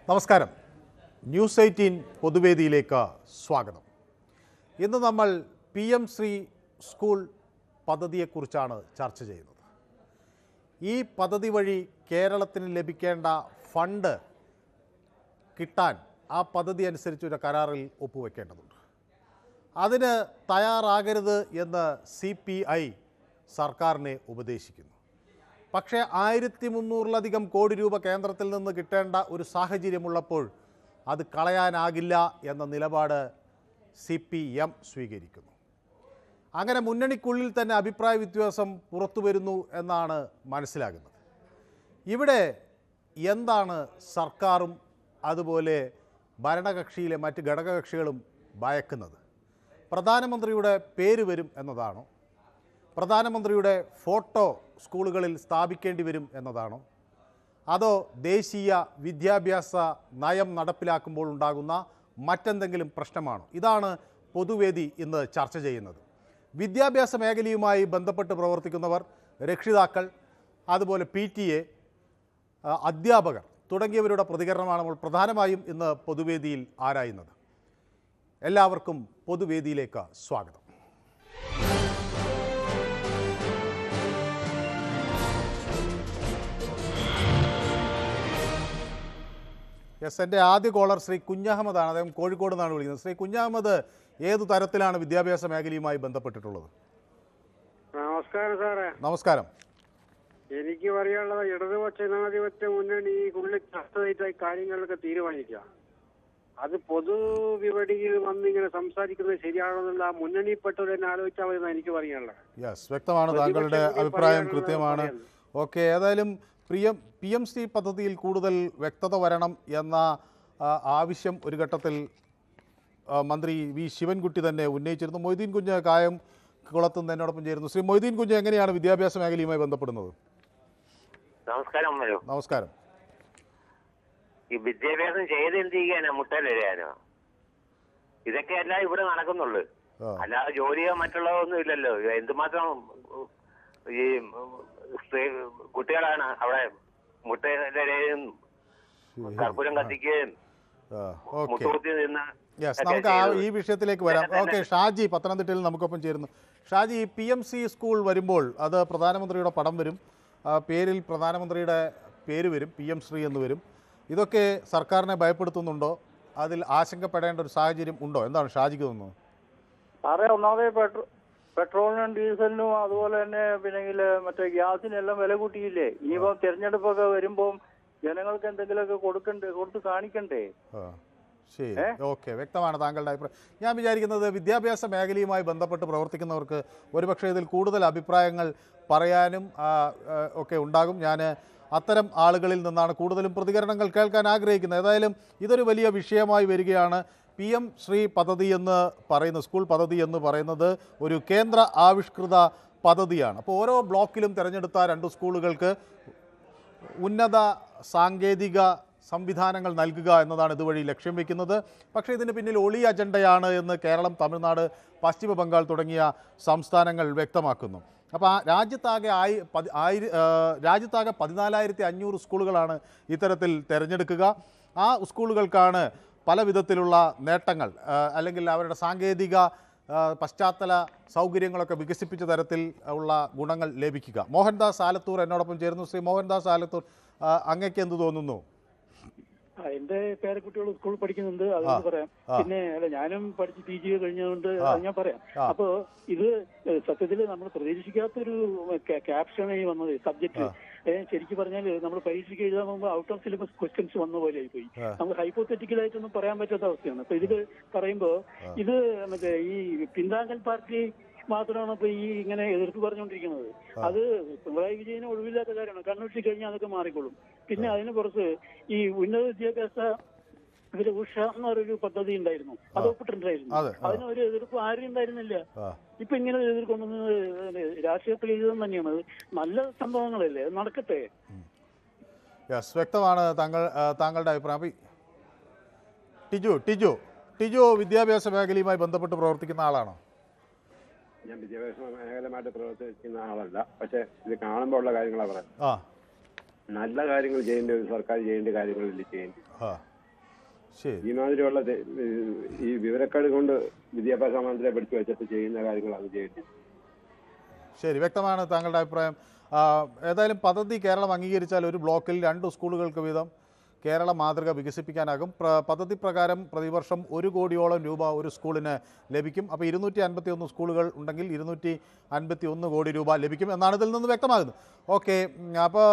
നമസ്കാരം. ന്യൂസ് 18 പൊതുവേദിയിലേക്ക് സ്വാഗതം. ഇന്ന് നമ്മൾ PM ശ്രീ സ്കൂൾ പദ്ധതിയെക്കുറിച്ചാണ് ചർച്ച ചെയ്യുന്നത്. ഈ പദ്ധതി വഴി കേരളത്തിന് ലഭിക്കേണ്ട ഫണ്ട് കിട്ടാൻ ആ പദ്ധതി അനുസരിച്ചൊരു കരാറിൽ ഒപ്പുവെക്കേണ്ടതുണ്ട്. അതിന് തയ്യാറാകരുത് എന്ന് CPI സർക്കാരിനെ ഉപദേശിക്കുന്നു. പക്ഷേ 1300-ലധികം കോടി രൂപ കേന്ദ്രത്തിൽ നിന്ന് കിട്ടേണ്ട ഒരു സാഹചര്യമുള്ളപ്പോൾ അത് കളയാനാകില്ല എന്ന നിലപാട് CPM സ്വീകരിക്കുന്നു. അങ്ങനെ മുന്നണിക്കുള്ളിൽ തന്നെ അഭിപ്രായ വ്യത്യാസം പുറത്തു വരുന്നു എന്നാണ് മനസ്സിലാകുന്നത്. ഇവിടെ എന്താണ് സർക്കാരും അതുപോലെ ഭരണകക്ഷിയിലെ മറ്റ് ഘടകകക്ഷികളും ഭയക്കുന്നത്? പ്രധാനമന്ത്രിയുടെ പേര് വരും എന്നതാണോ? പ്രധാനമന്ത്രിയുടെ ഫോട്ടോ സ്കൂളുകളിൽ സ്ഥാപിക്കേണ്ടി വരും എന്നതാണോ? അതോ ദേശീയ വിദ്യാഭ്യാസ നയം നടപ്പിലാക്കുമ്പോൾ ഉണ്ടാകുന്ന മറ്റെന്തെങ്കിലും പ്രശ്നമാണോ? ഇതാണ് പൊതുവേദി ഇന്ന് ചർച്ച ചെയ്യുന്നത്. വിദ്യാഭ്യാസ മേഖലയുമായി ബന്ധപ്പെട്ട് പ്രവർത്തിക്കുന്നവർ, രക്ഷിതാക്കൾ, അതുപോലെ PTA, അധ്യാപകർ തുടങ്ങിയവരുടെ പ്രതികരണമാണ് നമ്മൾ പ്രധാനമായും ഇന്ന് പൊതുവേദിയിൽ ആരായുന്നത്. എല്ലാവർക്കും പൊതുവേദിയിലേക്ക് സ്വാഗതം. എൻ്റെ ആദ്യ കോളർ ശ്രീ കുഞ്ഞഹമ്മദാണ്. അദ്ദേഹം കോഴിക്കോട് നിന്നാണ് വിളിക്കുന്നത്. ശ്രീ കുഞ്ഞഹമ്മദ്, ഏതു തരത്തിലാണ് വിദ്യാഭ്യാസ മേഖലയുമായി ബന്ധപ്പെട്ടിട്ടുള്ളത്? നമസ്കാരം സാറേ. നമസ്കാരം. എനിക്ക് പറയാനുള്ളത്, ഇടതുപക്ഷ ജനാധിപത്യ മുന്നണി ഉള്ളിൽ ചർച്ചയായി കാര്യങ്ങളൊക്കെ തീരുമാനിക്കുക. അത് പൊതുവിപണിയിൽ വന്നിങ്ങനെ സംസാരിക്കുന്നത് ശരിയാണെന്നുള്ള മുന്നണിപ്പെട്ടവർ തന്നെ ആലോചിച്ചാൽ മതി എന്നാണ് എനിക്ക് പറയാനുള്ളത്. വ്യക്തമാണ്, താങ്കളുടെ അഭിപ്രായം കൃത്യമാണ്. ഓക്കെ, ഏതായാലും PM ശ്രീ പദ്ധതിയിൽ കൂടുതൽ വ്യക്തത വരണം എന്ന ആവശ്യം ഒരു ഘട്ടത്തിൽ മന്ത്രി V ശിവൻകുട്ടി തന്നെ ഉന്നയിച്ചിരുന്നു. മൊയ്തീൻ കുഞ്ഞ് കായം കുളത്തുനിന്ന് എന്നോടൊപ്പം ചേരുന്നു. ശ്രീ മൊയ്തീൻ കുഞ്ഞ്, എങ്ങനെയാണ് വിദ്യാഭ്യാസ മേഖലയുമായി ബന്ധപ്പെടുന്നത്? നമസ്കാരം. നമസ്കാരം. ഈ വിദ്യാഭ്യാസം ചെയ്തെന്തിരിക്കാനോ മുട്ടലിടാനോ? ഇതൊക്കെയല്ല ഇവിടെ നടക്കുന്നുള്ളു. അല്ലാതെ ജോലിയോ മറ്റുള്ളതൊന്നും ഇല്ലല്ലോ. എന്തുമാത്രം ഈ കുട്ടികളാണ് അവിടെ മുട്ടയിലും കർപ്പൂരം കത്തിക്കുകയും മുട്ടുകുത്തി നിന്ന്. നമുക്ക് ഈ വിഷയത്തിലേക്ക് വരാം. ഓക്കെ, ഷാജി പത്തനംതിട്ടയിൽ നമുക്കൊപ്പം ചേരുന്നു. ഷാജി, PMC സ്കൂൾ വരുമ്പോൾ അത് പ്രധാനമന്ത്രിയുടെ പടം വരും, പേരിൽ പ്രധാനമന്ത്രിയുടെ പേര് വരും, PM ശ്രീ എന്ന് വരും. ഇതൊക്കെ സർക്കാരിനെ ഭയപ്പെടുത്തുന്നുണ്ടോ? അതിൽ ആശങ്കപ്പെടേണ്ട ഒരു സാഹചര്യം ഉണ്ടോ? എന്താണ് ഷാജിക്ക് തോന്നുന്നത്? സാറേ, ഒന്നാമതേ പെട്രോളിനും ഡീസലിനും അതുപോലെ തന്നെ പിന്നെങ്കിൽ മറ്റേ ഗ്യാസിനെല്ലാം വില കൂട്ടിയില്ലേ? ഇനിയിപ്പോ തെരഞ്ഞെടുപ്പൊക്കെ വരുമ്പോൾ ജനങ്ങൾക്ക് എന്തെങ്കിലുമൊക്കെ കൊടുത്ത് കാണിക്കണ്ടേ? ശരി, ഓക്കെ, വ്യക്തമാണ് താങ്കളുടെ അഭിപ്രായം. ഞാൻ വിചാരിക്കുന്നത് വിദ്യാഭ്യാസ മേഖലയുമായി ബന്ധപ്പെട്ട് പ്രവർത്തിക്കുന്നവർക്ക് ഒരുപക്ഷെ ഇതിൽ കൂടുതൽ അഭിപ്രായങ്ങൾ പറയാനും ഒക്കെ ഉണ്ടാകും. ഞാൻ അത്തരം ആളുകളിൽ നിന്നാണ് കൂടുതലും പ്രതികരണങ്ങൾ കേൾക്കാൻ ആഗ്രഹിക്കുന്നത്. ഏതായാലും ഇതൊരു വലിയ വിഷയമായി വരികയാണ്. PM ശ്രീ പദ്ധതി എന്ന് പറയുന്ന സ്കൂൾ പദ്ധതി എന്ന് പറയുന്നത് ഒരു കേന്ദ്ര ആവിഷ്കൃത പദ്ധതിയാണ്. അപ്പോൾ ഓരോ ബ്ലോക്കിലും തിരഞ്ഞെടുത്ത 2 സ്കൂളുകൾക്ക് ഉന്നത സാങ്കേതിക സംവിധാനങ്ങൾ നൽകുക എന്നതാണ് ഇതുവഴി ലക്ഷ്യം വയ്ക്കുന്നത്. പക്ഷേ ഇതിന് പിന്നിൽ ഒളി അജണ്ടയാണ് എന്ന് കേരളം, തമിഴ്നാട്, പശ്ചിമ ബംഗാൾ തുടങ്ങിയ സംസ്ഥാനങ്ങൾ വ്യക്തമാക്കുന്നു. അപ്പോൾ രാജ്യത്താകെ 14,500 സ്കൂളുകളാണ് ഇത്തരത്തിൽ തിരഞ്ഞെടുക്കുക. ആ സ്കൂളുകൾക്കാണ് പല വിധത്തിലുള്ള നേട്ടങ്ങൾ അല്ലെങ്കിൽ അവരുടെ സാങ്കേതിക പശ്ചാത്തല സൗകര്യങ്ങളൊക്കെ വികസിപ്പിച്ച തരത്തിൽ ഉള്ള ഗുണങ്ങൾ ലഭിക്കുക. മോഹൻദാസ് ആലത്തൂർ എന്നോടൊപ്പം ചേരുന്നു. ശ്രീ മോഹൻദാസ് ആലത്തൂർ, അങ്ങേക്ക് എന്ത് തോന്നുന്നു? എന്റെ പേരക്കുട്ടികൾ സ്കൂളിൽ പഠിക്കുന്നുണ്ട്, അതൊന്ന് പറയാം. പിന്നെ അല്ല, ഞാനും പഠിച്ച് PG കഴിഞ്ഞതുകൊണ്ട് ഞാൻ പറയാം. അപ്പൊ ഇത് സത്യത്തിൽ നമ്മൾ പ്രതീക്ഷിക്കാത്തൊരു ക്യാപ്ഷനായി വന്നത് സബ്ജക്ട്. ശരിക്കും പറഞ്ഞാൽ നമ്മൾ പരീക്ഷയ്ക്ക് എഴുതാൻ പോകുമ്പോൾ ഔട്ട് ഓഫ് സിലബസ് ക്വസ്റ്റ്യൻസ് വന്ന പോലെ ആയിപ്പോയി. നമുക്ക് ഹൈപ്പോത്തറ്റിക്കലായിട്ടൊന്നും പറയാൻ പറ്റാത്ത അവസ്ഥയാണ്. അപ്പൊ ഇതില് പറയുമ്പോ ഇത് മറ്റേ ഈ പിന്താങ്ങൽ പാർട്ടി മാത്രമാണ് ഇപ്പൊ ഈ ഇങ്ങനെ എതിർപ്പ് പറഞ്ഞുകൊണ്ടിരിക്കുന്നത്. അത് പിണറായി വിജയന് ഒഴിവില്ലാത്ത കാര്യമാണ്. കണ്ണൂറ്റി കഴിഞ്ഞാൽ അതൊക്കെ മാറിക്കൊള്ളും. പിന്നെ അതിന് പുറത്ത് ഈ ഉന്നത വിദ്യാഭ്യാസ ഉഷ എന്ന് പറയുന്ന പദ്ധതി ഉണ്ടായിരുന്നു, അത് ഒപ്പിട്ടുണ്ടായിരുന്നു. അതിന് ഒരു എതിർപ്പ് ആരും ഉണ്ടായിരുന്നില്ല. ഇപ്പൊ ഇങ്ങനെ എതിർക്കൊണ്ടുന്നത് രാഷ്ട്രീയത്തിൽ എഴുതാൻ തന്നെയാണ്. നല്ല സംഭവങ്ങളല്ലേ, നടക്കട്ടെ. വ്യക്തമാണ് താങ്കളുടെ അഭിപ്രായം. ടിജു വിദ്യാഭ്യാസ മേഖലയുമായി ബന്ധപ്പെട്ട് പ്രവർത്തിക്കുന്ന ആളാണോ? ഞാൻ വിദ്യാഭ്യാസ മേഖലയുമായിട്ട് പ്രവർത്തിക്കുന്ന ആളല്ല, പക്ഷെ ഇത് കാണുമ്പോൾ ഉള്ള കാര്യങ്ങളാണ് പറയുന്നത്. നല്ല കാര്യങ്ങൾ ചെയ്യേണ്ട ഒരു സർക്കാർ ചെയ്യേണ്ട കാര്യങ്ങളില്ല ചെയ്യേണ്ടി. ശരി. ഈ മാതിരിയുള്ള ഈ വിവരക്കേട് കൊണ്ട് വിദ്യാഭ്യാസ മന്ത്രിയെ പിടിച്ചു വെച്ചിട്ട് ചെയ്യുന്ന കാര്യങ്ങളാണ് ചെയ്യുന്നത്. ശരി, വ്യക്തമാണ് താങ്കളുടെ അഭിപ്രായം. ഏതായാലും പദ്ധതി കേരളം അംഗീകരിച്ചാൽ ഒരു ബ്ലോക്കിൽ 2 സ്കൂളുകൾക്ക് വീതം കേരള മാതൃക വികസിപ്പിക്കാനാകും. പദ്ധതി പ്രകാരം പ്രതിവർഷം 1 കോടിയോളം രൂപ ഒരു സ്കൂളിന് ലഭിക്കും. അപ്പോൾ 251 സ്കൂളുകൾ ഉണ്ടെങ്കിൽ 251 കോടി രൂപ ലഭിക്കും എന്നാണ് ഇതിൽ നിന്ന് വ്യക്തമാകുന്നത്. ഓക്കെ, അപ്പോൾ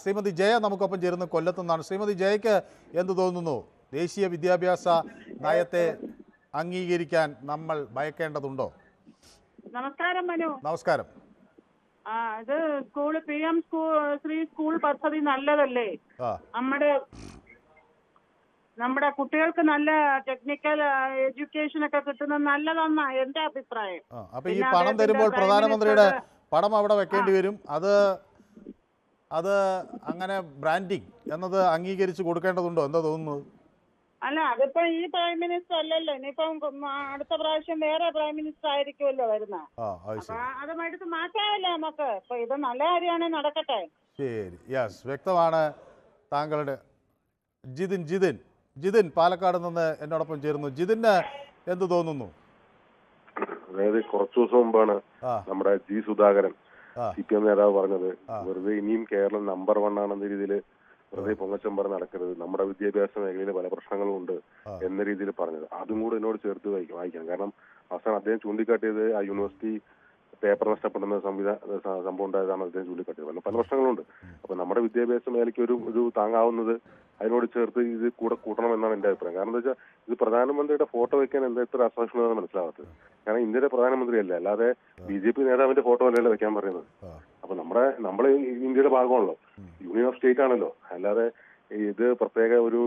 ശ്രീമതി ജയ നമുക്കൊപ്പം ചേരുന്ന കൊല്ലത്തു നിന്നാണ്. ശ്രീമതി ജയയ്ക്ക് എന്ത് തോന്നുന്നു? ദേശീയ വിദ്യാഭ്യാസ നയത്തെ അംഗീകരിക്കാൻ നമ്മൾ ഭയക്കേണ്ടതുണ്ടോ? നമസ്കാരം മനു. നമസ്കാരം. ഇത് സ്കൂൾ PM ശ്രീ സ്കൂൾ പദ്ധതി നല്ലതല്ലേ? നമ്മുടെ കുട്ടികൾക്ക് നല്ല ടെക്നിക്കൽ എഡ്യൂക്കേഷൻ ഒക്കെ കിട്ടുന്നത് നല്ലതെന്നാ എന്റെ അഭിപ്രായം. അപ്പൊ ഈ പണം തരുമ്പോൾ പ്രധാനമന്ത്രിയുടെ പണം അവിടെ വെക്കേണ്ടി വരും. അത് അങ്ങനെ ബ്രാൻഡിങ് എന്നത് അംഗീകരിച്ച് കൊടുക്കേണ്ടതുണ്ടോ? എന്താ തോന്നുന്നത്? അല്ല, അതിപ്പോ ഈ പ്രൈം മിനിസ്റ്റർ അല്ലല്ലോ. ഇനിയിപ്പം അടുത്ത പ്രാവശ്യം വേറെ പ്രൈം മിനിസ്റ്റർ ആയിരിക്കുമല്ലോ വരുന്നത്. അതുമായിട്ട് മാറ്റാമല്ലോ നമുക്ക്. ഇപ്പൊ ഇത് നല്ല കാര്യമാണെങ്കിൽ നടക്കട്ടെ. ശരി, യെസ്, വ്യക്തമാണ്. താങ്കളുടെ ജിതിൻ പാലക്കാട് നിന്ന് എന്നോടൊപ്പം ചേരുന്നു. ജിതിന് എന്ത് തോന്നുന്നു? അതായത് കുറച്ചു ദിവസം മുമ്പാണ് നമ്മുടെ ജി സുധാകരൻ CPM നേതാവ് പറഞ്ഞത്, വെറുതെ ഇനിയും കേരളം നമ്പർ 1 ആണെന്ന രീതിയിൽ വെറുതെ പൊങ്ങച്ചം പറഞ്ഞ് നടക്കരുത്, നമ്മുടെ വിദ്യാഭ്യാസ മേഖലയിൽ പല പ്രശ്നങ്ങളും ഉണ്ട് എന്ന രീതിയിൽ പറഞ്ഞത്. അതും കൂടെ എന്നോട് ചേർത്ത് വായിക്കണം. കാരണം അവസാനം അദ്ദേഹം ചൂണ്ടിക്കാട്ടിയത് ആ യൂണിവേഴ്സിറ്റി പേപ്പർ നഷ്ടപ്പെടുന്ന സംഭവം ഉണ്ടായതാണ് അദ്ദേഹം ചൂണ്ടിക്കാട്ടിയത്. പല പ്രശ്നങ്ങളുണ്ട്. അപ്പൊ നമ്മുടെ വിദ്യാഭ്യാസ മേഖലയ്ക്ക് ഒരു താങ്ങാവുന്നത് അതിനോട് ചേർത്ത് ഇത് കൂടെ കൂട്ടണമെന്നാണ് എന്റെ അഭിപ്രായം. കാരണം എന്താ വെച്ചാൽ ഇത് പ്രധാനമന്ത്രിയുടെ ഫോട്ടോ വെക്കാൻ എന്താ ഇത്ര അസഹിഷ്ണുത മനസ്സിലാവാത്തത്? കാരണം ഇന്ത്യയുടെ പ്രധാനമന്ത്രിയല്ല, അല്ലാതെ BJP നേതാവിന്റെ ഫോട്ടോ അല്ലല്ലോ വെക്കാൻ പറയുന്നത്. അപ്പൊ നമ്മള് ഇന്ത്യയുടെ ഭാഗമാണല്ലോ, യൂണിയൻ ഓഫ് സ്റ്റേറ്റ് ആണല്ലോ, അല്ലാതെ ഇത് പ്രത്യേക ഒരു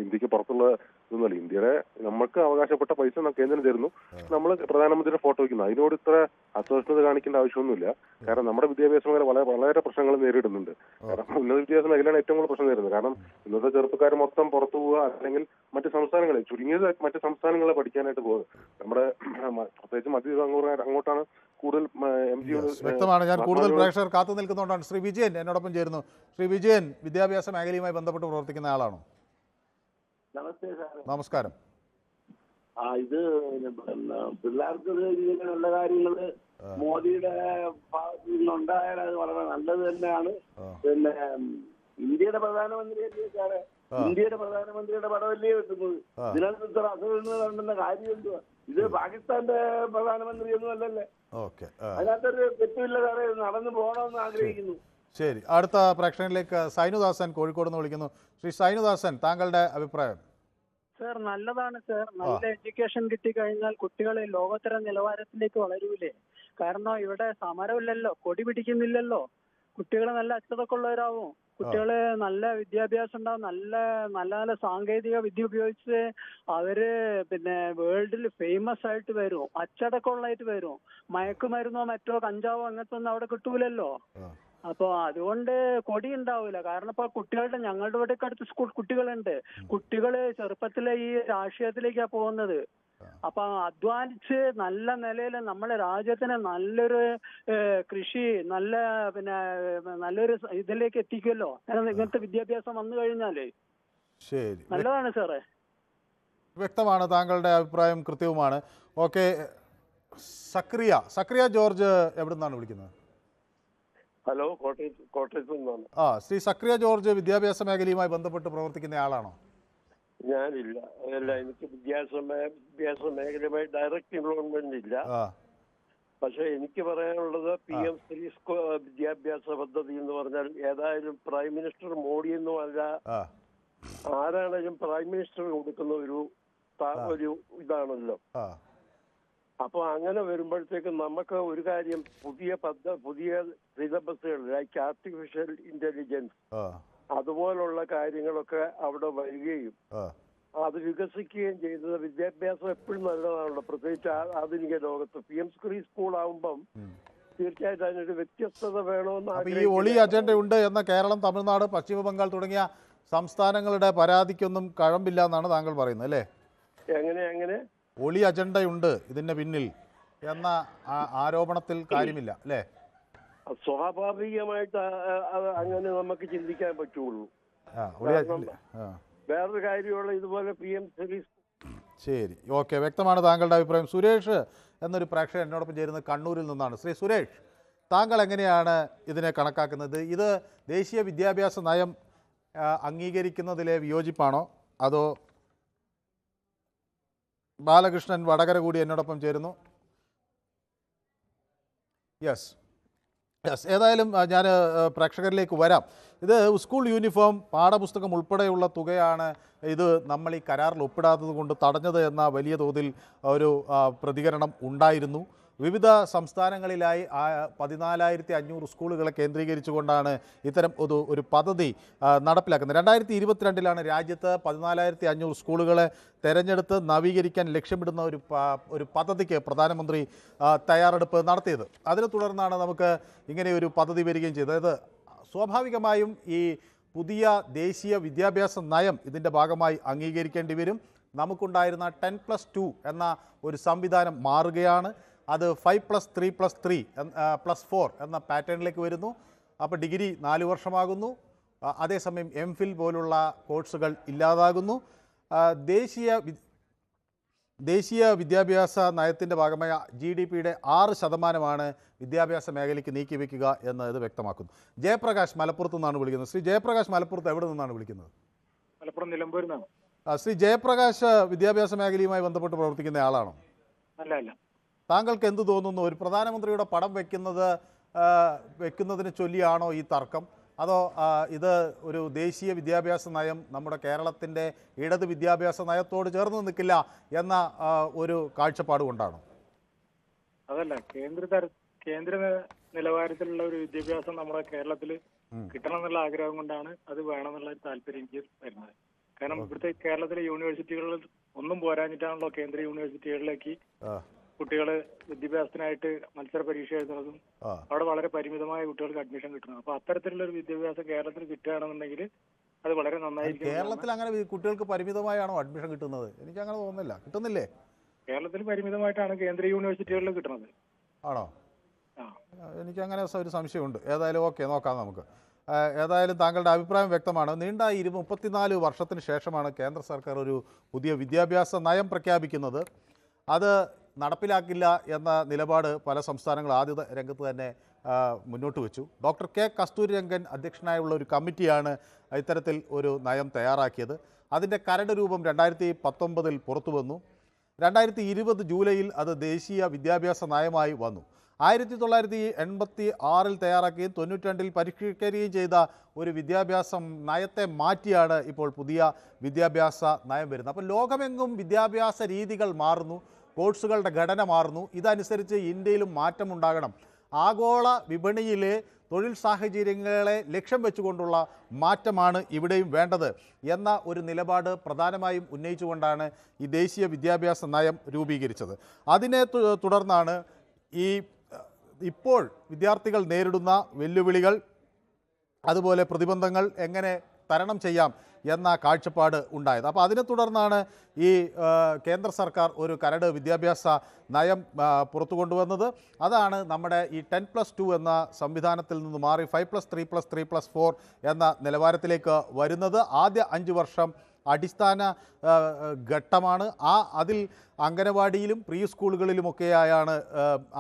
ഇന്ത്യക്ക് പുറത്തുള്ള ഇതൊന്നുമല്ല. ഇന്ത്യയുടെ നമുക്ക് അവകാശപ്പെട്ട പൈസ കേന്ദ്രം തരുന്നു, നമ്മൾ പ്രധാനമന്ത്രിയുടെ ഫോട്ടോ വയ്ക്കുന്നു. അതിനോട് ഇത്ര അസഹിഷ്ണുത കാണിക്കേണ്ട ആവശ്യമൊന്നുമില്ല. കാരണം നമ്മുടെ വിദ്യാഭ്യാസ മേഖല വളരെ പ്രശ്നങ്ങൾ നേരിടുന്നുണ്ട്. കാരണം ഉന്നത വിദ്യാഭ്യാസ മേഖലയാണ് ഏറ്റവും കൂടുതൽ പ്രശ്നം നേരിടുന്നത്. കാരണം ഇന്നത്തെ ചെറുപ്പക്കാർ മൊത്തം പുറത്തു പോവുക, അല്ലെങ്കിൽ മറ്റ് സംസ്ഥാനങ്ങളിൽ ചുരുങ്ങിയത് മറ്റ് സംസ്ഥാനങ്ങളെ പഠിക്കാനായിട്ട് പോകുന്നത്. നമ്മുടെ പ്രത്യേകിച്ച് മധ്യ അങ്ങോട്ടാണ് കൂടുതൽ വ്യക്തമാണ്. ഞാൻ കൂടുതൽ പ്രേക്ഷകർ കാത്തു നിൽക്കുന്നതുകൊണ്ടാണ്. ശ്രീ വിജയൻ എന്നോടൊപ്പം ചേരുന്നു. ശ്രീ വിജയൻ വിദ്യാഭ്യാസ മേഖലയുമായി ബന്ധപ്പെട്ട് പ്രവർത്തിക്കുന്ന ആളാണോ? നമസ്തേ സാർ. നമസ്കാരം. ഇത് പിള്ളേർക്ക് ഇങ്ങനെയുള്ള കാര്യങ്ങള് മോദിയുടെ ഭാഗത്തു നിന്നുണ്ടായാൽ അത് വളരെ നല്ലത് തന്നെയാണ്. പിന്നെ ഇന്ത്യയുടെ പ്രധാനമന്ത്രിയല്ലേ സാറേ, ഇന്ത്യയുടെ പ്രധാനമന്ത്രിയുടെ പടമല്ലേ വെക്കുന്നത്? ഇതിനകത്ത് ഇത്ര അസുഖങ്ങളുണ്ടെന്ന കാര്യം എന്തുവാ? ഇത് പാകിസ്ഥാന്റെ പ്രധാനമന്ത്രിയൊന്നും അല്ലല്ലേ. അതിനകത്തൊരു തെറ്റുമില്ല സാറേ. നടന്നു പോകണമെന്ന് ആഗ്രഹിക്കുന്നു. ശരി, അടുത്ത പ്രേക്ഷകനിലേക്ക് സൈനുദാസൻ കോഴിക്കോട് നിന്ന് വിളിക്കുന്നു. ശ്രീ സൈനുദാസൻ, താങ്കളുടെ അഭിപ്രായം? സാർ, നല്ലതാണ് സാർ. നല്ല എഡ്യൂക്കേഷൻ കിട്ടിക്കഴിഞ്ഞാൽ കുട്ടികളെ ലോകോത്തര നിലവാരത്തിലേക്ക് വളരൂലേ? കാരണം ഇവിടെ സമരമില്ലല്ലോ, കൊടി പിടിക്കുന്നില്ലല്ലോ. കുട്ടികൾ നല്ല അച്ചടക്കമുള്ളവരാവും. കുട്ടികള് നല്ല വിദ്യാഭ്യാസം ഉണ്ടാവും. നല്ല നല്ല സാങ്കേതിക വിദ്യ ഉപയോഗിച്ച് അവര് പിന്നെ വേൾഡിൽ ഫേമസ് ആയിട്ട് വരും, അച്ചടക്കമുള്ളതായിട്ട് വരും. മയക്കുമരുന്നോ മറ്റോ കഞ്ചാവോ അങ്ങനത്തെ ഒന്നും അവിടെ കിട്ടൂലല്ലോ. അപ്പൊ അതുകൊണ്ട് കൊടി ഉണ്ടാവൂല. കാരണം ഇപ്പൊ കുട്ടികളുടെ ഞങ്ങളുടെ ഇവിടെ അടുത്ത് സ്കൂൾ കുട്ടികളുണ്ട്. കുട്ടികള് ചെറുപ്പത്തിലെ ഈ രാഷ്ട്രീയത്തിലേക്കാ പോകുന്നത്. അപ്പൊ അധ്വാനിച്ച് നല്ല നിലയിൽ നമ്മളെ രാജ്യത്തിന് നല്ലൊരു കൃഷി നല്ലൊരു ഇതിലേക്ക് എത്തിക്കുമല്ലോ ഇങ്ങനത്തെ വിദ്യാഭ്യാസം വന്നു കഴിഞ്ഞാല്. ശരി, നല്ലതാണ് സാറേ. വ്യക്തമാണ്, താങ്കളുടെ അഭിപ്രായം കൃത്യവുമാണ്. ഓക്കെ, സക്രിയ ജോർജ് എവിടെ നിന്നാണ് വിളിക്കുന്നത്? ഹലോ, കോട്ടയത്ത് നിന്നാണ്. ശ്രീ സക്രിയ ജോർജ് വിദ്യാഭ്യാസ മേഖലയുമായി ബന്ധപ്പെട്ട് പ്രവർത്തിക്കുന്ന ആളാണോ? ഞാനില്ല, എനിക്ക് വിദ്യാഭ്യാസ മേഖലയുമായി ഡയറക്റ്റ് ഇൻവോൾവ്മെന്റ് ഇല്ല. പക്ഷെ എനിക്ക് പറയാനുള്ളത് PM ശ്രീ വിദ്യാഭ്യാസ പദ്ധതി എന്ന് പറഞ്ഞാൽ ഏതായാലും പ്രൈം മിനിസ്റ്റർ മോഡിയൊന്നും അല്ല, ആരാണെങ്കിലും പ്രൈം മിനിസ്റ്റർ കൊടുക്കുന്ന ഒരു ഇതാണല്ലോ. അപ്പൊ അങ്ങനെ വരുമ്പോഴത്തേക്കും നമുക്ക് ഒരു കാര്യം, പുതിയ സിലബസുകൾ ലൈക്ക് ആർട്ടിഫിഷ്യൽ ഇന്റലിജൻസ് അതുപോലുള്ള കാര്യങ്ങളൊക്കെ അവിടെ വരികയും അത് വികസിക്കുകയും ചെയ്യുന്നത് വിദ്യാഭ്യാസം എപ്പോഴും നല്ലതാണല്ലോ, പ്രത്യേകിച്ച് ആധുനിക ലോകത്ത്. PM ശ്രീ സ്കൂൾ ആവുമ്പം തീർച്ചയായിട്ടും അതിനൊരു വ്യത്യസ്തത വേണമെന്ന്. ഈ ഒളി അജണ്ട ഉണ്ട് എന്ന കേരളം, തമിഴ്നാട്, പശ്ചിമ ബംഗാൾ തുടങ്ങിയ സംസ്ഥാനങ്ങളുടെ പരാതിക്കൊന്നും കഴമ്പില്ല എന്നാണ് താങ്കൾ പറയുന്നത് അല്ലേ? എങ്ങനെ ഒളി അജണ്ടയുണ്ട് ഇതിന്റെ പിന്നിൽ എന്ന ആരോപണത്തിൽ കാര്യമില്ല അല്ലേ? സ്വാഭാവികമായിട്ട് അങ്ങനെ നമുക്ക് ചിന്തിക്കാൻ പറ്റുള്ളൂ. വേറൊരു കാര്യമുള്ള ഇതുപോലെ PM ശ്രീ ശരി, ഓക്കെ, വ്യക്തമാണ് താങ്കളുടെ അഭിപ്രായം. സുരേഷ് എന്നൊരു പ്രേക്ഷകൻ എന്നോടൊപ്പം ചേരുന്നത് കണ്ണൂരിൽ നിന്നാണ്. ശ്രീ സുരേഷ്, താങ്കൾ എങ്ങനെയാണ് ഇതിനെ കണക്കാക്കുന്നത്? ഇത് ദേശീയ വിദ്യാഭ്യാസ നയം അംഗീകരിക്കുന്നതിലെ വിയോജിപ്പാണോ, അതോ? ബാലകൃഷ്ണൻ വടകര കൂടി എന്നോടൊപ്പം ചേരുന്നു. യെസ്, ഏതായാലും ഞാൻ പ്രേക്ഷകരിലേക്ക് വരാം. ഇത് സ്കൂൾ യൂണിഫോം, പാഠപുസ്തകം ഉൾപ്പെടെയുള്ള തുകയാണ് ഇത് നമ്മൾ ഈ കരാറിൽ ഒപ്പിടാത്തത് കൊണ്ട് തടഞ്ഞത് എന്ന വലിയ തോതിൽ ഒരു പ്രതികരണം ഉണ്ടായിരുന്നു. വിവിധ സംസ്ഥാനങ്ങളിലായി 14,500 സ്കൂളുകളെ കേന്ദ്രീകരിച്ചുകൊണ്ടാണ് ഇത്തരം ഒരു പദ്ധതി നടപ്പിലാക്കുന്നത്. 2022 രാജ്യത്ത് 14,500 സ്കൂളുകളെ തെരഞ്ഞെടുത്ത് നവീകരിക്കാൻ ലക്ഷ്യമിടുന്ന ഒരു പദ്ധതിക്ക് പ്രധാനമന്ത്രി തയ്യാറെടുപ്പ് നടത്തിയത്. അതിനെ തുടർന്നാണ് നമുക്ക് ഇങ്ങനെ ഒരു പദ്ധതി വരികയും ചെയ്തത്. അതായത് സ്വാഭാവികമായും ഈ പുതിയ ദേശീയ വിദ്യാഭ്യാസ നയം ഇതിൻ്റെ ഭാഗമായി അംഗീകരിക്കേണ്ടി വരും. നമുക്കുണ്ടായിരുന്ന 10+2 എന്ന ഒരു സംവിധാനം മാറുകയാണ്. അത് 5+3+3+4 എന്ന പാറ്റേണിലേക്ക് വരുന്നു. അപ്പോൾ ഡിഗ്രി 4 വർഷമാകുന്നു. അതേസമയം MPhil പോലുള്ള കോഴ്സുകൾ ഇല്ലാതാകുന്നു. ദേശീയ വിദ്യാഭ്യാസ നയത്തിൻ്റെ ഭാഗമായ GDP-യുടെ 6% വിദ്യാഭ്യാസ മേഖലയ്ക്ക് നീക്കിവെക്കുക എന്ന് ഇത് വ്യക്തമാക്കുന്നു. ജയപ്രകാശ് മലപ്പുറത്ത് നിന്നാണ് വിളിക്കുന്നത്. ശ്രീ ജയപ്രകാശ് മലപ്പുറത്ത് എവിടെ നിന്നാണ് വിളിക്കുന്നത്? മലപ്പുറം നിലമ്പൂരിൽ നിന്നാണ്. ശ്രീ ജയപ്രകാശ് വിദ്യാഭ്യാസ മേഖലയുമായി ബന്ധപ്പെട്ട് പ്രവർത്തിക്കുന്ന ആളാണോ? അല്ല. താങ്കൾക്ക് എന്ത് തോന്നുന്നു? ഒരു പ്രധാനമന്ത്രിയുടെ പടം വെക്കുന്നതിന് ചൊല്ലിയാണോ ഈ തർക്കം, അതോ ഇത് ഒരു ദേശീയ വിദ്യാഭ്യാസ നയം നമ്മുടെ കേരളത്തിൻ്റെ ഇടത് വിദ്യാഭ്യാസ നയത്തോട് ചേർന്ന് നിൽക്കില്ല എന്ന ഒരു കാഴ്ചപ്പാട് കൊണ്ടാണോ? അതല്ല, കേന്ദ്ര നിലവാരത്തിലുള്ള ഒരു വിദ്യാഭ്യാസം നമ്മുടെ കേരളത്തിൽ കിട്ടണം എന്നുള്ള ആഗ്രഹം കൊണ്ടാണ് അത് വേണമെന്നുള്ള ഒരു താല്പര്യം എനിക്ക് വരുന്നത്. കാരണം ഇവിടുത്തെ കേരളത്തിലെ യൂണിവേഴ്സിറ്റികളിൽ ഒന്നും പോരാഞ്ഞിട്ടാണല്ലോ കേന്ദ്ര യൂണിവേഴ്സിറ്റികളിലേക്ക് കുട്ടികള് വിദ്യാഭ്യാസത്തിനായിട്ട് മത്സര പരീക്ഷ എഴുതുന്നതും അവിടെ വളരെ പരിമിതമായ കുട്ടികൾക്ക് അഡ്മിഷൻ കിട്ടുന്നത്. അപ്പൊ അത്തരത്തിലുള്ള ഒരു വിദ്യാഭ്യാസം കേരളത്തിൽ കിട്ടുകയാണെന്നുണ്ടെങ്കിൽ അത് വളരെ നന്നായിരിക്കും. കേരളത്തിൽ അങ്ങനെ കുട്ടികൾക്ക് പരിമിതമായാണോ അഡ്മിഷൻ കിട്ടുന്നത്? എനിക്ക് അങ്ങനെ തോന്നുന്നില്ല. കിട്ടുന്നില്ലേ? കേരളത്തിൽ പരിമിതമായിട്ടാണ് കേന്ദ്ര യൂണിവേഴ്സിറ്റികളിൽ കിട്ടുന്നത്. ആണോ? എനിക്കങ്ങനെ ഒരു സംശയമുണ്ട്. ഏതായാലും ഓക്കെ, നോക്കാം നമുക്ക്. ഏതായാലും താങ്കളുടെ അഭിപ്രായം വ്യക്തമാണ്. നീണ്ട 34 വർഷത്തിന് ശേഷമാണ് കേന്ദ്ര സർക്കാർ ഒരു പുതിയ വിദ്യാഭ്യാസ നയം പ്രഖ്യാപിക്കുന്നത്. അത് നടപ്പിലാക്കില്ല എന്ന നിലപാട് പല സംസ്ഥാനങ്ങൾ ആദ്യ രംഗത്ത് തന്നെ മുന്നോട്ട് വെച്ചു. ഡോക്ടർ കെ കസ്തൂരിരംഗൻ അധ്യക്ഷനായുള്ള ഒരു കമ്മിറ്റിയാണ് ഇത്തരത്തിൽ ഒരു നയം തയ്യാറാക്കിയത്. അതിൻ്റെ കരട് രൂപം 2019 പുറത്തു വന്നു. 2020 ജൂലൈയിൽ അത് ദേശീയ വിദ്യാഭ്യാസ നയമായി വന്നു. 1986 തയ്യാറാക്കുകയും 92 പരിഷ്കരിക്കുകയും ചെയ്ത ഒരു വിദ്യാഭ്യാസ നയത്തെ മാറ്റിയാണ് ഇപ്പോൾ പുതിയ വിദ്യാഭ്യാസ നയം വരുന്നത്. അപ്പോൾ ലോകമെങ്ങും വിദ്യാഭ്യാസ രീതികൾ മാറുന്നു, കോഴ്സുകളുടെ ഘടന മാറുന്നു. ഇതനുസരിച്ച് ഇന്ത്യയിലും മാറ്റമുണ്ടാകണം. ആഗോള വിപണിയിലെ തൊഴിൽ സാഹചര്യങ്ങളെ ലക്ഷ്യം വെച്ചുകൊണ്ടുള്ള മാറ്റമാണ് ഇവിടെയും വേണ്ടത് എന്ന ഒരു നിലപാട് പ്രധാനമായും ഉന്നയിച്ചുകൊണ്ടാണ് ഈ ദേശീയ വിദ്യാഭ്യാസ നയം രൂപീകരിച്ചത്. അതിനെ തുടർന്നാണ് ഇപ്പോൾ വിദ്യാർത്ഥികൾ നേരിടുന്ന വെല്ലുവിളികൾ, അതുപോലെ പ്രതിബന്ധങ്ങൾ എങ്ങനെ തരണം ചെയ്യാം എന്ന കാഴ്ചപ്പാട് ഉണ്ടായത്. അപ്പോൾ അതിനെ തുടർന്നാണ് ഈ കേന്ദ്ര സർക്കാർ ഒരു കരട് വിദ്യാഭ്യാസ നയം പുറത്തു കൊണ്ടുവന്നത്. അതാണ് നമ്മുടെ ഈ 10+2 എന്ന സംവിധാനത്തിൽ നിന്ന് മാറി 5+3+3+4 എന്ന നിലവാരത്തിലേക്ക് വരുന്നത്. ആദ്യ 5 വർഷം അടിസ്ഥാന ഘട്ടമാണ്. അതിൽ അംഗനവാടിയിലും പ്രീ സ്കൂളുകളിലുമൊക്കെയായാണ്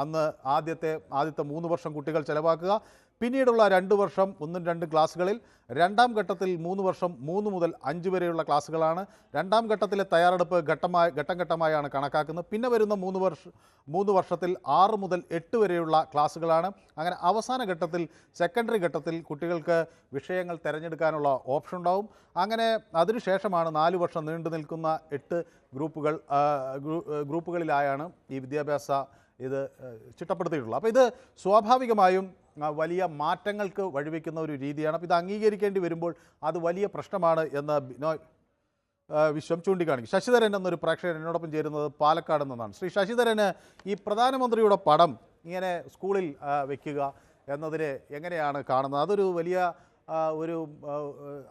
അന്ന് ആദ്യത്തെ 3 വർഷം കുട്ടികൾ ചെലവാക്കുക. പിന്നീടുള്ള 2 വർഷം 1-2 ക്ലാസ്സുകളിൽ, രണ്ടാം ഘട്ടത്തിൽ 3 വർഷം 3 മുതൽ 5 വരെയുള്ള ക്ലാസ്സുകളാണ്. രണ്ടാം ഘട്ടത്തിലെ തയ്യാറെടുപ്പ് ഘട്ടം ഘട്ടമായാണ് കണക്കാക്കുന്നത്. പിന്നെ വരുന്ന 3 വർഷത്തിൽ 6 മുതൽ 8 വരെയുള്ള ക്ലാസ്സുകളാണ്. അങ്ങനെ അവസാന ഘട്ടത്തിൽ, സെക്കൻഡറി ഘട്ടത്തിൽ കുട്ടികൾക്ക് വിഷയങ്ങൾ തിരഞ്ഞെടുക്കാനുള്ള ഓപ്ഷൻ ഉണ്ടാവും. അങ്ങനെ അതിനുശേഷമാണ് 4 വർഷം നീണ്ടു നിൽക്കുന്ന 8 ഗ്രൂപ്പുകളിലായാണ് ഈ വിദ്യാഭ്യാസ ഇത് ചിട്ടപ്പെടുത്തിയിട്ടുള്ളത്. അപ്പോൾ ഇത് സ്വാഭാവികമായും വലിയ മാറ്റങ്ങൾക്ക് വഴിവെക്കുന്ന ഒരു രീതിയാണ്. അപ്പോൾ ഇത് അംഗീകരിക്കേണ്ടി വരുമ്പോൾ അത് വലിയ പ്രശ്നമാണ് എന്ന് ബിനോയ് വിശ്വം ചൂണ്ടിക്കാണിക്കും. ശശിധരൻ എന്നൊരു പ്രേക്ഷകൻ എന്നോടൊപ്പം ചേരുന്നത് പാലക്കാട് നിന്നാണ്. ശ്രീ ശശിധരന് ഈ പ്രധാനമന്ത്രിയുടെ പടം ഇങ്ങനെ സ്കൂളിൽ വയ്ക്കുക എന്നതിനെ എങ്ങനെയാണ് കാണുന്നത്? അതൊരു വലിയ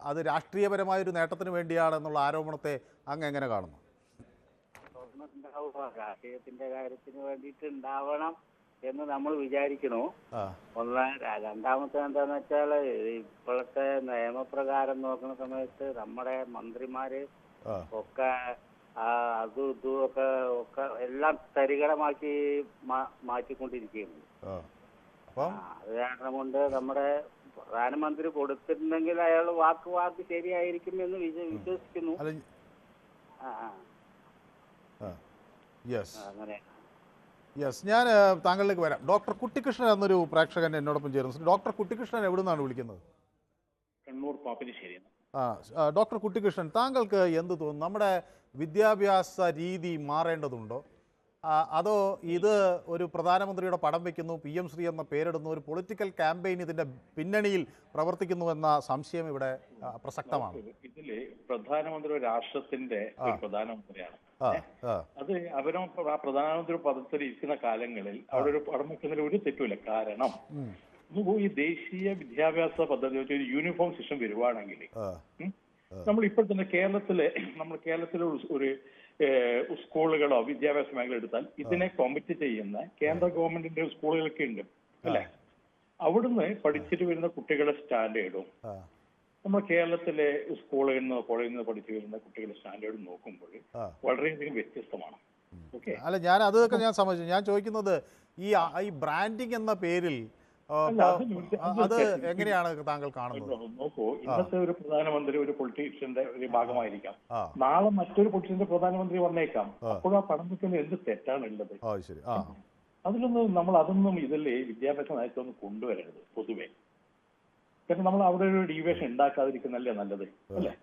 അത് രാഷ്ട്രീയപരമായൊരു നേട്ടത്തിന് വേണ്ടിയാണെന്നുള്ള ആരോപണത്തെ അങ്ങ് എങ്ങനെ കാണുന്നു? രാഷ്ട്രീയത്തിന്റെ കാര്യത്തിന് വേണ്ടിയിട്ട് ഉണ്ടാവണം എന്ന് നമ്മൾ വിചാരിക്കണു. ഒന്ന്. രണ്ടാമത്തെ എന്താന്ന് വെച്ചാല് ഇപ്പോഴത്തെ നിയമപ്രകാരം നോക്കുന്ന സമയത്ത് നമ്മുടെ മന്ത്രിമാര് ഒക്കെ അതും ഇതും ഒക്കെ എല്ലാം തരികടമാക്കി മാറ്റിക്കൊണ്ടിരിക്കുകയാണ്. അത് കാരണം കൊണ്ട് നമ്മുടെ പ്രധാനമന്ത്രി കൊടുത്തിട്ടുണ്ടെങ്കിൽ അയാൾ വാക്ക് ശരിയായിരിക്കും എന്ന് വിശ്വസിക്കുന്നു. അങ്ങനെ ഞാൻ താങ്കളിലേക്ക് വരാം. ഡോക്ടർ കുട്ടിക്കൃഷ്ണൻ എന്നൊരു പ്രേക്ഷകൻ എന്നോടൊപ്പം ചേരുന്നു. ഡോക്ടർ കുട്ടിക്കൃഷ്ണൻ എവിടെ നിന്നാണ് വിളിക്കുന്നത്? കണ്ണൂർ പാപ്പിനിശ്ശേരി. ഡോക്ടർ കുട്ടിക്കൃഷ്ണൻ, താങ്കൾക്ക് എന്ത് തോന്നുന്നു? നമ്മുടെ വിദ്യാഭ്യാസ രീതി മാറേണ്ടതുണ്ടോ? അതോ ഇത് ഒരു പ്രധാനമന്ത്രിയുടെ പടം വയ്ക്കുന്നു, PM ശ്രീ എന്ന പേരിടുന്നു, ഒരു പൊളിറ്റിക്കൽ ക്യാമ്പയിൻ ഇതിന്റെ പിന്നണിയിൽ പ്രവർത്തിക്കുന്നു എന്ന സംശയം ഇവിടെ പ്രസക്തമാണ്? ഇതില് പ്രധാനമന്ത്രി രാഷ്ട്രത്തിന്റെ ഒരു പ്രധാനമന്ത്രിയാണ്. അത് അവരും ആ പ്രധാനമന്ത്രി പദത്തിൽ ഇരിക്കുന്ന കാലങ്ങളിൽ അവിടെ ഒരു പടം വയ്ക്കുന്നതിൽ ഒരു തെറ്റുമില്ല. കാരണം ഈ ദേശീയ വിദ്യാഭ്യാസ പദ്ധതി വെച്ച് ഒരു യൂണിഫോം സിസ്റ്റം വരുവാണെങ്കിൽ നമ്മൾ ഇപ്പോൾ തന്നെ കേരളത്തിലെ ഒരു സ്കൂളുകളോ വിദ്യാഭ്യാസ മേഖല എടുത്താൽ ഇതിനെ കോമ്പറ്റ് ചെയ്യുന്ന കേന്ദ്ര ഗവൺമെന്റിന്റെ സ്കൂളുകളൊക്കെ ഉണ്ട് അല്ലെ? അവിടുന്ന് പഠിച്ചിട്ട് വരുന്ന കുട്ടികളുടെ സ്റ്റാൻഡേർഡും നമ്മൾ കേരളത്തിലെ സ്കൂളിൽ നിന്ന് കോളേജിൽ നിന്ന് പഠിച്ചു വരുന്ന കുട്ടികളുടെ സ്റ്റാൻഡേർഡ് നോക്കുമ്പോൾ വളരെയധികം വ്യത്യസ്തമാണ്. അല്ല, ഞാൻ അതൊക്കെ ഞാൻ സമ്മതിച്ചു. ഞാൻ ചോദിക്കുന്നത് ഈ ബ്രാൻഡിങ് എന്ന പേരിൽ അത് എങ്ങനെയാണ് താങ്കൾ കാണുന്നത്? നോക്കൂ, ഇന്നത്തെ ഒരു പ്രധാനമന്ത്രി ഒരു പൊളിറ്റീഷ്യന്റെ ഒരു ഭാഗമായിരിക്കാം. നാളെ മറ്റൊരു പൊളിറ്റീഷ്യന്റെ പ്രധാനമന്ത്രി വന്നേക്കാം. അപ്പോൾ ആ പണം വെക്കുന്ന എന്ത് തെറ്റാണുള്ളത്? അതൊന്നും ഇതിലെ വിദ്യാഭ്യാസ നയത്തൊന്നും കൊണ്ടുവരരുത് പൊതുവെ. കാരണം നമ്മൾ അവിടെ ഒരു ഡീവിയേഷൻ ഉണ്ടാക്കാതിരിക്കുന്നല്ലേ നല്ലത്, അല്ലേ?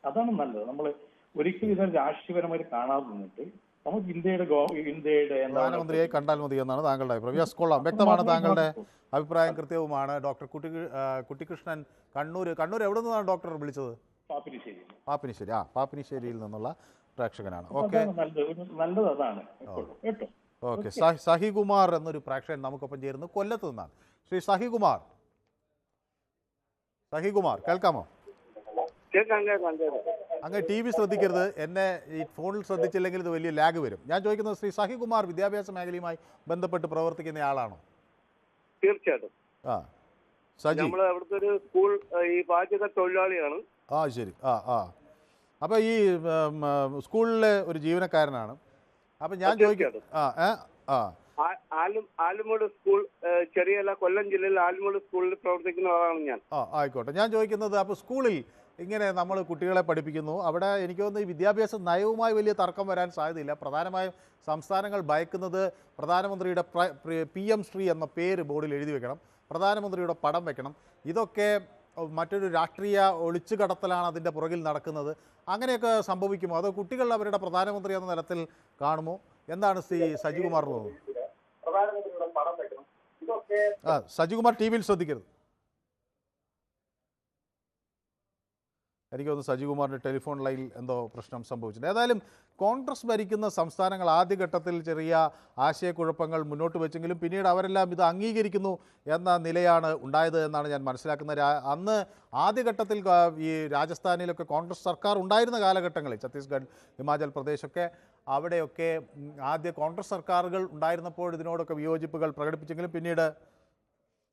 അതാണ് നല്ലത്. നമ്മൾ ഒരിക്കലും ഇതിനെ രാഷ്ട്രീയപരമായി കാണാതെ നിന്നിട്ട് നമുക്ക് ഇന്ത്യയുടെ പ്രധാനമന്ത്രിയെ കണ്ടാൽ മതി എന്നാണ് താങ്കളുടെ അഭിപ്രായം. യെസ്, കൊള്ളാം, വ്യക്തമാണ് താങ്കളുടെ അഭിപ്രായം, കൃത്യവുമാണ്. ഡോക്ടർ കുട്ടിക്കൃഷ്ണൻ, കണ്ണൂർ എവിടെ നിന്നാണ് ഡോക്ടർ വിളിച്ചത്? പാപ്പിനിശ്ശേരി. പാപ്പിനിശ്ശേരിയിൽ നിന്നുള്ള പ്രേക്ഷകനാണ്. ഓക്കെ. സഹികുമാർ എന്നൊരു പ്രേക്ഷകൻ നമുക്കൊപ്പം ചേരുന്നു, കൊല്ലത്ത് നിന്നാണ്. ശ്രീ സഹികുമാർ, കേൾക്കാമോ? അങ്ങ് TV ശ്രദ്ധിക്കരുത്. എന്നെ ഈ ഫോണിൽ ശ്രദ്ധിച്ചില്ലെങ്കിൽ ഇത് വലിയ ലാഗ് വരും. ഞാൻ ചോദിക്കുന്നത്, ശ്രീ സഹികുമാർ വിദ്യാഭ്യാസ മേഖലയുമായി ബന്ധപ്പെട്ട് പ്രവർത്തിക്കുന്ന ആളാണോ? തീർച്ചയായിട്ടും. നമ്മൾ അവിടുത്തെ ഒരു സ്കൂൾ ഈ പാചക തൊഴിലാളിയാണ്. ശരി. അപ്പോൾ ഈ സ്കൂളിലെ ഒരു ജീവനക്കാരനാണ്. അപ്പം ഞാൻ ചോദിക്കുന്നത്, ആലുമൂട് സ്കൂൾ, ചെറിയല്ല, കൊല്ലം ജില്ലയിൽ ആലുമൂട് സ്കൂളിൽ പ്രവർത്തിക്കുന്ന ആളാണ് ഞാൻ. ആയിക്കോട്ടെ. ഞാൻ ചോദിക്കുന്നത്, അപ്പോൾ സ്കൂളിൽ ഇങ്ങനെ നമ്മൾ കുട്ടികളെ പഠിപ്പിക്കുന്നു, അവിടെ എനിക്ക് തോന്നുന്നു ഈ വിദ്യാഭ്യാസ നയവുമായി വലിയ തർക്കം വരാൻ സാധ്യതയില്ല. പ്രധാനമായും സംസ്ഥാനങ്ങൾ ഭയക്കുന്നത് പ്രധാനമന്ത്രിയുടെ PM ശ്രീ എന്ന പേര് ബോർഡിൽ എഴുതി വെക്കണം, പ്രധാനമന്ത്രിയുടെ പടം വെക്കണം. ഇതൊക്കെ മറ്റൊരു രാഷ്ട്രീയ ഒളിച്ചുകടത്തലാണ് അതിൻ്റെ പുറകിൽ നടക്കുന്നത്. അങ്ങനെയൊക്കെ സംഭവിക്കുമോ? അതോ കുട്ടികൾ അവരുടെ പ്രധാനമന്ത്രി എന്ന തലത്തിൽ കാണുമോ? എന്താണ് ശ്രീ സജികുമാർ തോന്നുന്നത്? സജികുമാർ TV യിൽ ശ്രദ്ധിക്കരുത്. എനിക്ക് തോന്നുന്നു സജികുമാറിൻ്റെ ടെലിഫോൺ ലൈനിൽ എന്തോ പ്രശ്നം സംഭവിച്ചിട്ടുണ്ട്. ഏതായാലും കോൺഗ്രസ് ഭരിക്കുന്ന സംസ്ഥാനങ്ങൾ ആദ്യഘട്ടത്തിൽ ചെറിയ ആശയക്കുഴപ്പങ്ങൾ മുന്നോട്ട് വെച്ചെങ്കിലും പിന്നീട് അവരെല്ലാം ഇത് അംഗീകരിക്കുന്നു എന്ന നിലയാണ് ഉണ്ടായത് എന്നാണ് ഞാൻ മനസ്സിലാക്കുന്നത്. അന്ന് ആദ്യഘട്ടത്തിൽ ഈ രാജസ്ഥാനിലൊക്കെ കോൺഗ്രസ് സർക്കാർ ഉണ്ടായിരുന്ന കാലഘട്ടങ്ങളിൽ, ഛത്തീസ്ഗഡ്, ഹിമാചൽ പ്രദേശൊക്കെ, അവിടെയൊക്കെ ആദ്യ കോൺഗ്രസ് സർക്കാരുകൾ ഉണ്ടായിരുന്നപ്പോൾ ഇതിനോടൊക്കെ വിയോജിപ്പുകൾ പ്രകടിപ്പിച്ചെങ്കിലും പിന്നീട്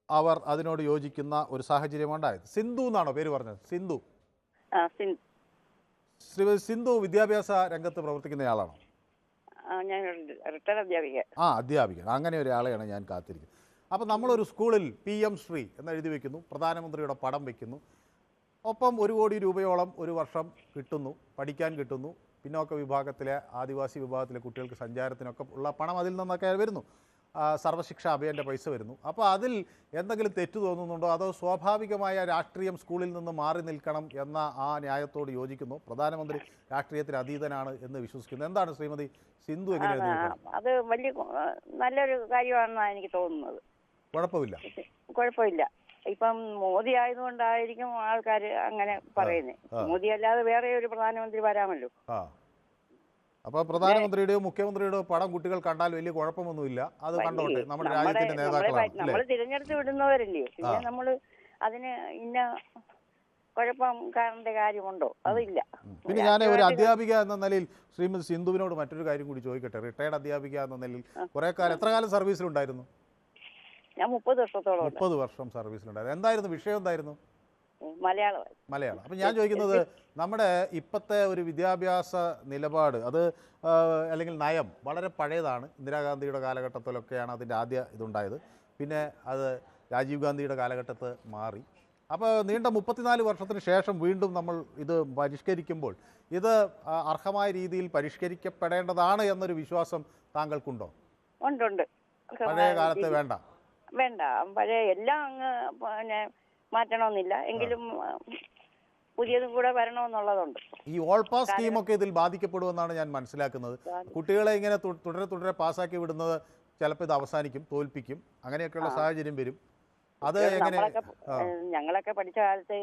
അവർ അതിനോട് യോജിക്കുന്ന ഒരു സാഹചര്യമാണ് ഉണ്ടായത്. സിന്ധു എന്നാണോ പേര് പറഞ്ഞത്? സിന്ധു. ശ്രീമതി സിന്ധു വിദ്യാഭ്യാസ രംഗത്ത് പ്രവർത്തിക്കുന്നയാളാണോ? അധ്യാപിക. അങ്ങനെ ഒരാളെയാണ് ഞാൻ കാത്തിരിക്കുന്നത്. അപ്പോൾ നമ്മളൊരു സ്കൂളിൽ PM ശ്രീ എന്ന് എഴുതി വയ്ക്കുന്നു, പ്രധാനമന്ത്രിയുടെ പടം വയ്ക്കുന്നു, ഒപ്പം 1 കോടി രൂപയോളം ഒരു വർഷം കിട്ടുന്നു, പഠിക്കാൻ കിട്ടുന്നു. പിന്നോക്ക വിഭാഗത്തിലെ, ആദിവാസി വിഭാഗത്തിലെ കുട്ടികൾക്ക് സഞ്ചാരത്തിനൊക്കെ ഉള്ള പണം അതിൽ നിന്നൊക്കെ വരുന്നു. സർവശിക്ഷ അഭിയാൻ്റെ പൈസ വരുന്നു. അപ്പോൾ അതിൽ എന്തെങ്കിലും തെറ്റ് തോന്നുന്നുണ്ടോ? അതോ സ്വാഭാവികമായ രാഷ്ട്രീയം സ്കൂളിൽ നിന്ന് മാറി നിൽക്കണം എന്ന ആ ന്യായത്തോട് യോജിക്കുന്നു? പ്രധാനമന്ത്രി രാഷ്ട്രീയത്തിന് അതീതനാണ് എന്ന് വിശ്വസിക്കുന്നു. എന്താണ് ശ്രീമതി സിന്ധു എങ്ങനെയാണ്? അത് വലിയ നല്ലൊരു കാര്യമാണെന്നാണ് എനിക്ക് തോന്നുന്നത്. കുഴപ്പമില്ല. ഇപ്പം മോദി ആയതുകൊണ്ടായിരിക്കും ആൾക്കാർ അങ്ങനെ പറയുന്നത്. മോദി അല്ലാതെ വേറെ ഒരു പ്രധാനമന്ത്രി വരാമല്ലോ. അപ്പോൾ പ്രധാനമന്ത്രിയുടെയോ മുഖ്യമന്ത്രിയുടെയോ പടം കുട്ടികൾ കണ്ടാൽ വലിയ കുഴപ്പമൊന്നുമില്ല, അത് കണ്ടോട്ടെ. നമ്മുടെ രാജ്യത്തിന്റെ നേതാക്കളാണ്, നമ്മൾ തിരഞ്ഞെടുത്ത് വിടുന്നവരല്ലയോ. പിന്നെ നമ്മൾ അതിന് ഇന്ന കുഴപ്പം കാണേണ്ട കാര്യമുണ്ടോ? അതില്ല. പിന്നെ ഞാൻ ഒരു അധ്യാപിക എന്ന നിലയിൽ ശ്രീമതി സിന്ധുവിനോട് മറ്റൊരു കാര്യം കൂടി ചോദിക്കട്ടെ. റിട്ടയർഡ് അധ്യാപിക എന്ന നിലയിൽ കുറെ കാലം, എത്ര കാലം സർവീസിലുണ്ടായിരുന്നു? ഞാൻ 30 വർഷത്തോളം 30 വർഷം സർവീസിലുണ്ടായിരുന്നു. എന്തായിരുന്നു വിഷയം? എന്തായിരുന്നു? മലയാളം. അപ്പം ഞാൻ ചോദിക്കുന്നത്, നമ്മുടെ ഇപ്പോഴത്തെ ഒരു വിദ്യാഭ്യാസ നിലപാട്, അത് അല്ലെങ്കിൽ നയം വളരെ പഴയതാണ്. ഇന്ദിരാഗാന്ധിയുടെ കാലഘട്ടത്തിലൊക്കെയാണ് അതിൻ്റെ ആദ്യ ഇതുണ്ടായത്. പിന്നെ അത് രാജീവ് ഗാന്ധിയുടെ കാലഘട്ടത്തിൽ മാറി. അപ്പോൾ നീണ്ട 34 വർഷത്തിന് ശേഷം വീണ്ടും നമ്മൾ ഇത് പരിഷ്കരിക്കുമ്പോൾ ഇത് അർഹമായ രീതിയിൽ പരിഷ്കരിക്കപ്പെടേണ്ടതാണ് എന്നൊരു വിശ്വാസം താങ്കൾക്കുണ്ടോ? ഉണ്ട്. പഴയ കാലത്ത് വേണ്ട പഴയ എല്ലാം അങ്ങ് പിന്നെ മാറ്റണമെന്നില്ല, എങ്കിലും പുതിയതും കൂടെ വരണമെന്നുള്ളതുണ്ട്. ഈ ഓൾ പാസ് സ്കീമൊക്കെ ഇതിൽ ബാധിക്കപ്പെടുമെന്നാണ് ഞാൻ മനസ്സിലാക്കുന്നത്. കുട്ടികളെ ഇങ്ങനെ തുടരെ പാസ്സാക്കി വിടുന്നത് ചിലപ്പോൾ ഇത് അവസാനിക്കും, തോൽപ്പിക്കും, അങ്ങനെയൊക്കെയുള്ള സാഹചര്യം വരും. അത് എങ്ങനെ? ഞങ്ങളൊക്കെ പഠിച്ച കാലത്ത്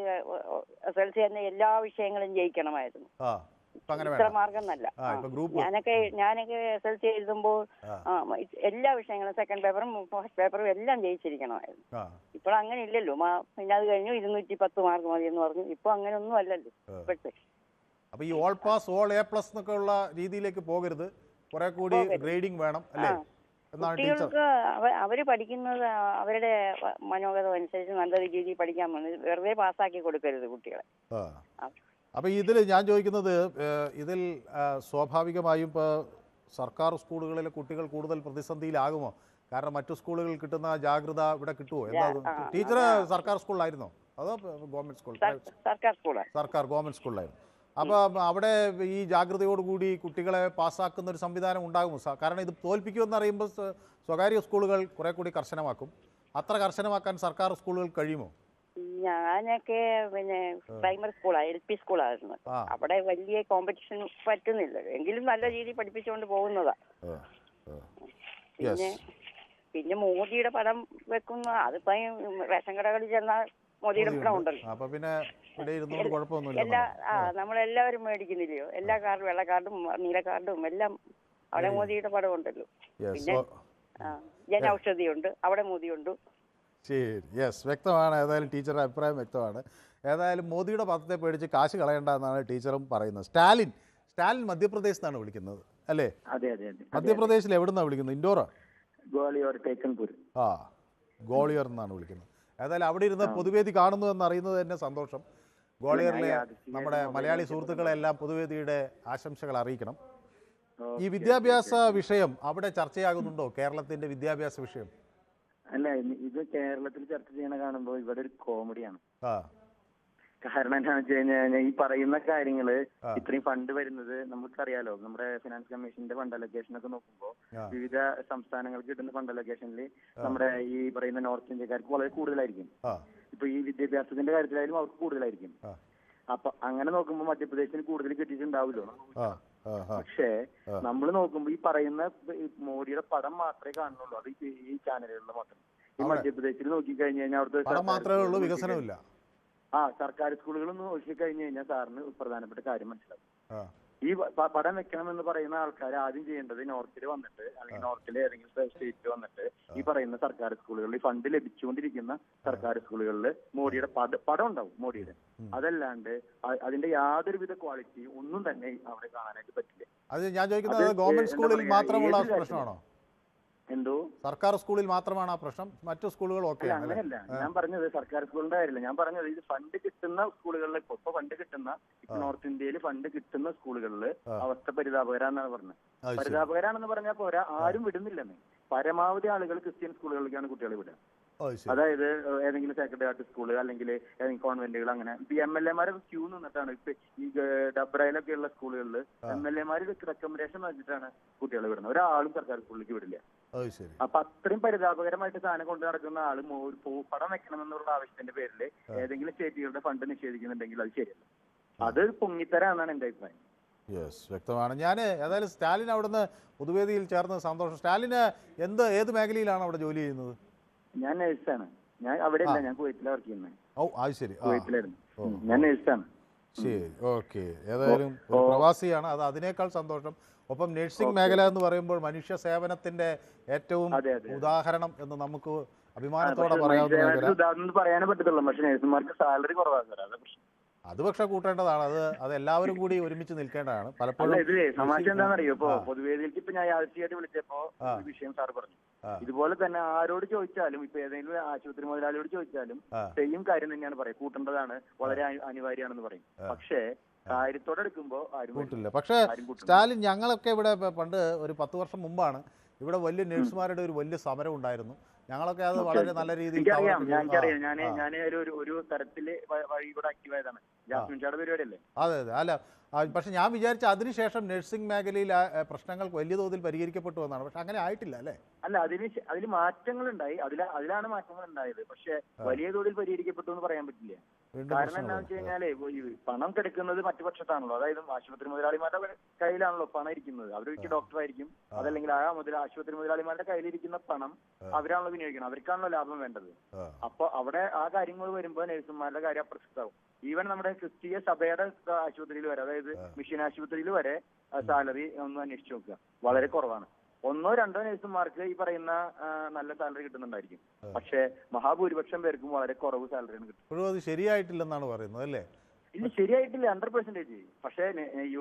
SLC തന്നെ എല്ലാ വിഷയങ്ങളും ജയിക്കണമായിരുന്നു. ഇത്ര മാർഗം എന്നല്ല. ഞാനൊക്കെ SLC എഴുതുമ്പോൾ എല്ലാ വിഷയങ്ങളും സെക്കൻഡ് പേപ്പറും ഫസ്റ്റ് പേപ്പറും എല്ലാം ജയിച്ചിരിക്കണമായിരുന്നു. ഇപ്പോൾ അങ്ങനെ ഇല്ലല്ലോ. പിന്നെ അത് കഴിഞ്ഞു 210 മാർക്ക് മതി എന്ന് പറഞ്ഞു. ഇപ്പൊ അങ്ങനെ ഒന്നും അല്ലല്ലോ ഇപ്പോഴത്തെ. അപ്പൊ ഈ ഓൾ പാസ്, ഓൾ A+ എന്നൊക്കെ ഉള്ള രീതിയിലേക്ക് പോകരുത്, കുറെ കൂടി ഗ്രേഡിംഗ് വേണം അല്ലേ? കുട്ടികൾക്ക് അവര് പഠിക്കുന്നത് അവരുടെ മനോഗതം അനുസരിച്ച് നല്ല രീതിയിൽ പഠിക്കാൻ വെറുതെ പാസ്സാക്കി കൊടുക്കരുത് കുട്ടികളെ. അപ്പോൾ ഇതിൽ ഞാൻ ചോദിക്കുന്നത്, ഇതിൽ സ്വാഭാവികമായും ഇപ്പോൾ സർക്കാർ സ്കൂളുകളിലെ കുട്ടികൾ കൂടുതൽ പ്രതിസന്ധിയിലാകുമോ? കാരണം മറ്റു സ്കൂളുകളിൽ കിട്ടുന്ന ജാഗ്രത ഇവിടെ കിട്ടുമോ? എന്താ? ടീച്ചർ സർക്കാർ സ്കൂളിലായിരുന്നോ അതോ ഗവൺമെന്റ് സ്കൂൾ? സർക്കാർ ഗവൺമെന്റ് സ്കൂളിലായിരുന്നു. അപ്പോൾ അവിടെ ഈ ജാഗ്രതയോടുകൂടി കുട്ടികളെ പാസ്സാക്കുന്ന ഒരു സംവിധാനം ഉണ്ടാകുമോ? കാരണം ഇത് തോൽപ്പിക്കുമെന്ന് അറിയുമ്പോൾ സ്വകാര്യ സ്കൂളുകൾ കുറെ കൂടി കർശനമാക്കും. അത്ര കർശനമാക്കാൻ സർക്കാർ സ്കൂളുകൾ കഴിയുമോ? ഞാനൊക്കെ പിന്നെ പ്രൈമറി സ്കൂളാണ്, LP സ്കൂളായിരുന്നു. അവിടെ വലിയ കോമ്പറ്റീഷൻ പറ്റുന്നില്ല, എങ്കിലും നല്ല രീതിയിൽ പഠിപ്പിച്ചുകൊണ്ട് പോകുന്നതാ. പിന്നെ മോദിയുടെ പടം വെക്കുന്ന അതിപ്പോ റേഷൻ കടകളിൽ ചെന്നാൽ മോദിയുടെ പടം ഉണ്ടല്ലോ. നമ്മളെല്ലാവരും മേടിക്കുന്നില്ലയോ? എല്ലാ കാർഡും, വെള്ള കാർഡും നീല കാർഡും എല്ലാം അവിടെ മോദിയുടെ പടം ഉണ്ടല്ലോ. പിന്നെ ജനൌഷധിയുണ്ട്, അവിടെ മോദിയുണ്ട്. ശരി, യെസ്, വ്യക്തമാണ്. ഏതായാലും ടീച്ചറുടെ അഭിപ്രായം വ്യക്തമാണ്. ഏതായാലും മോദിയുടെ പദത്തെ പേടിച്ച് കാശ് കളയണ്ട എന്നാണ് ടീച്ചറും പറയുന്നത്. സ്റ്റാലിൻ മധ്യപ്രദേശിൽ നിന്നാണ് വിളിക്കുന്നത് അല്ലേ? മധ്യപ്രദേശിൽ എവിടുന്നാണ് വിളിക്കുന്നത്? ഇൻഡോറോ? ഗോളിയർ എന്നാണ് വിളിക്കുന്നത്. ഏതായാലും അവിടെ ഇരുന്ന് പൊതുവേദി കാണുന്നു എന്നറിയുന്നത് തന്നെ സന്തോഷം. ഗോളിയറിലെ നമ്മുടെ മലയാളി സുഹൃത്തുക്കളെല്ലാം പൊതുവേദിയുടെ ആശംസകൾ അറിയിക്കണം. ഈ വിദ്യാഭ്യാസ വിഷയം അവിടെ ചർച്ചയാകുന്നുണ്ടോ? കേരളത്തിന്റെ വിദ്യാഭ്യാസ വിഷയം അല്ല, ഇത് കേരളത്തിൽ ചർച്ച ചെയ്യണ കാണുമ്പോ ഇവിടെ ഒരു കോമഡിയാണ്. കാരണം എന്താണെന്ന് വെച്ച് കഴിഞ്ഞാൽ ഈ പറയുന്ന കാര്യങ്ങള് ഇത്രയും ഫണ്ട് വരുന്നത് നമുക്കറിയാലോ. നമ്മുടെ ഫിനാൻസ് കമ്മീഷന്റെ ഫണ്ട് അലൊക്കേഷൻ ഒക്കെ നോക്കുമ്പോൾ വിവിധ സംസ്ഥാനങ്ങൾക്ക് കിട്ടുന്ന ഫണ്ട് അലൊക്കേഷനിൽ നമ്മുടെ ഈ പറയുന്ന നോർത്ത് ഇന്ത്യക്കാർക്ക് വളരെ കൂടുതലായിരിക്കും. ഇപ്പൊ ഈ വിദ്യാഭ്യാസത്തിന്റെ കാര്യത്തിലായാലും അവർക്ക് കൂടുതലായിരിക്കും. അപ്പൊ അങ്ങനെ നോക്കുമ്പോൾ മധ്യപ്രദേശിന് കൂടുതൽ കിട്ടിയിട്ടുണ്ടാവുമല്ലോ. പക്ഷേ നമ്മൾ നോക്കുമ്പോ ഈ പറയുന്ന മോഡിയുടെ പടം മാത്രമേ കാണുന്നുള്ളൂ. അത് ഈ ചാനലുകളിൽ മാത്രം. ഈ മധ്യപ്രദേശിൽ നോക്കിക്കഴിഞ്ഞു കഴിഞ്ഞാൽ അവിടുത്തെ വികസനമില്ല. സർക്കാർ സ്കൂളുകൾ നോക്കി കഴിഞ്ഞു കഴിഞ്ഞാൽ സാറിന് പ്രധാനപ്പെട്ട കാര്യം മനസ്സിലാവും. ഈ പടം വെക്കണമെന്ന് പറയുന്ന ആൾക്കാർ ആദ്യം ചെയ്യേണ്ടത് നോർത്തിൽ വന്നിട്ട്, അല്ലെങ്കിൽ നോർത്തിലെ ഏതെങ്കിലും സ്റ്റേറ്റിൽ വന്നിട്ട് ഈ പറയുന്ന സർക്കാർ സ്കൂളുകളിൽ ഫണ്ട് ലഭിച്ചുകൊണ്ടിരിക്കുന്ന സർക്കാർ സ്കൂളുകളിൽ മോഡിയുടെ പടം ഉണ്ടാവും. മോഡിയുടെ അതല്ലാണ്ട് അതിന്റെ യാതൊരുവിധ ക്വാളിറ്റി ഒന്നും തന്നെ അവിടെ കാണാനായിട്ട് പറ്റില്ല. അത് ഞാൻ ചോദിക്കുന്നത് ഗവൺമെന്റ് സ്കൂളിൽ മാത്രമുള്ള പ്രശ്നമാണോ? എന്തോ സർക്കാർ സ്കൂളിൽ മാത്രമാണ് ആ പ്രശ്നം, മറ്റു സ്കൂളുകൾ ഓക്കെ? അങ്ങനെയല്ല ഞാൻ പറഞ്ഞത്, സർക്കാർ സ്കൂളിന്റെ കാര്യമില്ല ഞാൻ പറഞ്ഞത്. ഇത് ഫണ്ട് കിട്ടുന്ന സ്കൂളുകളിൽ ഇപ്പൊ ഫണ്ട് കിട്ടുന്ന നോർത്ത് ഇന്ത്യയിൽ ഫണ്ട് കിട്ടുന്ന സ്കൂളുകളിൽ അവസ്ഥ പരിതാപകരാന്നാണ് പറഞ്ഞത്. പരിതാപകരാണെന്ന് പറഞ്ഞാൽ പോരാ, ആരും വിടുന്നില്ലെന്ന്. പരമാവധി ആളുകൾ ക്രിസ്ത്യൻ സ്കൂളുകളിലേക്കാണ് കുട്ടികളെ വിടുക. അതായത് ഏതെങ്കിലും സേക്രഡ് ഹാർട്ട് സ്കൂള് അല്ലെങ്കിൽ ഏതെങ്കിലും കോൺവെന്റുകൾ. അങ്ങനെ MLA ക്യൂ നിന്നിട്ടാണ് ഇപ്പൊ ഈ ഡബ്രയിലൊക്കെ ഉള്ള സ്കൂളുകളിൽ MLA റെക്കമെൻഡേഷൻ വെച്ചിട്ടാണ് കുട്ടികളെ വിടുന്നത്. ഒരാളും സർക്കാർ സ്കൂളിലേക്ക് വിടില്ല. അപ്പൊ അത്രയും പരിതാപകരമായിട്ട് സാധനം കൊണ്ട് നടക്കുന്ന ആള് പടം വെക്കണമെന്നുള്ള ആവശ്യത്തിന്റെ പേരിൽ ഏതെങ്കിലും സ്റ്റേറ്റുകളുടെ ഫണ്ട് നിഷേധിക്കുന്നുണ്ടെങ്കിൽ അത് ശരിയല്ല. അത് പൊങ്ങിത്തരാന്നാണ് എന്റെ അഭിപ്രായം. യെസ്, വ്യക്തമാണ്. ഞാൻ ഏതായാലും സ്റ്റാലിൻ അവിടുന്ന് പൊതുവേദിയിൽ ചേർന്ന് സന്തോഷം. സ്റ്റാലിന് ഏത് മേഖലയിലാണ് അവിടെ ജോലി ചെയ്യുന്നത്? ഞാൻ നേഴ്സാണ്. ഞാൻ അവിടെ അല്ല, ഞാൻ കുവൈറ്റിലാണ് വർക്ക് ചെയ്യുന്നത്. ശരി, കുവൈറ്റിലായിരുന്നു. ഞാൻ നേഴ്സാണ്. ശരി, ഓക്കെ. ഏതായാലും ഒരു പ്രവാസിയാണ്, അത് അതിനേക്കാൾ സന്തോഷം. ഒപ്പം നഴ്സിംഗ് മേഖല എന്ന് പറയുമ്പോൾ മനുഷ്യ സേവനത്തിന്റെ ഏറ്റവും ഉദാഹരണം എന്ന് നമുക്ക് അഭിമാനത്തോടെ പറയാവുന്ന പറയാനേ പറ്റത്തുള്ളൂ. പക്ഷെ നഴ്സുമാർക്ക് സാലറി കുറവാണ്. അത് പക്ഷെ കൂട്ടേണ്ടതാണ്. അത് എല്ലാവരും കൂടി ഒരുമിച്ച് നിൽക്കേണ്ടതാണ്. പലപ്പോഴും ഇതിലെ തമാശ എന്താണെന്നറിയോ, ഇപ്പൊ പൊതുവേദിയിലേക്ക് ഇപ്പൊ ഞാൻ യാദൃശ്ചികമായിട്ട് വിളിച്ചപ്പോ ഒരു വിഷയം സാർ പറഞ്ഞു. ഇതുപോലെ തന്നെ ആരോട് ചോദിച്ചാലും, ഇപ്പൊ ഏതെങ്കിലും ആശുപത്രി മുതലാളിയോട് ചോദിച്ചാലും സെയിം കാര്യം തന്നെയാണ് പറയും, കൂട്ടേണ്ടതാണ്, വളരെ അനിവാര്യമാണെന്ന് പറയും. പക്ഷേ കാര്യത്തോടെ എടുക്കുമ്പോ കൂട്ടില്ല. പക്ഷേ സ്റ്റാലിൻ, ഞങ്ങളൊക്കെ ഇവിടെ പണ്ട് ഒരു 10 വർഷം മുമ്പാണ് ഇവിടെ വലിയ നഴ്സുമാരുടെ ഒരു വലിയ സമരം ഉണ്ടായിരുന്നു. ഞങ്ങളൊക്കെ അത് വളരെ നല്ല രീതിയിൽ ഞാൻ ഒരു തരത്തില് വഴി കൂടെ ആക്റ്റീവ് ആയതാണ്. ജാസ്മിൻ ചാടെ പരിപാടിയല്ലേ? അതെ അതെ. അല്ല, പക്ഷെ ഞാൻ വിചാരിച്ച അതിനുശേഷം നഴ്സിംഗ് മേഖലയിൽ പ്രശ്നങ്ങൾ വലിയ തോതിൽ പരിഹരിക്കപ്പെട്ടു എന്നാണ്. പക്ഷെ അങ്ങനെ ആയിട്ടില്ല അല്ലേ? അല്ല, അതിൽ മാറ്റങ്ങൾ ഉണ്ടായി, അതിലാണ് മാറ്റങ്ങൾ ഉണ്ടായത്. പക്ഷെ വലിയ തോതിൽ പരിഹരിക്കപ്പെട്ടു എന്ന് പറയാൻ പറ്റില്ല. കാരണം എന്താണെന്ന് വെച്ച് കഴിഞ്ഞാല് പണം കിടക്കുന്നത് മറ്റു പക്ഷത്താണല്ലോ. അതായത് ആശുപത്രി മുതലാളിമാരുടെ കയ്യിലാണല്ലോ പണം ഇരിക്കുന്നത്. അവരൊക്കെ ഡോക്ടറായിരിക്കും, അതല്ലെങ്കിൽ ആശുപത്രി മുതലാളിമാരുടെ കയ്യിലിരിക്കുന്ന പണം അവരാണല്ലോ വിനിയോഗിക്കണം, അവർക്കാണല്ലോ ലാഭം വേണ്ടത്. അപ്പൊ അവിടെ ആ കാര്യങ്ങൾ വരുമ്പോൾ നഴ്സുമാരുടെ കാര്യം അപ്രസക്തമാവും. ഈവൻ നമ്മുടെ ക്രിസ്തീയ സഭയുടെ ആശുപത്രിയിൽ വരെ, അതായത് മിഷൻ ആശുപത്രിയിൽ വരെ സാലറി ഒന്ന് അന്വേഷിച്ച് നോക്കുക, വളരെ കുറവാണ്. 1-2 നഴ്സുമാർക്ക് ഈ പറയുന്ന നല്ല സാലറി കിട്ടുന്നുണ്ടായിരിക്കും. പക്ഷെ മഹാഭൂരിപക്ഷം പേർക്കും വളരെ കുറവ് സാലറിയാണ് കിട്ടുന്നത്. അത് ശരിയായിട്ടില്ലെന്നാണ് പറയുന്നത് അല്ലേ? ഇല്ല, ശരിയായിട്ടില്ല 100%. പക്ഷേ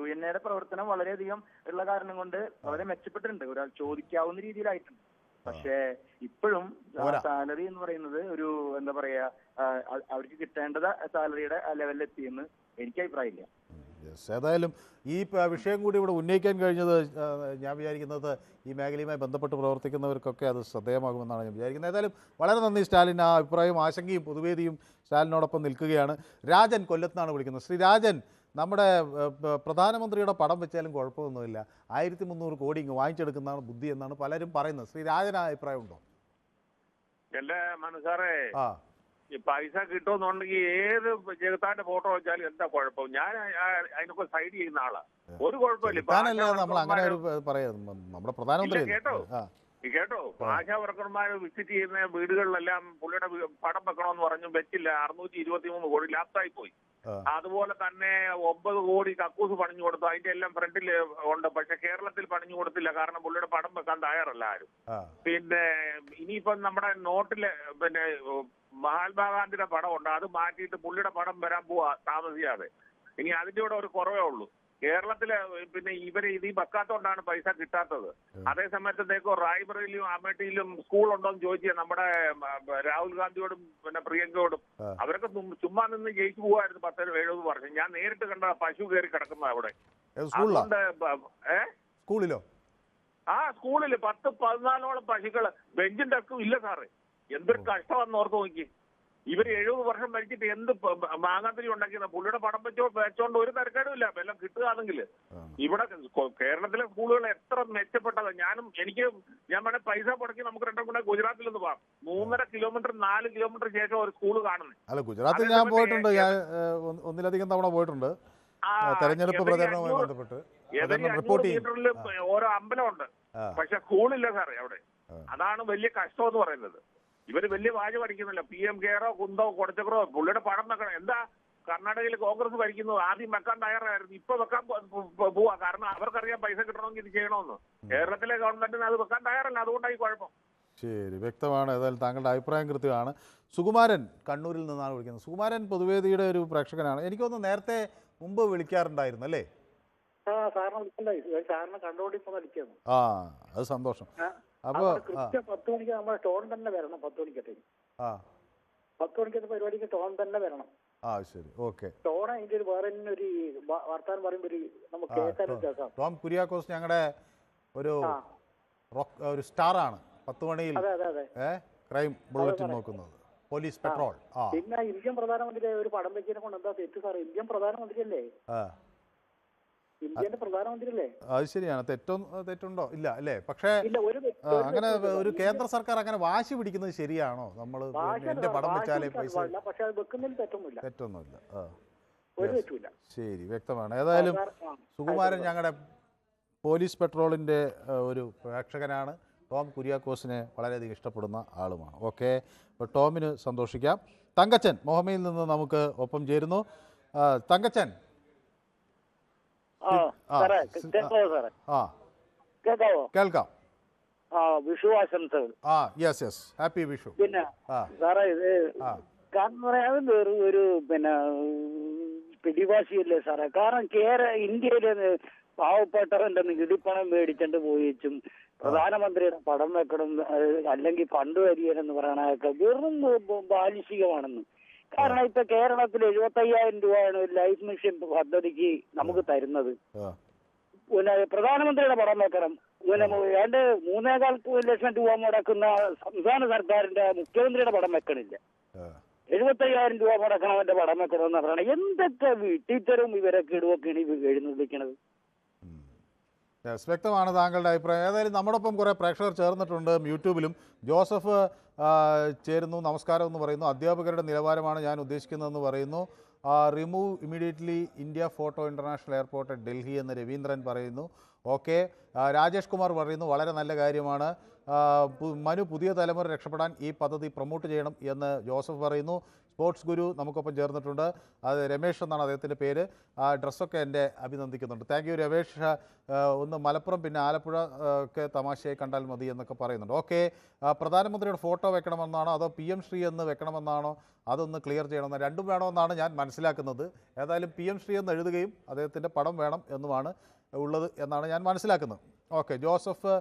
UNA പ്രവർത്തനം വളരെയധികം ഉള്ള കാരണം കൊണ്ട് വളരെ മെച്ചപ്പെട്ടിട്ടുണ്ട്, ഒരാൾ ചോദിക്കാവുന്ന രീതിയിലായിട്ടുണ്ട്. പക്ഷേ ഇപ്പോഴും സാലറി എന്ന് പറയുന്നത് ഒരു എന്താ പറയാ, അവർക്ക് കിട്ടേണ്ടത് സാലറിയുടെ ലെവലിൽ എത്തിയെന്ന് എനിക്ക് അഭിപ്രായമില്ല. ഏതായാലും ഈ വിഷയം കൂടി ഇവിടെ ഉന്നയിക്കാൻ കഴിഞ്ഞത് ഞാൻ വിചാരിക്കുന്നത് ഈ മേഖലയുമായി ബന്ധപ്പെട്ട് പ്രവർത്തിക്കുന്നവർക്കൊക്കെ അത് ശ്രദ്ധേയമാകുമെന്നാണ് ഞാൻ വിചാരിക്കുന്നത്. ഏതായാലും വളരെ നന്ദി സ്റ്റാലിൻ. ആ അഭിപ്രായവും ആശങ്കയും പൊതുവേദിയും സ്റ്റാലിനോടൊപ്പം നിൽക്കുകയാണ്. രാജൻ കൊല്ലത്തുനിന്നാണ് വിളിക്കുന്നത്. ശ്രീ രാജൻ, നമ്മുടെ പ്രധാനമന്ത്രിയുടെ പടം വെച്ചാലും കുഴപ്പമൊന്നുമില്ല, 1300 കോടി ഇങ്ങ് വാങ്ങിച്ചെടുക്കുന്നതാണ് ബുദ്ധി എന്നാണ് പലരും പറയുന്നത്. ശ്രീ രാജൻ, ആ അഭിപ്രായം ഉണ്ടോ? എന്റെ മനസ്സാറേ, ഈ പൈസ കിട്ടുമെന്നുണ്ടെങ്കിൽ ഏത് ജഗത്താന്റെ ഫോട്ടോ വെച്ചാലും എന്താ കുഴപ്പം? ഞാൻ അതിനൊക്കെ സൈഡ് ചെയ്യുന്ന ആളാ, ഒരു കുഴപ്പമില്ല. കേട്ടോ, ആശാ വർക്കർമാർ വിസിറ്റ് ചെയ്യുന്ന വീടുകളിലെല്ലാം പുള്ളിയുടെ പടം വെക്കണമെന്ന് പറഞ്ഞു, വെച്ചില്ല. 623 കോടി ലാപ്സായി പോയി. അതുപോലെ തന്നെ 9 കോടി കക്കൂസ് പണിഞ്ഞു കൊടുത്തു, അതിന്റെ എല്ലാം ഫ്രണ്ടിൽ ഉണ്ട്. പക്ഷെ കേരളത്തിൽ പണിഞ്ഞു കൊടുത്തില്ല, കാരണം പുള്ളിയുടെ പടം വെക്കാൻ തയ്യാറല്ല ആരും. പിന്നെ ഇനിയിപ്പം നമ്മുടെ നോട്ടില് പിന്നെ മഹാത്മാഗാന്ധിയുടെ പടം ഉണ്ട്, അത് മാറ്റിയിട്ട് പുള്ളിയുടെ പടം വരാൻ പോവാ താമസിയാതെ. ഇനി അതിന്റെ കൂടെ ഒരു കുറവേ ഉള്ളൂ. കേരളത്തില് പിന്നെ ഇവര് ഇത് വെക്കാത്തോണ്ടാണ് പൈസ കിട്ടാത്തത്. അതേസമയത്തേക്കോ റായ്ബറയിലും അമേഠിയിലും സ്കൂൾ ഉണ്ടോന്ന് ചോദിച്ചാൽ നമ്മുടെ രാഹുൽ ഗാന്ധിയോടും പിന്നെ പ്രിയങ്കയോടും അവരൊക്കെ ചുമ്മാ നിന്ന് ജയിച്ചു പോവായിരുന്നു 10-70 വർഷം. ഞാൻ നേരിട്ട് കണ്ട പശു കയറി കിടക്കുന്ന അവിടെ. സ്കൂളിലോ? ആ സ്കൂളില് 10-14 പശുക്കള്, ബെഞ്ചും ഡെസ്കും ഇല്ല സാറേ. എന്തൊരു കഷ്ടമാണെന്ന് ഓർത്ത് നോക്കി. ഇവര് 70 വർഷം ഭരിച്ചിട്ട് എന്ത് മാങ്ങാത്തിരി ഉണ്ടാക്കിയെന്ന പുള്ളിയുടെ പടം വെച്ചോണ്ട് ഒരു തരക്കേടും ഇല്ല. എല്ലാം കിട്ടുകയാണെങ്കിൽ ഇവിടെ കേരളത്തിലെ സ്കൂളുകൾ എത്ര മെച്ചപ്പെട്ടത്. ഞാൻ വേണേ പൈസ മുടക്കി നമുക്ക് രണ്ടും കൂടെ ഗുജറാത്തിൽ നിന്ന് പോകാം. 3.5 കിലോമീറ്റർ 4 കിലോമീറ്റർ ശേഷം ഒരു സ്കൂൾ കാണുന്നത്. അല്ല, ഗുജറാത്തിൽ ഞാൻ പോയിട്ടുണ്ട്, ഞാൻ ഒന്നിലധികം തവണ പോയിട്ടുണ്ട് തെരഞ്ഞെടുപ്പ് പ്രചരണവുമായി ബന്ധപ്പെട്ട്. 500 മീറ്ററിൽ ഓരോ അമ്പലമുണ്ട്, പക്ഷെ സ്കൂളില്ല സാറേ അവിടെ. അതാണ് വലിയ കഷ്ടം എന്ന് പറയുന്നത്. ഇവര് വലിയ വാചകം അടിക്കുന്നില്ല. PM കെയറോ കുന്തോ കൊടുച്ചക്കറോ പുള്ളിയുടെ പടം വെക്കണം. എന്താ കർണാടകയിൽ കോൺഗ്രസ് ഭരിക്കുന്നു, ആദ്യം വെക്കാൻ തയ്യാറായിരുന്നു, ഇപ്പൊ വെക്കാൻ പോവാ. കാരണം അവർക്കറിയാം പൈസ കിട്ടണമെങ്കിൽ ഇത് ചെയ്യണമെന്ന്. കേരളത്തിലെ ഗവൺമെന്റിന് അത് വെക്കാൻ തയ്യാറല്ല, അതുകൊണ്ടായി കുഴപ്പം. ശരി, വ്യക്തമാണ്. ഏതായാലും താങ്കളുടെ അഭിപ്രായം കൃത്യമാണ്. സുകുമാരൻ കണ്ണൂരിൽ നിന്നാണ് വിളിക്കുന്നത്. സുകുമാരൻ പൊതുവേദിയുടെ ഒരു പ്രേക്ഷകനാണ്. എനിക്കൊന്ന് നേരത്തെ മുമ്പ് വിളിക്കാറുണ്ടായിരുന്നു അല്ലേ? അത് സന്തോഷം. അപ്പൊ 10 മണിക്ക് നമ്മുടെ ടോൺ തന്നെ വരണം. 10 മണിക്കത്തേക്ക് 10 മണിക്കത്തെ പരിപാടിക്ക് ടോൺ തന്നെ വരണം. ശരി, ഓക്കെ. ടോൺ അതിന്റെ ഒരു വേറെ ഒരു വർത്താനം പറയുമ്പോ നമുക്ക് കേൾക്കാൻ. ടോം കുര്യാക്കോസ് ഞങ്ങളുടെ ഒരു സ്റ്റാറാണ്. 10 മണിയിൽ ക്രൈം ബുള്ളറ്റിൻ നോക്കുന്നത്, പോലീസ് പെട്രോൾ. പിന്നെ ഇന്ത്യൻ പ്രധാനമന്ത്രി ഒരു പടം വെച്ചതിനെ കൊണ്ട് എന്താ തെറ്റ് സാർ? ഇന്ത്യൻ പ്രധാനമന്ത്രിയല്ലേ? ഇന്ത്യന്റെ പ്രധാനമന്ത്രിയല്ലേ? അത് ശരിയാണ്. തെറ്റുണ്ടോ? ഇല്ല അല്ലേ? പക്ഷേ അങ്ങനെ ഒരു കേന്ദ്ര സർക്കാർ അങ്ങനെ വാശി പിടിക്കുന്നത് ശരിയാണോ? നമ്മൾ എന്റെ പടം വെച്ചാലേ പൈസ തെറ്റൊന്നുമില്ല. ശരി, വ്യക്തമാണ്. ഏതായാലും സുകുമാരൻ ഞങ്ങളുടെ പോലീസ് പെട്രോളിന്റെ ഒരു പ്രേക്ഷകനാണ്. ടോം കുര്യാക്കോസിനെ വളരെയധികം ഇഷ്ടപ്പെടുന്ന ആളുമാണ്. ഓക്കെ, അപ്പോൾ ടോമിന് സന്തോഷിക്കാം. തങ്കച്ചൻ മോഹമയിൽ നിന്ന് നമുക്ക് ഒപ്പം ചേരുന്നു. തങ്കച്ചൻ, കേൾക്കാം. വിഷു ആശംസകൾ. Yes, happy Vishu. പിന്നെ സാറേ, ഇത് കാരണം പറയാതെ ഒരു പിടിവാശിയല്ലേ സാറേ? കാരണം ഇന്ത്യയിലെ പാവപ്പെട്ടവന്റെ നികുതിപ്പണം മേടിച്ചിട്ട് പോയിച്ചും പ്രധാനമന്ത്രിയുടെ പടം വെക്കണം അല്ലെങ്കിൽ ഫണ്ട് വരികയെന്ന് പറയണതൊക്കെ വെറും ബാലിശികമാണെന്ന്. കാരണം ഇപ്പൊ കേരളത്തിൽ 75,000 രൂപയാണ് ലൈഫ് മിഷൻ പദ്ധതിക്ക് നമുക്ക് തരുന്നത്. പിന്നെ പ്രധാനമന്ത്രിയുടെ പടം വെക്കണം, പിന്നെ ഏതാണ്ട് 3.25 ലക്ഷം രൂപ മുടക്കുന്ന സംസ്ഥാന സർക്കാരിന്റെ മുഖ്യമന്ത്രിയുടെ പടം വെക്കണില്ല. 75,000 രൂപ മുടക്കണവന്റെ പടം വെക്കണമെന്ന് പറയണം. എന്തൊക്കെ വീട്ടിത്തരും ഇവരൊക്കെ ഇടുവൊക്കെയാണ് എഴുന്നള്ളിക്കണത്. വ്യക്തമാണ് താങ്കളുടെ അഭിപ്രായം. ഏതായാലും നമ്മോടൊപ്പം കുറേ പ്രേക്ഷകർ ചേർന്നിട്ടുണ്ട് യൂട്യൂബിലും. ജോസഫ് ചേരുന്നു, നമസ്കാരം എന്ന് പറയുന്നു. അധ്യാപകരുടെ നിലവാരമാണ് ഞാൻ ഉദ്ദേശിക്കുന്നതെന്ന് പറയുന്നു. Remove immediately India photo international airport at Delhi എന്ന് രവീന്ദ്രൻ പറയുന്നു. ഓക്കെ, രാജേഷ് കുമാർ പറയുന്നു വളരെ നല്ല കാര്യമാണ്. മനു, പുതിയ തലമുറ രക്ഷപ്പെടാൻ ഈ പദ്ധതി പ്രൊമോട്ട് ചെയ്യണം എന്ന് ജോസഫ് പറയുന്നു. സ്പോർട്സ് ഗുരു നമുക്കൊപ്പം ചേർന്നിട്ടുണ്ട്, അത് രമേഷ് എന്നാണ് അദ്ദേഹത്തിൻ്റെ പേര്. ഡ്രസ്സൊക്കെ എൻ്റെ അഭിനന്ദിക്കുന്നുണ്ട്. Thank you Ramesh. ഒന്ന് മലപ്പുറം പിന്നെ ആലപ്പുഴ ഒക്കെ തമാശയായി കണ്ടാൽ മതി എന്നൊക്കെ പറയുന്നുണ്ട്. ഓക്കെ, പ്രധാനമന്ത്രിയുടെ ഫോട്ടോ വെക്കണമെന്നാണോ അതോ PM ശ്രീ എന്ന് വെക്കണമെന്നാണോ? അതൊന്ന് ക്ലിയർ ചെയ്യണമെന്ന്. രണ്ടും വേണമെന്നാണ് ഞാൻ മനസ്സിലാക്കുന്നത്. ഏതായാലും PM ശ്രീ എന്ന് എഴുതുകയും അദ്ദേഹത്തിൻ്റെ പടം വേണം എന്നുമാണ് ഉള്ളത് എന്നാണ് ഞാൻ മനസ്സിലാക്കുന്നത്. ഓക്കെ, ജോസഫ്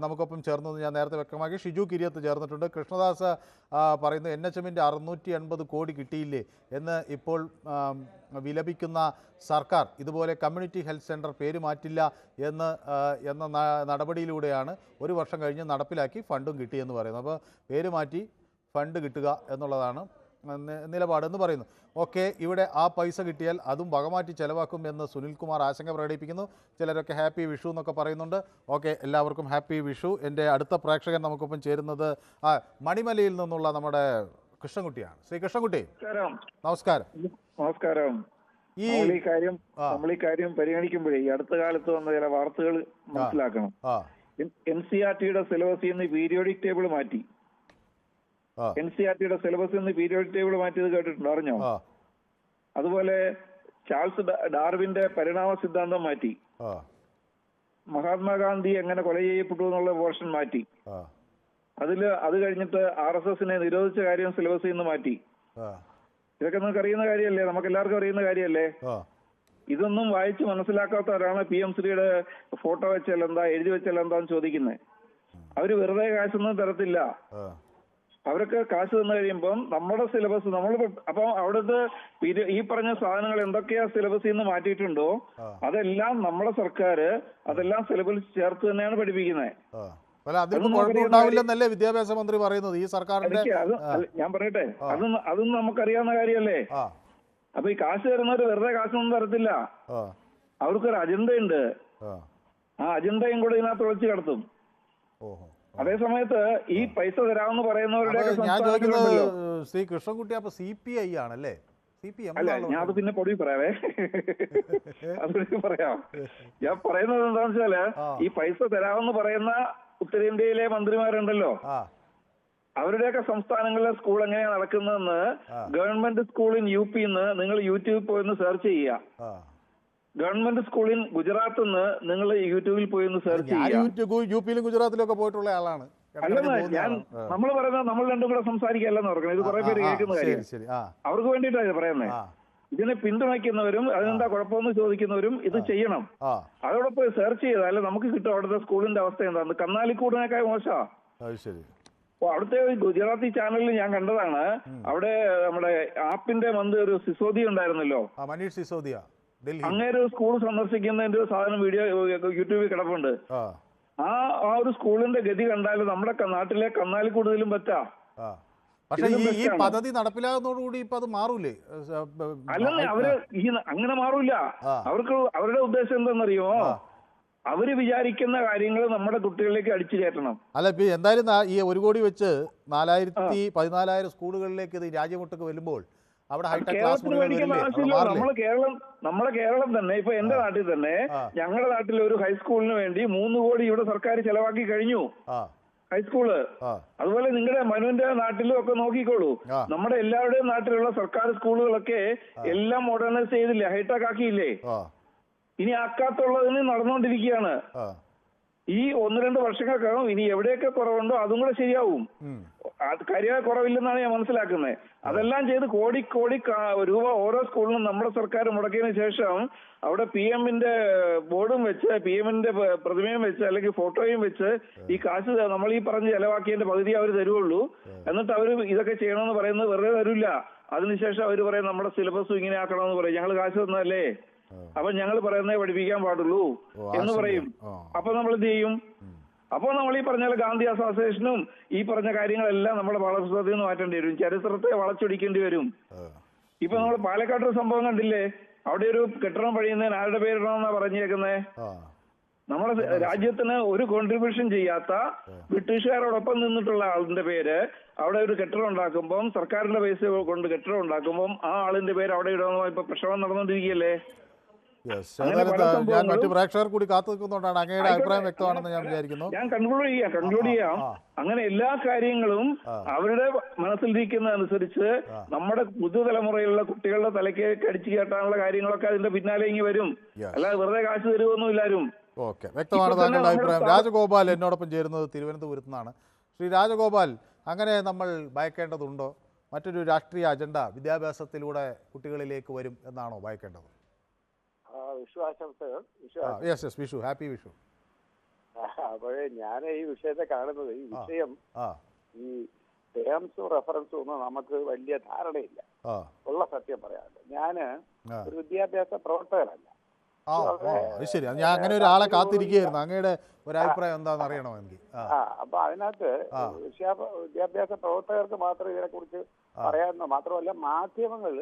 നമുക്കൊപ്പം ചേർന്നത് ഞാൻ നേരത്തെ വ്യക്തമാക്കി. ഷിജു കിരിയത്ത് ചേർന്നിട്ടുണ്ട്. കൃഷ്ണദാസ് പറയുന്നു NHMൻ്റെ 680 കോടി കിട്ടിയില്ലേ എന്ന് ഇപ്പോൾ വിലപിക്കുന്ന സർക്കാർ ഇതുപോലെ കമ്മ്യൂണിറ്റി ഹെൽത്ത് സെൻറ്റർ പേര് മാറ്റില്ല എന്ന നടപടിയിലൂടെയാണ് 1 വർഷം കഴിഞ്ഞ് നടപ്പിലാക്കി ഫണ്ടും കിട്ടിയെന്ന് പറയുന്നത്. അപ്പോൾ പേര് മാറ്റി ഫണ്ട് കിട്ടുക എന്നുള്ളതാണ് നിലപാടെന്ന് പറയുന്നു. ഓക്കെ, ഇവിടെ ആ പൈസ കിട്ടിയാൽ അതും വകമാറ്റി ചെലവാക്കും എന്ന് സുനിൽകുമാർ ആശങ്ക പ്രകടിപ്പിക്കുന്നു. ചിലരൊക്കെ ഹാപ്പി വിഷു എന്നൊക്കെ പറയുന്നുണ്ട്. ഓക്കെ, എല്ലാവർക്കും ഹാപ്പി വിഷു. എൻ്റെ അടുത്ത പ്രേക്ഷകൻ നമുക്കൊപ്പം ചേരുന്നത് മണിമലയിൽ നിന്നുള്ള നമ്മുടെ കൃഷ്ണൻകുട്ടിയാണ്. ശ്രീ കൃഷ്ണൻകുട്ടി, നമസ്കാരം. നമസ്കാരം. നമ്മൾ ഈ കാര്യം പരിഗണിക്കുമ്പോഴേ ഈ അടുത്ത കാലത്ത് വന്ന ചില വാർത്തകൾ മനസ്സിലാക്കണം. NCERTയുടെ സിലബസിൽ നിന്ന് പീരിയോഡിക് ടേബിൾ മാറ്റി. NCERTയുടെ സിലബസിൽ നിന്ന് പീരിയോഡിക് ടേബിൾ മാറ്റിയത് കേട്ടിട്ടുണ്ടോ? അറിഞ്ഞോ? അതുപോലെ ചാൾസ് ഡാർവിന്റെ പരിണാമ സിദ്ധാന്തം മാറ്റി. മഹാത്മാഗാന്ധി എങ്ങനെ കൊല ചെയ്യപ്പെട്ടു എന്നുള്ള പോർഷൻ മാറ്റി. അത് കഴിഞ്ഞിട്ട് RSSനെ നിരോധിച്ച കാര്യം സിലബസിൽ നിന്ന് മാറ്റി. ഇതൊക്കെ നമുക്ക് അറിയുന്ന കാര്യമല്ലേ, നമുക്ക് എല്ലാവർക്കും അറിയുന്ന കാര്യമല്ലേ? ഇതൊന്നും വായിച്ച് മനസ്സിലാക്കാത്തവരാണ് PM ശ്രീയുടെ ഫോട്ടോ വെച്ചാൽ എന്താ, എഴുതി വെച്ചാൽ എന്താന്ന് ചോദിക്കുന്നത്. അവര് വെറുതെ കാശൊന്നും തരത്തില്ല. അവർക്ക് കാശ് തന്നു കഴിയുമ്പം നമ്മുടെ സിലബസ് അപ്പം അവിടുത്തെ ഈ പറഞ്ഞ സാധനങ്ങൾ എന്തൊക്കെയാ സിലബസിൽ നിന്ന് മാറ്റിയിട്ടുണ്ടോ അതെല്ലാം നമ്മുടെ സർക്കാർ അതെല്ലാം സിലബസിൽ ചേർത്ത് തന്നെയാണ് പഠിപ്പിക്കുന്നത്. വിദ്യാഭ്യാസ മന്ത്രി പറയുന്നത് ഈ സർക്കാരിന്റെ. ഞാൻ പറയട്ടെ, അതൊന്നും നമുക്കറിയാവുന്ന കാര്യമല്ലേ. അപ്പൊ ഈ കാശ് തരുന്നവര് വെറുതെ കാശൊന്നും തരത്തില്ല. അവർക്കൊരു അജണ്ടയുണ്ട്. ആ അജണ്ടയും കൂടെ ഇതിനകത്ത് ഒളിച്ചു കിടത്തും. അതേ സമയത്ത് ഈ പൈസ തരാമെന്ന് പറയുന്നവരുടെ ശ്രീ കൃഷ്ണൻകുട്ടി അപ്പൊ CPI ആണല്ലേ? അല്ല, ഞാൻ അത് പിന്നെ പൊടി പറയാവേ. അത് പറയാം. ഞാൻ പറയുന്നത് എന്താണെന്ന് വെച്ചാല് ഈ പൈസ തരാമെന്ന് പറയുന്ന ഉത്തരേന്ത്യയിലെ മന്ത്രിമാരുണ്ടല്ലോ, അവരുടെയൊക്കെ സംസ്ഥാനങ്ങളിലെ സ്കൂൾ എങ്ങനെയാണ് നടക്കുന്നതെന്ന് ഗവൺമെന്റ് സ്കൂൾ ഇൻ UP-ന്ന് നിങ്ങൾ യൂട്യൂബിൽ പോയി സെർച്ച് ചെയ്യുക. ഗവൺമെന്റ് സ്കൂൾ ഇൻ ഗുജറാത്ത് നിന്ന് നിങ്ങൾ യൂട്യൂബിൽ പോയി സെർച്ച് ചെയ്യുക. UP-ലും ഗുജറാത്തിലും ഒക്കെ പോയിട്ടുള്ള ആളാണ്. അല്ലെന്ന് ഞാൻ നമ്മൾ പറയുന്നത് നമ്മൾ രണ്ടും കൂടെ സംസാരിക്കല്ലെന്ന് പറഞ്ഞു. ഇത് കുറെ പേര് കേൾക്കുന്ന കാര്യം. അവർക്ക് വേണ്ടിയിട്ടാണ് ഇത് പറയുന്നത്. ഇതിനെ പിന്തുണയ്ക്കുന്നവരും അതിനെന്താ കുഴപ്പമെന്ന് ചോദിക്കുന്നവരും ഇത് ചെയ്യണം. അതോടൊപ്പം സെർച്ച് ചെയ്താൽ നമുക്ക് കിട്ടും അവിടുത്തെ സ്കൂളിന്റെ അവസ്ഥ എന്താന്ന്. കന്നാലിക്കൂടിനേക്കാൾ മോശമാ. അപ്പൊ അവിടുത്തെ ഗുജറാത്തി ചാനലിൽ ഞാൻ കണ്ടതാണ്. അവിടെ നമ്മുടെ ആപ്പിന്റെ മന്ത്രി ഒരു സിസോദിയ ഉണ്ടായിരുന്നല്ലോ, മനീഷ് സിസോദിയ. അങ്ങേര് സ്കൂൾ സന്ദർശിക്കുന്നതിന്റെ സാധനം വീഡിയോ യൂട്യൂബിൽ കിടപ്പുണ്ട്. ആ ഒരു സ്കൂളിന്റെ ഗതി കണ്ടാൽ നമ്മുടെ നാട്ടിലെ കന്നാലിക്കൂടുതലും പറ്റാ. പക്ഷേ ഈ പദ്ധതി നടപ്പിലാകുന്നതോടുകൂടി ഇപ്പൊ അത് മാറൂലേ? അല്ലെന്നേ, അവര് അങ്ങനെ മാറൂല. അവരുടെ ഉദ്ദേശം എന്താണെന്നറിയോ? അവര് വിചാരിക്കുന്ന കാര്യങ്ങൾ നമ്മുടെ കുട്ടികളിലേക്ക് അടിച്ചു കയറ്റണം. അല്ല, ഇപ്പൊ എന്തായാലും ഈ 1 കോടി വെച്ച് 14,000 സ്കൂളുകളിലേക്ക് ഇത് രാജ്യമൊട്ടുക്ക് വരുമ്പോൾ അവിടെ കേരളത്തിന് മേടിക്കേണ്ട ആവശ്യമില്ല. നമ്മളെ കേരളം തന്നെ ഇപ്പൊ എന്റെ നാട്ടിൽ തന്നെ ഞങ്ങളുടെ നാട്ടിലെ ഒരു ഹൈസ്കൂളിന് വേണ്ടി 3 കോടി ഇവിടെ സർക്കാർ ചെലവാക്കി കഴിഞ്ഞു. ഹൈസ്കൂള് അതുപോലെ നിങ്ങളുടെ മനുവിന്റെ നാട്ടിലും ഒക്കെ നോക്കിക്കോളൂ. നമ്മുടെ എല്ലാവരുടെയും നാട്ടിലുള്ള സർക്കാർ സ്കൂളുകളൊക്കെ എല്ലാം മോഡേണൈസ് ചെയ്തില്ലേ, ഹൈടെക് ആക്കിയില്ലേ? ഇനി ആക്കാത്തുള്ളതിന് നടന്നുകൊണ്ടിരിക്കുകയാണ്. ഈ 1-2 വർഷങ്ങൾക്കകം ഇനി എവിടെയൊക്കെ കുറവുണ്ടോ അതും കൂടെ ശരിയാവും. അത് കാര്യമായ കുറവില്ലെന്നാണ് ഞാൻ മനസ്സിലാക്കുന്നത്. അതെല്ലാം ചെയ്ത് കോടി രൂപ ഓരോ സ്കൂളിനും നമ്മുടെ സർക്കാർ മുടക്കിയതിനു ശേഷം അവിടെ PM-ന്റെ ബോർഡും വെച്ച് PM-ന്റെ പ്രതിമയും വെച്ച് അല്ലെങ്കിൽ ഫോട്ടോയും വെച്ച് ഈ കാശ് നമ്മൾ ഈ പറഞ്ഞ് ചെലവാക്കിയതിന്റെ പകുതി അവർ തരുവുള്ളൂ. എന്നിട്ട് അവർ ഇതൊക്കെ ചെയ്യണമെന്ന് പറയുന്നത് വെറുതെ തരില്ല. അതിനുശേഷം അവർ പറയും നമ്മുടെ സിലബസും ഇങ്ങനെ ആക്കണമെന്ന് പറയും. ഞങ്ങൾ കാശ് തന്നതല്ലേ, അപ്പൊ ഞങ്ങൾ പറയുന്നേ പഠിപ്പിക്കാൻ പാടുള്ളൂ എന്ന് പറയും. അപ്പൊ നമ്മൾ എന്ത് ചെയ്യും? അപ്പോൾ നമ്മൾ ഈ പറഞ്ഞ ഗാന്ധി അസോസിയേഷനും ഈ പറഞ്ഞ കാര്യങ്ങളെല്ലാം നമ്മുടെ പാഠപുസ്തകത്തിൽ നിന്ന് മാറ്റേണ്ടി വരും. ചരിത്രത്തെ വളച്ചൊടിക്കേണ്ടി വരും. ഇപ്പൊ നമ്മൾ പാലക്കാട്ടൊരു സംഭവം കണ്ടില്ലേ? അവിടെ ഒരു കെട്ടിടം പണിയുന്നതിന് ആരുടെ പേരിടണമെന്നാ പറഞ്ഞേക്കുന്നേ? നമ്മുടെ രാജ്യത്തിന് ഒരു കോൺട്രിബ്യൂഷൻ ചെയ്യാത്ത ബ്രിട്ടീഷുകാരോടൊപ്പം നിന്നിട്ടുള്ള ആളിന്റെ പേര് അവിടെ ഒരു കെട്ടിടം ഉണ്ടാക്കുമ്പോൾ, സർക്കാരിന്റെ പൈസ കൊണ്ട് കെട്ടിടം ഉണ്ടാക്കുമ്പോൾ ആ ആളിന്റെ പേര് അവിടെ ഇടണമെന്ന് ഇപ്പൊ പ്രക്ഷോഭം നടന്നുകൊണ്ടിരിക്കുകയല്ലേ? ഞാൻ മറ്റു പ്രേക്ഷകർ കൂടി കാത്തു നിൽക്കുന്നതുകൊണ്ടാണ് അങ്ങയുടെ അഭിപ്രായം വ്യക്തമാണെന്ന് ഞാൻ വിചാരിക്കുന്നു. ഞാൻ കൺക്ലൂഡ് ചെയ്യാം. അങ്ങനെ എല്ലാ കാര്യങ്ങളും അവരുടെ മനസ്സിലിരിക്കുന്നതനുസരിച്ച് നമ്മുടെ പുതുതലമുറയിലുള്ള കുട്ടികളുടെ തലയ്ക്ക് അടിച്ചു കയറ്റാനുള്ള കാര്യങ്ങളൊക്കെ അതിന്റെ പിന്നാലെ ഇങ്ങി വരും. അല്ലാതെ വെറുതെ കാശ് തരുമൊന്നും ഇല്ലാരും. ഓക്കെ, വ്യക്തമാണ് താങ്കളുടെ അഭിപ്രായം. രാജഗോപാൽ എന്നോടൊപ്പം ചേരുന്നത് തിരുവനന്തപുരത്ത് നിന്നാണ്. ശ്രീ രാജഗോപാൽ, അങ്ങനെ നമ്മൾ ഭയക്കേണ്ടതുണ്ടോ? മറ്റൊരു രാഷ്ട്രീയ അജണ്ട വിദ്യാഭ്യാസത്തിലൂടെ കുട്ടികളിലേക്ക് വരും എന്നാണോ ഭയക്കേണ്ടത്? വിഷു ആശംസകൾ. വിഷു, ഹാപ്പി വിഷു. അപ്പോഴേ ഞാൻ ഈ വിഷയത്തെ കാണുന്നത്, ഈ വിഷയം ഈ ടേംസും റെഫറൻസും ഒന്നും നമുക്ക് വലിയ ധാരണയില്ല. ഉള്ള സത്യം പറയാനുണ്ട്. ഞാന് ഒരു വിദ്യാഭ്യാസ പ്രവർത്തകനല്ല. ശരി, ഞാൻ അങ്ങനെ ഒരാളെ കാത്തിരിക്കുകയായിരുന്നു. അങ്ങയുടെ ഒരു അഭിപ്രായം എന്താണെന്ന് അറിയണോ എനിക്ക്? അപ്പൊ അതിനകത്ത് വിദ്യാഭ്യാസ പ്രവർത്തകർക്ക് മാത്രം ഇതിനെ കുറിച്ച് പറയാവുന്ന, മാത്രമല്ല മാധ്യമങ്ങൾ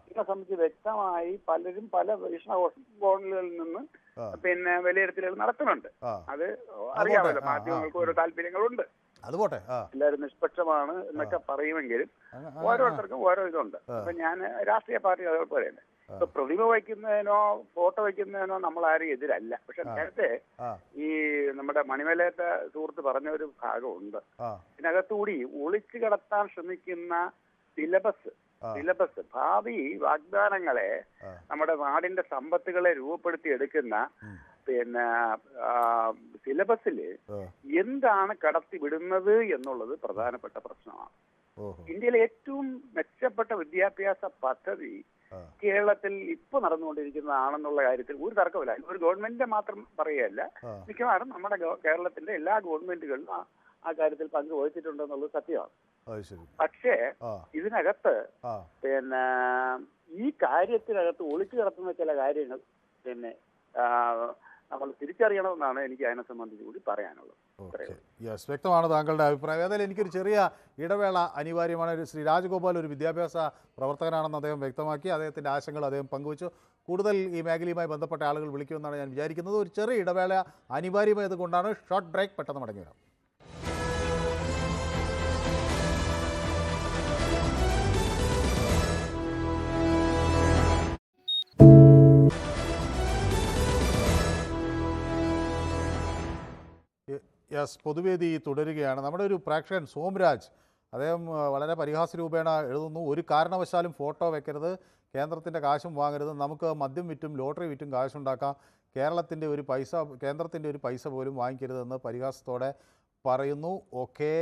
ഇതിനെ സംബന്ധിച്ച് വ്യക്തമായി പലരും പല വീക്ഷണകോണുകളിൽ നിന്ന് പിന്നെ വിലയിരുത്തലുകൾ നടത്തുന്നുണ്ട്. അത് അറിയാമല്ലോ, മാധ്യമങ്ങൾക്ക് ഓരോ താല്പര്യങ്ങളുണ്ട്. അതുപോട്ടെ, എല്ലാവരും നിഷ്പക്ഷമാണ് എന്നൊക്കെ പറയുമെങ്കിലും ഓരോരുത്തർക്കും ഓരോ ഇതുണ്ട്. അപ്പൊ ഞാൻ രാഷ്ട്രീയ പാർട്ടി അതുപോലെയുണ്ട്. ഇപ്പൊ പ്രതിമ വയ്ക്കുന്നതിനോ ഫോട്ടോ വയ്ക്കുന്നതിനോ നമ്മൾ ആരും എതിരല്ല. പക്ഷെ നേരത്തെ ഈ നമ്മുടെ മണിമലയത്തെ സുഹൃത്ത് പറഞ്ഞ ഒരു ഭാഗമുണ്ട്. ഇതിനകത്തുകൂടി ഒളിച്ചു കടത്താൻ ശ്രമിക്കുന്ന സിലബസ് ഭാവി വാഗ്ദാനങ്ങളെ, നമ്മുടെ നാടിന്റെ സമ്പത്തുകളെ രൂപപ്പെടുത്തി എടുക്കുന്ന പിന്നെ സിലബസിൽ എന്താണ് കടത്തി വിടുന്നത് എന്നുള്ളത് പ്രധാനപ്പെട്ട പ്രശ്നമാണ്. ഇന്ത്യയിലെ ഏറ്റവും മെച്ചപ്പെട്ട വിദ്യാഭ്യാസ പദ്ധതി കേരളത്തിൽ ഇപ്പൊ നടന്നുകൊണ്ടിരിക്കുന്നതാണെന്നുള്ള കാര്യത്തിൽ ഒരു തർക്കമില്ല. ഒരു ഗവൺമെന്റിന്റെ മാത്രം പറയുകയല്ല, മിക്കവാറും നമ്മുടെ കേരളത്തിന്റെ എല്ലാ ഗവൺമെന്റുകളും ആ കാര്യത്തിൽ പങ്ക് വഹിച്ചിട്ടുണ്ടെന്നുള്ളത് സത്യമാണ്. പക്ഷേ ഇതിനകത്ത് പിന്നെ ഈ കാര്യത്തിനകത്ത് ഒളിച്ചു കിടത്തുന്ന ചില കാര്യങ്ങൾ പിന്നെ നമ്മൾ തിരിച്ചറിയണമെന്നാണ് എനിക്ക് അതിനെ സംബന്ധിച്ച് കൂടി പറയാനുള്ളത്. വ്യക്തമാണ് താങ്കളുടെ അഭിപ്രായം. ഏതായാലും എനിക്കൊരു ചെറിയ ഇടവേള അനിവാര്യമാണ്. ശ്രീ രാജഗോപാൽ ഒരു വിദ്യാഭ്യാസ പ്രവർത്തകനാണെന്ന് അദ്ദേഹം വ്യക്തമാക്കി. അദ്ദേഹത്തിൻ്റെ ആശങ്കകൾ അദ്ദേഹം പങ്കുവച്ചു. കൂടുതൽ ഈ മേഖലയുമായി ബന്ധപ്പെട്ട ആളുകൾ വിളിക്കുമെന്നാണ് ഞാൻ വിചാരിക്കുന്നത്. ഒരു ചെറിയ ഇടവേള അനിവാര്യമായത് കൊണ്ടാണ്. ഷോർട്ട് ബ്രേക്ക്, പെട്ടെന്ന് മടങ്ങി വരാം. പൊതുവേദി തുടരുകയാണ്. നമ്മുടെ ഒരു പ്രേക്ഷകൻ സോംരാജ്, അദ്ദേഹം വളരെ പരിഹാസരൂപേണ എഴുതുന്നു, ഒരു കാരണവശാലും ഫോട്ടോ വെക്കരുത്, കേന്ദ്രത്തിൻ്റെ കാശും വാങ്ങരുത്, നമുക്ക് മദ്യം വിറ്റും ലോട്ടറി വിറ്റും കാശുണ്ടാക്കാം, കേന്ദ്രത്തിൻ്റെ ഒരു പൈസ പോലും വാങ്ങിക്കരുതെന്ന് പരിഹാസത്തോടെ പറയുന്നു. ഓക്കെ,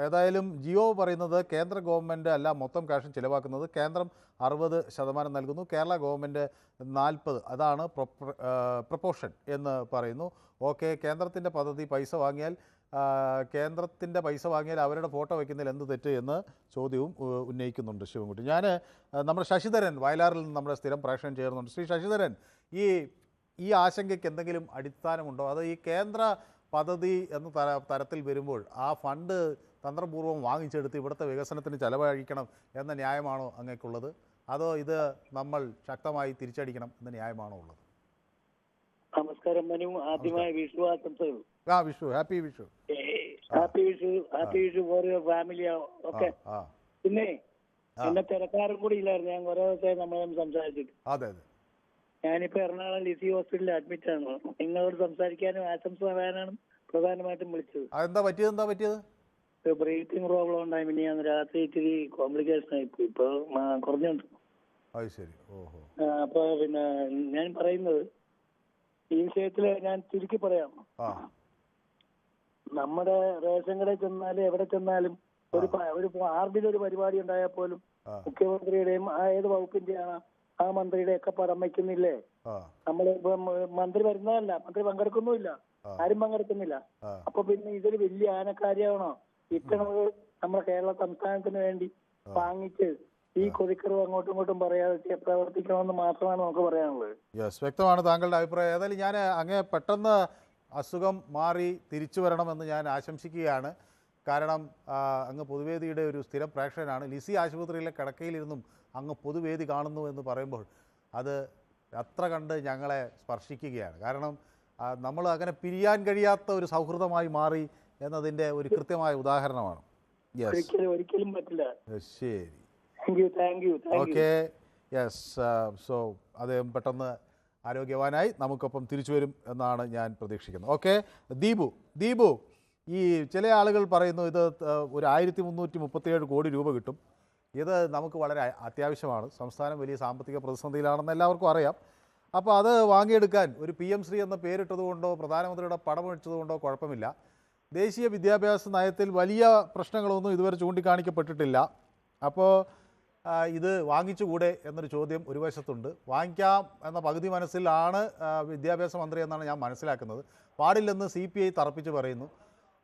ഏതായാലും ജിയോ പറയുന്നത് കേന്ദ്ര ഗവൺമെൻറ് അല്ല മൊത്തം കാശും ചിലവാക്കുന്നത്, കേന്ദ്രം 60% നൽകുന്നു, കേരള ഗവൺമെൻറ് 40%, അതാണ് പ്രൊപ്പോർഷൻ എന്ന് പറയുന്നു. ഓക്കെ, കേന്ദ്രത്തിൻ്റെ പദ്ധതി കേന്ദ്രത്തിൻ്റെ പൈസ വാങ്ങിയാൽ അവരുടെ ഫോട്ടോ വയ്ക്കുന്നതിൽ എന്ത് തെറ്റ് എന്ന് ചോദ്യവും ഉന്നയിക്കുന്നുണ്ട് ശിവൻകുട്ടി. നമ്മുടെ ശശിധരൻ വയലാറിൽ നിന്ന് നമ്മുടെ സ്ഥിരം പ്രേക്ഷകൻ ചേർന്നുണ്ട്. ശ്രീ ശശിധരൻ, ഈ ആശങ്കയ്ക്ക് എന്തെങ്കിലും അടിസ്ഥാനമുണ്ടോ? അത് ഈ കേന്ദ്ര പദ്ധതി എന്ന തരത്തിൽ വരുമ്പോൾ ആ ഫണ്ട് തന്ത്രപൂർവ്വം വാങ്ങിച്ചെടുത്ത് ഇവിടുത്തെ വികസനത്തിന് ചെലവഴിക്കണം എന്ന ന്യായമാണോ അങ്ങേക്കുള്ളത്? അതോ ഇത് നമ്മൾ ശക്തമായി തിരിച്ചടിക്കണം എന്ന ന്യായമാണോ ഉള്ളത്? നമസ്കാരം മനു, ആദ്യമായി വിഷു ആശംസകൾ. Vishu, happy Vishu. Happy Vishu for your family. Okay, പിന്നെ എന്നെ തിരക്കാരും കൂടി ഇല്ലായിരുന്നു. ഞാൻ കുറെ ദിവസമായി നമ്മളെ സംസാരിച്ചിട്ട്. അതെ, ഞാനിപ്പോ എറണാകുളം ലിസി ഹോസ്പിറ്റലിൽ അഡ്മിറ്റ് ആണ്. നിങ്ങളോട് സംസാരിക്കാനും ആശംസ പറയാനാണ് പ്രധാനമായിട്ടും വിളിച്ചത്. എന്താ പറ്റിയത്? ബ്രീത്തിങ് പ്രോബ്ലം ഉണ്ടായി. പിന്നെ ഞാൻ രാത്രി ഇത്തിരി കോംപ്ലിക്കേഷൻ ആയിപ്പോയി. ഇപ്പൊ കുറഞ്ഞുണ്ട്. ശരി. അപ്പൊ പിന്നെ ഞാൻ പറയുന്നത്, ഈ വിഷയത്തില് ഞാൻ ചുരുക്കി പറയാം. നമ്മുടെ റേഷൻ കടയിൽ ചെന്നാലും എവിടെ ചെന്നാലും ഒരു ആർഡിന്റെ ഒരു പരിപാടി ഉണ്ടായാൽ പോലും മുഖ്യമന്ത്രിയുടെയും ഏത് വകുപ്പിന്റെയാണ് ആ മന്ത്രിയുടെ ഒക്കെ പടം വയ്ക്കുന്നില്ലേ? നമ്മള് മന്ത്രി വരുന്നതല്ല, മന്ത്രി പങ്കെടുക്കുന്നുമില്ല, ആരും പങ്കെടുക്കുന്നില്ല. അപ്പൊ പിന്നെ ഇതൊരു വലിയ ആനക്കാര്യമാണോ ഇത്തണത് നമ്മുടെ കേരള സംസ്ഥാനത്തിന് വേണ്ടി വാങ്ങിച്ച് ഈ കൊതിക്കറിവ് അങ്ങോട്ടും ഇങ്ങോട്ടും പറയാതെ പ്രവർത്തിക്കണമെന്ന് മാത്രമാണ് നമുക്ക് പറയാനുള്ളത്. യെസ്, വ്യക്തമാണ് താങ്കളുടെ അഭിപ്രായം. ഏതായാലും ഞാൻ അങ്ങേ പെട്ടെന്ന് അസുഖം മാറി തിരിച്ചു വരണമെന്ന് ഞാൻ ആശംസിക്കുകയാണ്. കാരണം അങ്ങ് പൊതുവേദിയുടെ ഒരു സ്ഥിരം പ്രേക്ഷകനാണ്. ലിസി ആശുപത്രിയിലെ കിടക്കയിലിരുന്നും അങ്ങ് പൊതുവേദി കാണുന്നു എന്ന് പറയുമ്പോൾ അത് അത്ര കണ്ട് ഞങ്ങളെ സ്പർശിക്കുകയാണ്. കാരണം നമ്മൾ അങ്ങനെ പിരിയാൻ കഴിയാത്ത ഒരു സൗഹൃദമായി മാറി എന്നതിൻ്റെ ഒരു കൃത്യമായ ഉദാഹരണമാണ്. ഒരിക്കലും പറ്റില്ല. ശരി, ഓക്കെ. യെസ്, സോ അദ്ദേഹം പെട്ടെന്ന് ആരോഗ്യവാനായി നമുക്കൊപ്പം തിരിച്ചു വരും എന്നാണ് ഞാൻ പ്രതീക്ഷിക്കുന്നത്. ഓക്കെ, ദീപു, ഈ ചില ആളുകൾ പറയുന്നു ഇത് ഒരു 1337 കോടി രൂപ കിട്ടും. ഇത് നമുക്ക് വളരെ അത്യാവശ്യമാണ്. സംസ്ഥാനം വലിയ സാമ്പത്തിക പ്രതിസന്ധിയിലാണെന്ന് എല്ലാവർക്കും അറിയാം. അപ്പോൾ അത് വാങ്ങിയെടുക്കാൻ ഒരു PM ശ്രീ എന്ന പേരിട്ടതുകൊണ്ടോ പ്രധാനമന്ത്രിയുടെ പടം വെച്ചതുകൊണ്ടോ കുഴപ്പമില്ല. ദേശീയ വിദ്യാഭ്യാസ നയത്തിൽ വലിയ പ്രശ്നങ്ങളൊന്നും ഇതുവരെ ചൂണ്ടിക്കാണിക്കപ്പെട്ടിട്ടില്ല. അപ്പോൾ ഇത് വാങ്ങിച്ചുകൂടെ എന്നൊരു ചോദ്യം ഒരു വശത്തുണ്ട്. വാങ്ങിക്കാം എന്ന പകുതി മനസ്സിലാണ് വിദ്യാഭ്യാസ മന്ത്രി എന്നാണ് ഞാൻ മനസ്സിലാക്കുന്നത്. പാടില്ലെന്ന് CPI തറപ്പിച്ച് പറയുന്നു.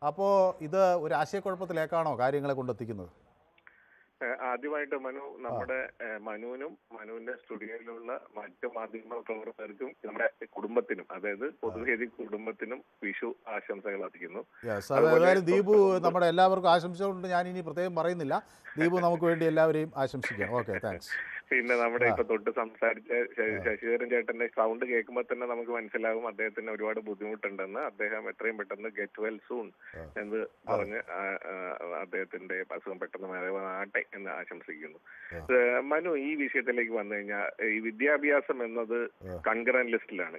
അപ്പോൾ ഇത് ഒരു ആശയക്കുഴപ്പത്തിലേക്കാണോ കാര്യങ്ങളെ കൊണ്ടെത്തിക്കുന്നത്? ആദ്യമായിട്ട് നമ്മുടെ മനുവിന്റെ സ്റ്റുഡിയോയിലുള്ള മറ്റ് മാധ്യമ പ്രവർത്തകർക്കും നമ്മുടെ കുടുംബത്തിനും, അതായത് പൊതുവേദി കുടുംബത്തിനും വിഷു ആശംസകൾ അറിയിക്കുന്നു. ദീപു നമ്മുടെ എല്ലാവർക്കും ആശംസകളുണ്ട്. ഞാൻ ഇനി പ്രത്യേകം പറയുന്നില്ല. ദീപു നമുക്ക് വേണ്ടി എല്ലാവരെയും ആശംസിക്കാം. Okay, thanks. പിന്നെ നമ്മുടെ ഇപ്പൊ തൊട്ട് സംസാരിച്ച ശശിധരൻ ചേട്ടന്റെ സൗണ്ട് കേൾക്കുമ്പോൾ തന്നെ നമുക്ക് മനസ്സിലാകും അദ്ദേഹത്തിന് ഒരുപാട് ബുദ്ധിമുട്ടുണ്ടെന്ന്. അദ്ദേഹം എത്രയും പെട്ടെന്ന് ഗെറ്റ് വെൽ സൂൺ എന്ന് പറഞ്ഞ് അദ്ദേഹത്തിന്റെ അസുഖം പെട്ടെന്ന് മാറട്ടെ എന്ന് ആശംസിക്കുന്നു. മനു, ഈ വിഷയത്തിലേക്ക് വന്നു കഴിഞ്ഞാൽ ഈ വിദ്യാഭ്യാസം എന്നത് കൺകറന്റ് ലിസ്റ്റിലാണ്.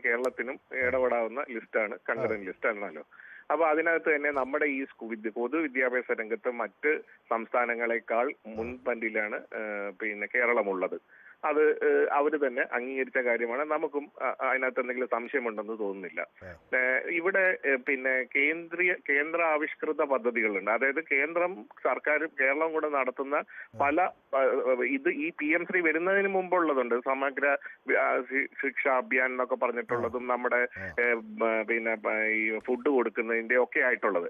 കേരളത്തിനും ഇടപെടാവുന്ന ലിസ്റ്റാണ്, കൺകറന്റ് ലിസ്റ്റ് ആണല്ലോ. അപ്പൊ അതിനകത്ത് തന്നെ നമ്മുടെ ഈ പൊതുവിദ്യാഭ്യാസ രംഗത്ത് മറ്റ് സംസ്ഥാനങ്ങളെക്കാൾ മുൻപന്തിയിലാണ് കേരളമുള്ളത്. അത് അവര് തന്നെ അംഗീകരിച്ച കാര്യമാണ്. നമുക്കും അതിനകത്ത് എന്തെങ്കിലും സംശയമുണ്ടെന്ന് തോന്നുന്നില്ല. ഇവിടെ കേന്ദ്ര ആവിഷ്കൃത പദ്ധതികളുണ്ട്. അതായത് കേരളം കൂടെ നടത്തുന്ന പല ഈ PM ശ്രീ വരുന്നതിന് മുമ്പുള്ളതുണ്ട്. സമഗ്ര ശിക്ഷാ അഭിയാൻ എന്നൊക്കെ പറഞ്ഞിട്ടുള്ളതും നമ്മുടെ ഈ ഫുഡ് കൊടുക്കുന്നതിന്റെ ഒക്കെ ആയിട്ടുള്ളത്.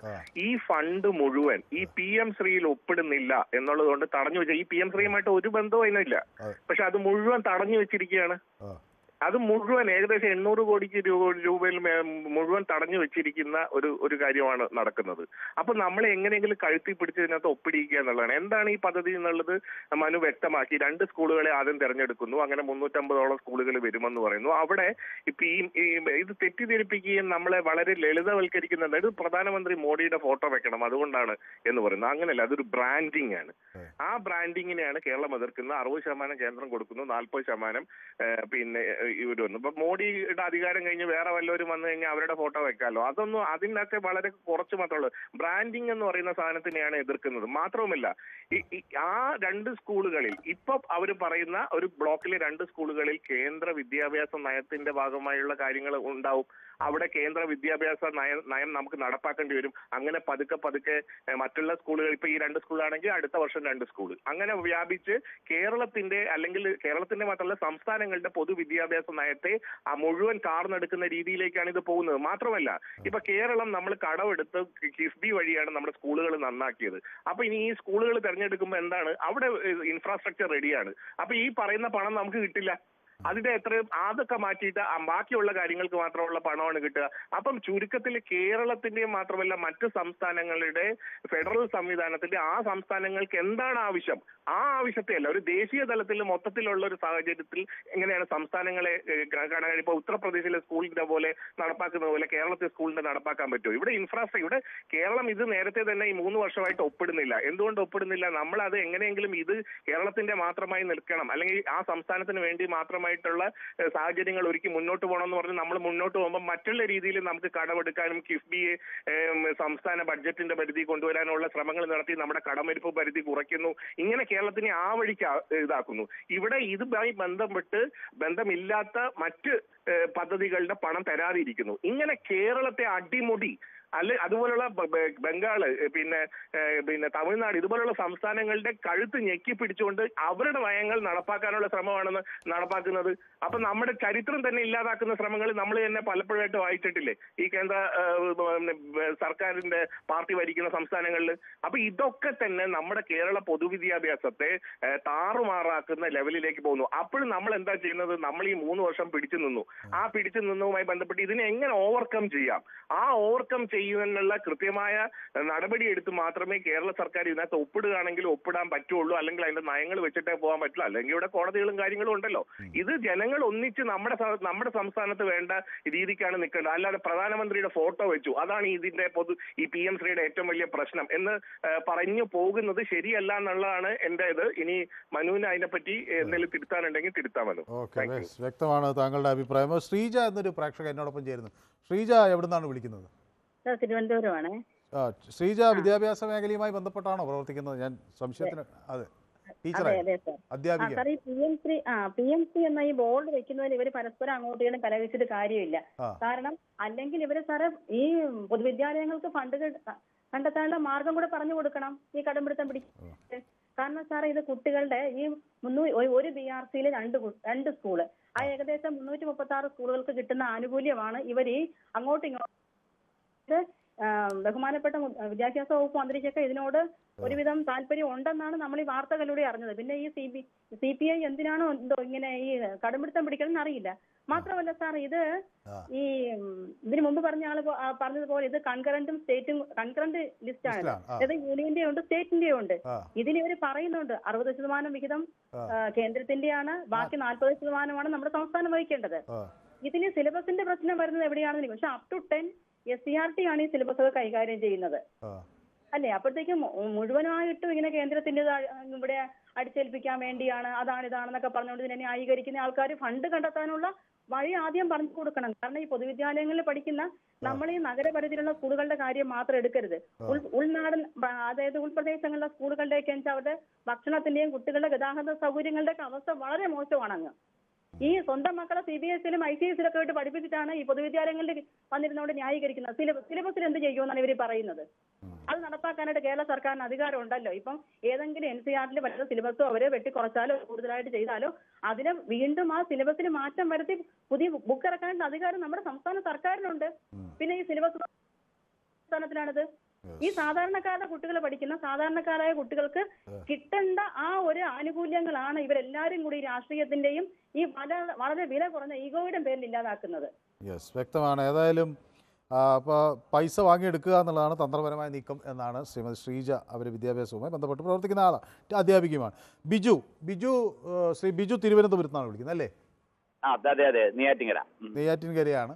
ഈ ഫണ്ട് മുഴുവൻ ഈ PM ശ്രീയിൽ ഒപ്പിടുന്നില്ല എന്നുള്ളത് കൊണ്ട് തടഞ്ഞു വെച്ച ഈ PM ശ്രീയുമായിട്ട് ഒരു ബന്ധവും അതിനില്ല. പക്ഷെ അത് മുഴുവൻ തടഞ്ഞു വെച്ചിരിക്കുകയാണ്. അത് മുഴുവൻ ഏകദേശം 800 കോടിക്ക് രൂപയിൽ മുഴുവൻ തടഞ്ഞു വെച്ചിരിക്കുന്ന ഒരു കാര്യമാണ് നടക്കുന്നത്. അപ്പൊ നമ്മൾ എങ്ങനെയെങ്കിലും കഴുത്തി പിടിച്ചതിനകത്ത് ഒപ്പിടിക്കുക എന്നുള്ളതാണ്. എന്താണ് ഈ പദ്ധതി എന്നുള്ളത് മനു വ്യക്തമാക്കി. 2 സ്കൂളുകളെ ആദ്യം തെരഞ്ഞെടുക്കുന്നു. അങ്ങനെ 350ഓളം സ്കൂളുകൾ വരുമെന്ന് പറയുന്നു. അവിടെ ഇപ്പൊ ഇത് തെറ്റിദ്ധരിപ്പിക്കുകയും നമ്മളെ വളരെ ലളിതവൽക്കരിക്കുന്നുണ്ട്. ഇത് പ്രധാനമന്ത്രി മോഡിയുടെ ഫോട്ടോ വെക്കണം അതുകൊണ്ടാണ് എന്ന് പറയുന്നത്. അങ്ങനെയല്ല, അതൊരു ബ്രാൻഡിങ് ആണ്. ആ ബ്രാൻഡിങ്ങിനെയാണ് കേരളം എതിർക്കുന്നത്. 60% കേന്ദ്രം കൊടുക്കുന്നു, 40% ഇവർ വന്നു. ഇപ്പൊ മോഡിയുടെ അധികാരം കഴിഞ്ഞ് വേറെ വല്ലവരും വന്നു കഴിഞ്ഞാൽ അവരുടെ ഫോട്ടോ വെക്കാമല്ലോ. അതൊന്നും അതിനൊക്കെ വളരെ കുറച്ച് മാത്രമേ ഉള്ളൂ. ബ്രാൻഡിങ് എന്ന് പറയുന്ന സാധനത്തിനെയാണ് എതിർക്കുന്നത്. മാത്രവുമല്ല, ആ 2 സ്കൂളുകളിൽ ഇപ്പൊ അവർ പറയുന്ന ഒരു ബ്ലോക്കിലെ 2 സ്കൂളുകളിൽ കേന്ദ്ര വിദ്യാഭ്യാസ നയത്തിന്റെ ഭാഗമായുള്ള കാര്യങ്ങൾ ഉണ്ടാവും. അവിടെ കേന്ദ്ര വിദ്യാഭ്യാസ നയം നമുക്ക് നടപ്പാക്കേണ്ടി വരും. അങ്ങനെ പതുക്കെ മറ്റുള്ള സ്കൂളുകൾ, ഇപ്പൊ ഈ 2 സ്കൂളാണെങ്കിൽ അടുത്ത വർഷം 2 സ്കൂൾ, അങ്ങനെ വ്യാപിച്ച് കേരളത്തിന്റെ മാത്രമല്ല സംസ്ഥാനങ്ങളുടെ പൊതുവിദ്യാഭ്യാസ നയത്തെ മുഴുവൻ കാർന്നെടുക്കുന്ന രീതിയിലേക്കാണ് ഇത് പോകുന്നത്. മാത്രമല്ല, ഇപ്പൊ കേരളം നമ്മൾ കടമെടുത്ത് കിഫ്ബി വഴിയാണ് നമ്മുടെ സ്കൂളുകൾ നന്നാക്കിയത്. അപ്പൊ ഇനി ഈ സ്കൂളുകൾ തെരഞ്ഞെടുക്കുമ്പോൾ എന്താണ്, അവിടെ ഇൻഫ്രാസ്ട്രക്ചർ റെഡിയാണ്. അപ്പൊ ഈ പറയുന്ന പണം നമുക്ക് കിട്ടില്ല. അതിന്റെ അതൊക്കെ മാറ്റിയിട്ട് ബാക്കിയുള്ള കാര്യങ്ങൾക്ക് മാത്രമുള്ള പണമാണ് കിട്ടുക. അപ്പം ചുരുക്കത്തിൽ കേരളത്തിന്റെയും മാത്രമല്ല മറ്റ് സംസ്ഥാനങ്ങളുടെ ഫെഡറൽ സംവിധാനത്തിന്റെ ആ സംസ്ഥാനങ്ങൾക്ക് എന്താണ് ആവശ്യം, ആ ആവശ്യത്തെയല്ല ഒരു ദേശീയ തലത്തിൽ മൊത്തത്തിലുള്ള ഒരു സാഹചര്യത്തിൽ എങ്ങനെയാണ് സംസ്ഥാനങ്ങളെ കാണാൻ. ഇപ്പൊ ഉത്തർപ്രദേശിലെ സ്കൂളിന്റെ പോലെ നടപ്പാക്കുന്ന പോലെ കേരളത്തിലെ സ്കൂളിന്റെ നടപ്പാക്കാൻ പറ്റുമോ? ഇവിടെ ഇവിടെ കേരളം ഇത് നേരത്തെ തന്നെ ഈ 3 വർഷമായിട്ട് ഒപ്പിടുന്നില്ല. എന്തുകൊണ്ട് ഒപ്പിടുന്നില്ല? നമ്മൾ അത് എങ്ങനെയെങ്കിലും ഇത് കേരളത്തിന്റെ മാത്രമായി നിൽക്കണം, അല്ലെങ്കിൽ ആ സംസ്ഥാനത്തിന് വേണ്ടി മാത്രമായി ആവശ്യമായിട്ടുള്ള സാഹചര്യങ്ങൾ ഒരുക്കി മുന്നോട്ട് പോകണമെന്ന് പറഞ്ഞ് നമ്മൾ മുന്നോട്ട് പോകുമ്പോൾ മറ്റുള്ള രീതിയിൽ നമുക്ക് കടമെടുക്കാനും കിഫ്ബിയെ സംസ്ഥാന ബഡ്ജറ്റിന്റെ പരിധി കൊണ്ടുവരാനുള്ള ശ്രമങ്ങൾ നടത്തി നമ്മുടെ കടമെടുപ്പ് പരിധി കുറയ്ക്കുന്നു. ഇങ്ങനെ കേരളത്തിനെ ആ വഴിക്ക് ഇതാക്കുന്നു. ഇവിടെ ഇതുമായി ബന്ധമില്ലാത്ത മറ്റ് പദ്ധതികളുടെ പണം തരാതിരിക്കുന്നു. ഇങ്ങനെ കേരളത്തെ അടിമുടി അതുപോലുള്ള ബംഗാള് പിന്നെ തമിഴ്നാട് ഇതുപോലുള്ള സംസ്ഥാനങ്ങളുടെ കഴുത്ത് ഞെക്കി പിടിച്ചുകൊണ്ട് അവരുടെ നയങ്ങൾ നടപ്പാക്കാനുള്ള ശ്രമമാണെന്ന് നടപ്പാക്കുന്നത്. അപ്പൊ നമ്മുടെ ചരിത്രം തന്നെ ഇല്ലാതാക്കുന്ന ശ്രമങ്ങൾ നമ്മൾ തന്നെ പലപ്പോഴായിട്ട് വായിച്ചിട്ടില്ലേ ഈ കേന്ദ്ര സർക്കാരിന്റെ പാർട്ടി ഭരിക്കുന്ന സംസ്ഥാനങ്ങളിൽ. അപ്പൊ ഇതൊക്കെ തന്നെ നമ്മുടെ കേരള പൊതുവിദ്യാഭ്യാസത്തെ താറുമാറാക്കുന്ന ലെവലിലേക്ക് പോകുന്നു. അപ്പോഴും നമ്മൾ എന്താ ചെയ്യുന്നത്? നമ്മൾ ഈ 3 വർഷം പിടിച്ചു നിന്നു. ആ പിടിച്ചു നിന്നതുമായി ബന്ധപ്പെട്ട് ഇതിനെ എങ്ങനെ ഓവർകം ചെയ്യാം, ആ ഓവർകം ചെയ്യുന്നതിനുള്ള കൃത്യമായ നടപടി എടുത്ത് മാത്രമേ കേരള സർക്കാർ ഇതിനകത്ത് ഒപ്പിടുകയാണെങ്കിൽ ഒപ്പിടാൻ പറ്റുള്ളൂ. അല്ലെങ്കിൽ അതിന്റെ നയങ്ങൾ വെച്ചിട്ടേ പോകാൻ പറ്റില്ല. അല്ലെങ്കിൽ ഇവിടെ കോടതികളും കാര്യങ്ങളും ഉണ്ടല്ലോ. ഇത് ജനങ്ങൾ ഒന്നിച്ച് നമ്മുടെ സംസ്ഥാനത്ത് വേണ്ട രീതിക്കാണ് നിൽക്കേണ്ടത്. അല്ലാതെ പ്രധാനമന്ത്രിയുടെ ഫോട്ടോ വെച്ചു അതാണ് ഇതിന്റെ ഈ PM ശ്രീയുടെ ഏറ്റവും വലിയ പ്രശ്നം എന്ന് പറഞ്ഞു പോകുന്നത് ശരിയല്ല എന്നുള്ളതാണ് എന്റെ ഇത്. ഇനി മനുവിന് അതിനെപ്പറ്റി എന്തെങ്കിലും തിരുത്താനുണ്ടെങ്കിൽ തിരുത്താമല്ലോ. വ്യക്തമാണ് താങ്കളുടെ അഭിപ്രായം. ശ്രീജ എന്നൊരു പ്രേക്ഷക എന്നോടൊപ്പം ചേരുന്നു. ശ്രീജ എവിടുന്നാണ് വിളിക്കുന്നത്? തിരുവനന്തപുരമാണ്. ശ്രീജ വിദ്യാഭ്യാസ മേഖലയുമായി ബന്ധപ്പെട്ടാണോ പ്രവർത്തിക്കുന്നത്? ഞാൻ സംശയത്തിന് അതെ അധ്യാപിക. PMC എന്ന ഈ ബോർഡ് വെക്കുന്നതിൽ ഇവര് പരസ്പരം അങ്ങോട്ടും കലഹിച്ചിട്ട് കാര്യമില്ല. കാരണം അല്ലെങ്കിൽ ഇവര് സാറ് ഈ പൊതുവിദ്യാലയങ്ങൾക്ക് ഫണ്ട് കണ്ടെത്താനുള്ള മാർഗം കൂടെ പറഞ്ഞു കൊടുക്കണം ഈ കടമ്പിടുത്തം പിടിക്കുന്നത്. കാരണം സാറേ ഇത് കുട്ടികളുടെ ഈ ഒരു BRCയില് 2 സ്കൂള് ആ ഏകദേശം 336 സ്കൂളുകൾക്ക് കിട്ടുന്ന ആനുകൂല്യമാണ് ഇവർ ഈ അങ്ങോട്ടും ഇങ്ങോട്ടും ബഹുമാനപ്പെട്ട വിദ്യാഭ്യാസ വകുപ്പ് മന്ത്രിക്കൊക്കെ ഇതിനോട് ഒരുവിധം താല്പര്യം ഉണ്ടെന്നാണ് നമ്മൾ ഈ വാർത്തകളിലൂടെ അറിഞ്ഞത്. പിന്നെ ഈ CPI എന്തിനാണോ എന്തോ ഇങ്ങനെ ഈ കടുംപിടുത്തം പിടിക്കണമെന്ന് അറിയില്ല. മാത്രമല്ല സാർ ഇത് ഈ ഇതിനു മുമ്പ് പറഞ്ഞതുപോലെ ഇത് കൺകറന്റ് ലിസ്റ്റ് ആണ്. അതായത് യൂണിയന്റെ ഉണ്ട് സ്റ്റേറ്റിന്റെയും ഉണ്ട്. ഇതിൽ ഇവർ പറയുന്നുണ്ട് 60% വിഹിതം കേന്ദ്രത്തിന്റെയാണ്, ബാക്കി 40% നമ്മുടെ സംസ്ഥാനം വഹിക്കേണ്ടത്. ഇതിന് സിലബസിന്റെ പ്രശ്നം വരുന്നത് എവിടെയാണെന്ന് പക്ഷെ up to 10 SCRT ആണ് ഈ സിലബസ് ഒക്കെ കൈകാര്യം ചെയ്യുന്നത് അല്ലേ? അപ്പോഴത്തേക്കും മുഴുവനായിട്ടും ഇങ്ങനെ കേന്ദ്രത്തിന്റെ ഇവിടെ അടിച്ചേൽപ്പിക്കാൻ വേണ്ടിയാണ് ഇതാണെന്നൊക്കെ പറഞ്ഞുകൊണ്ട് ഇതിനെ ന്യായീകരിക്കുന്ന ആൾക്കാർ ഫണ്ട് കണ്ടെത്താനുള്ള വഴി ആദ്യം പറഞ്ഞു കൊടുക്കണം. കാരണം ഈ പൊതുവിദ്യാലയങ്ങളിൽ പഠിക്കുന്ന നമ്മൾ ഈ നഗരപരിധിയിലുള്ള സ്കൂളുകളുടെ കാര്യം മാത്രം എടുക്കരുത്. ഉൾനാടൻ അതായത് ഉൾപ്രദേശങ്ങളിലെ സ്കൂളുകളുടെയൊക്കെ അവരുടെ ഭക്ഷണത്തിന്റെയും കുട്ടികളുടെ ഗതാഗത സൗകര്യങ്ങളുടെയൊക്കെ അവസ്ഥ വളരെ മോശമാണ്. അങ്ങ് ഈ സ്വന്തം മക്കളെ CBSE-ലും ICSE-ലും ആയിട്ട് പഠിപ്പിച്ചിട്ടാണ് ഈ പൊതുവിദ്യാലയങ്ങളിൽ വന്നിരുന്നോണ്ട് ന്യായീകരിക്കുന്നത്. സിലബസിൽ എന്ത് ചെയ്യുമെന്നാണ് ഇവർ പറയുന്നത്. അത് നടപ്പാക്കാനായിട്ട് കേരള സർക്കാരിന് അധികാരം ഉണ്ടല്ലോ. ഇപ്പം ഏതെങ്കിലും NCERT-ൽ പറ്റുന്ന സിലബസോ അവരെ വെട്ടിക്കുറച്ചാലോ കൂടുതലായിട്ട് ചെയ്താലോ അതിനെ വീണ്ടും ആ സിലബസിന് മാറ്റം വരുത്തി പുതിയ ബുക്ക് ഇറക്കാനുള്ള അധികാരം നമ്മുടെ സംസ്ഥാന സർക്കാരിനുണ്ട്. പിന്നെ ഈ സിലബസ് സംസ്ഥാനത്തിലാണിത്. ഈ സാധാരണക്കാരുടെ കുട്ടികൾ പഠിക്കുന്ന സാധാരണക്കാരായ കുട്ടികൾക്ക് കിട്ടേണ്ട ആ ഒരു ആനുകൂല്യങ്ങളാണ് ഇവരെല്ലാരും കൂടി രാഷ്ട്രീയത്തിന്റെയും ഈ വളരെ വില കുറഞ്ഞ ഈഗോയുടെ പേരിൽ ഇല്ലാതാക്കുന്നത്. വ്യക്തമാണ്. ഏതായാലും പൈസ വാങ്ങിയെടുക്കുക എന്നുള്ളതാണ് തന്ത്രപരമായ നീക്കം എന്നാണ് ശ്രീമതി ശ്രീജ. അവർ വിദ്യാഭ്യാസവുമായി ബന്ധപ്പെട്ട് പ്രവർത്തിക്കുന്ന ആളാണ്, അധ്യാപികയുമാണ്. ശ്രീ ബിജു തിരുവനന്തപുരത്താണ് വിളിക്കുന്നത് അല്ലേ? നെയ്യാറ്റിൻകരയാണ്.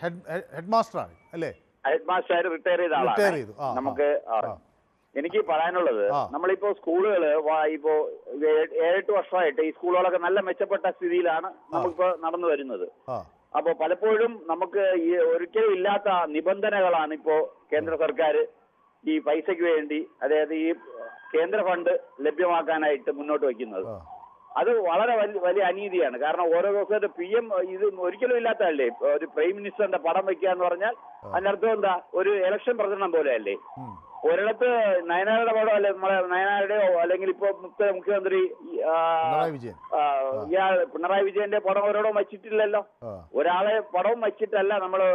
ഹെഡ് മാസ്റ്ററാണ് അല്ലേ? ഹെഡ് മാസ്റ്റർ റിട്ടയർ ചെയ്ത ആളാണ്. നമുക്ക് എനിക്ക് പറയാനുള്ളത് നമ്മളിപ്പോ സ്കൂളുകള് ഇപ്പോ 7-8 വർഷമായിട്ട് ഈ സ്കൂളുകളൊക്കെ നല്ല മെച്ചപ്പെട്ട സ്ഥിതിയിലാണ് നമുക്കിപ്പോ നടന്നു വരുന്നത്. അപ്പോ പലപ്പോഴും നമുക്ക് ഈ ഒരിക്കലും ഇല്ലാത്ത നിബന്ധനകളാണ് ഇപ്പോ കേന്ദ്ര സർക്കാർ ഈ പൈസയ്ക്ക് വേണ്ടി, അതായത് ഈ കേന്ദ്ര ഫണ്ട് ലഭ്യമാക്കാനായിട്ട് മുന്നോട്ട് വയ്ക്കുന്നത്. അത് വളരെ വലിയ അനീതിയാണ്. കാരണം ഓരോ ദിവസത്തെ PM ഇത് ഒരിക്കലും ഇല്ലാത്തതല്ലേ. ഒരു പ്രൈം മിനിസ്റ്ററിന്റെ പടം വെക്കുക എന്ന് പറഞ്ഞാൽ അതിനർത്ഥം എന്താ? ഒരു ഇലക്ഷൻ പ്രചരണം പോലെ അല്ലേ? ഒരിടത്ത് നയനാരുടെ പടം അല്ലെ, നമ്മളെ നയനാരുടെയോ അല്ലെങ്കിൽ ഇപ്പൊ മുഖ്യമന്ത്രി പിണറായി വിജയന്റെ പടം ഒരിടവും വച്ചിട്ടില്ലല്ലോ. ഒരാളെ പടവും വച്ചിട്ടല്ല നമ്മള്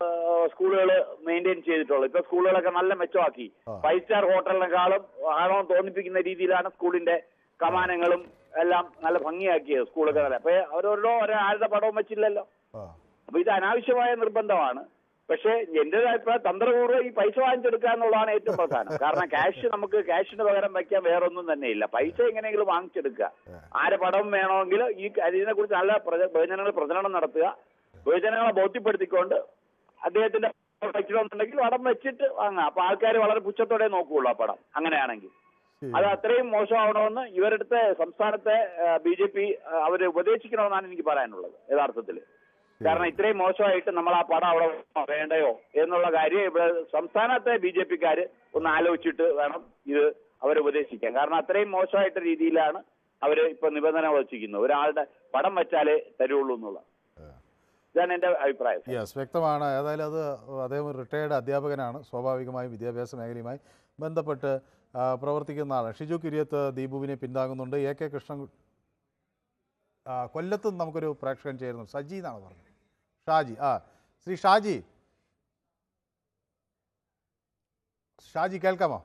സ്കൂളുകൾ മെയിൻറ്റെയിൻ ചെയ്തിട്ടുള്ളൂ. ഇപ്പൊ സ്കൂളുകളൊക്കെ നല്ല മെച്ചമാക്കി. 5 സ്റ്റാർ ഹോട്ടലിനെക്കാളും ആണോ തോന്നിപ്പിക്കുന്ന രീതിയിലാണ് സ്കൂളിന്റെ കമാനങ്ങളും എല്ലാം നല്ല ഭംഗിയാക്കിയത് സ്കൂളുകളെ. അപ്പൊ ഒരാളുടെ പടവും വെച്ചില്ലല്ലോ. അപ്പൊ ഇത് അനാവശ്യമായ നിർബന്ധമാണ്. പക്ഷെ എന്റെ അഭിപ്രായം തന്ത്രപൂർവ്വം ഈ പൈസ വാങ്ങിച്ചെടുക്കുക എന്നുള്ളതാണ് ഏറ്റവും പ്രധാനം. കാരണം നമുക്ക് ക്യാഷിന് പകരം വയ്ക്കാൻ വേറൊന്നും തന്നെ ഇല്ല. പൈസ എങ്ങനെയെങ്കിലും വാങ്ങിച്ചെടുക്കുക. ആരെ പടം വേണമെങ്കിൽ ഇതിനെ കുറിച്ച് നല്ല പ്രചരണം നടത്തുക. ബഹുജനങ്ങളെ ബോധ്യപ്പെടുത്തിക്കൊണ്ട് അദ്ദേഹത്തിന്റെ വയ്ക്കണമെന്നുണ്ടെങ്കിൽ പടം വെച്ചിട്ട് വാങ്ങാം. അപ്പൊ ആൾക്കാർ വളരെ പുച്ഛത്തോടെ നോക്കുകയുള്ളൂ ആ പടം അങ്ങനെയാണെങ്കിൽ. അത് അത്രയും മോശമാവണമെന്ന് ഇവരുടെ സംസ്ഥാനത്തെ BJP അവരെ ഉപദേശിക്കണമെന്നാണ് എനിക്ക് പറയാനുള്ളത് യഥാർത്ഥത്തിൽ. കാരണം ഇത്രയും മോശമായിട്ട് നമ്മൾ ആ പടം അവിടെ വേണ്ടയോ എന്നുള്ള കാര്യം ഇവിടെ സംസ്ഥാനത്തെ BJP-ക്കാര് ഒന്ന് ആലോചിച്ചിട്ട് വേണം ഇത് അവരെ ഉപദേശിക്കാൻ. കാരണം അത്രയും മോശമായിട്ട രീതിയിലാണ് അവര് ഇപ്പൊ നിബന്ധന വച്ചിരിക്കുന്നത്. ഒരാളുടെ പടം വെച്ചാലേ തരുള്ളൂ എന്നുള്ള, ഇതാണ് എന്റെ അഭിപ്രായം. യെസ്, വ്യക്തമാണ്. ഏതായാലും അത് അദ്ദേഹം റിട്ടയേർഡ് അധ്യാപകനാണ്, സ്വാഭാവികമായും വിദ്യാഭ്യാസ മേഖലയുമായി ബന്ധപ്പെട്ട് പ്രവർത്തിക്കുന്ന ആളാണ്. ഷിജു കുര്യത്ത് ദീപുവിനെ പിന്താങ്ങുന്നുണ്ട്. AK കൃഷ്ണൻ കൊല്ലത്ത് നമുക്കൊരു പ്രേക്ഷകൻ ചേരുന്നു. സജി എന്നാണ് പറഞ്ഞത്. ഷാജി, ശ്രീ ഷാജി കേൾക്കാമോ?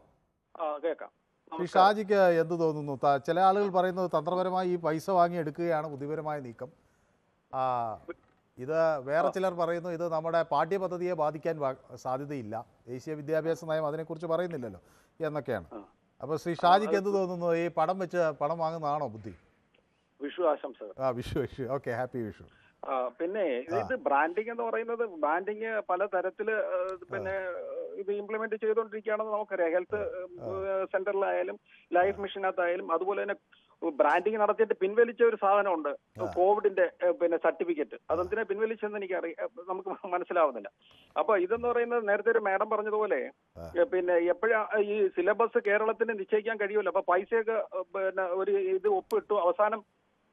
കേൾക്കാം. ശ്രീ ഷാജിക്ക് എന്ത് തോന്നുന്നു? ചില ആളുകൾ പറയുന്നത് തന്ത്രപരമായി ഈ പൈസ വാങ്ങി എടുക്കുകയാണ് ബുദ്ധിപരമായ നീക്കം. ഇത് വേറെ ചിലർ പറയുന്നു ഇത് നമ്മുടെ പാഠ്യപദ്ധതിയെ ബാധിക്കാൻ സാധ്യതയില്ല, ദേശീയ വിദ്യാഭ്യാസ നയം അതിനെക്കുറിച്ച് പറയുന്നില്ലല്ലോ എന്നൊക്കെയാണ്. അപ്പോൾ ശ്രീ ഷാജിക്ക് എന്ത് തോന്നുന്നു? ഈ പടം വെച്ച് പണം വാങ്ങുന്നതാണോ ബുദ്ധി? വിഷു ആശംസകൾ. വിഷു. Okay, happy Vishu. പിന്നെ ഇത് ബ്രാൻഡിങ് എന്ന് പറയുന്നത്, ബ്രാൻഡിങ് പല തരത്തില് പിന്നെ ഇത് ഇംപ്ലിമെന്റ് ചെയ്തുകൊണ്ടിരിക്കുകയാണെന്ന് നമുക്കറിയാം. ഹെൽത്ത് സെന്ററിലായാലും ലൈഫ് മിഷനകത്തായാലും. അതുപോലെ തന്നെ ബ്രാൻഡിങ് നടത്തിയിട്ട് പിൻവലിച്ച ഒരു സാധനമുണ്ട്, കോവിഡിന്റെ പിന്നെ സർട്ടിഫിക്കറ്റ്. അതെന്തിനാ പിൻവലിച്ചെന്ന് നമുക്ക് മനസ്സിലാവുന്നില്ല. അപ്പൊ ഇതെന്ന് പറയുന്നത് നേരത്തെ ഒരു മാഡം പറഞ്ഞതുപോലെ പിന്നെ എപ്പോഴാ ഈ സിലബസ് കേരളത്തിന് നിശ്ചയിക്കാൻ കഴിയുമല്ലോ. അപ്പൊ പൈസയൊക്കെ പിന്നെ ഒരു ഇത് ഒപ്പിട്ടു, അവസാനം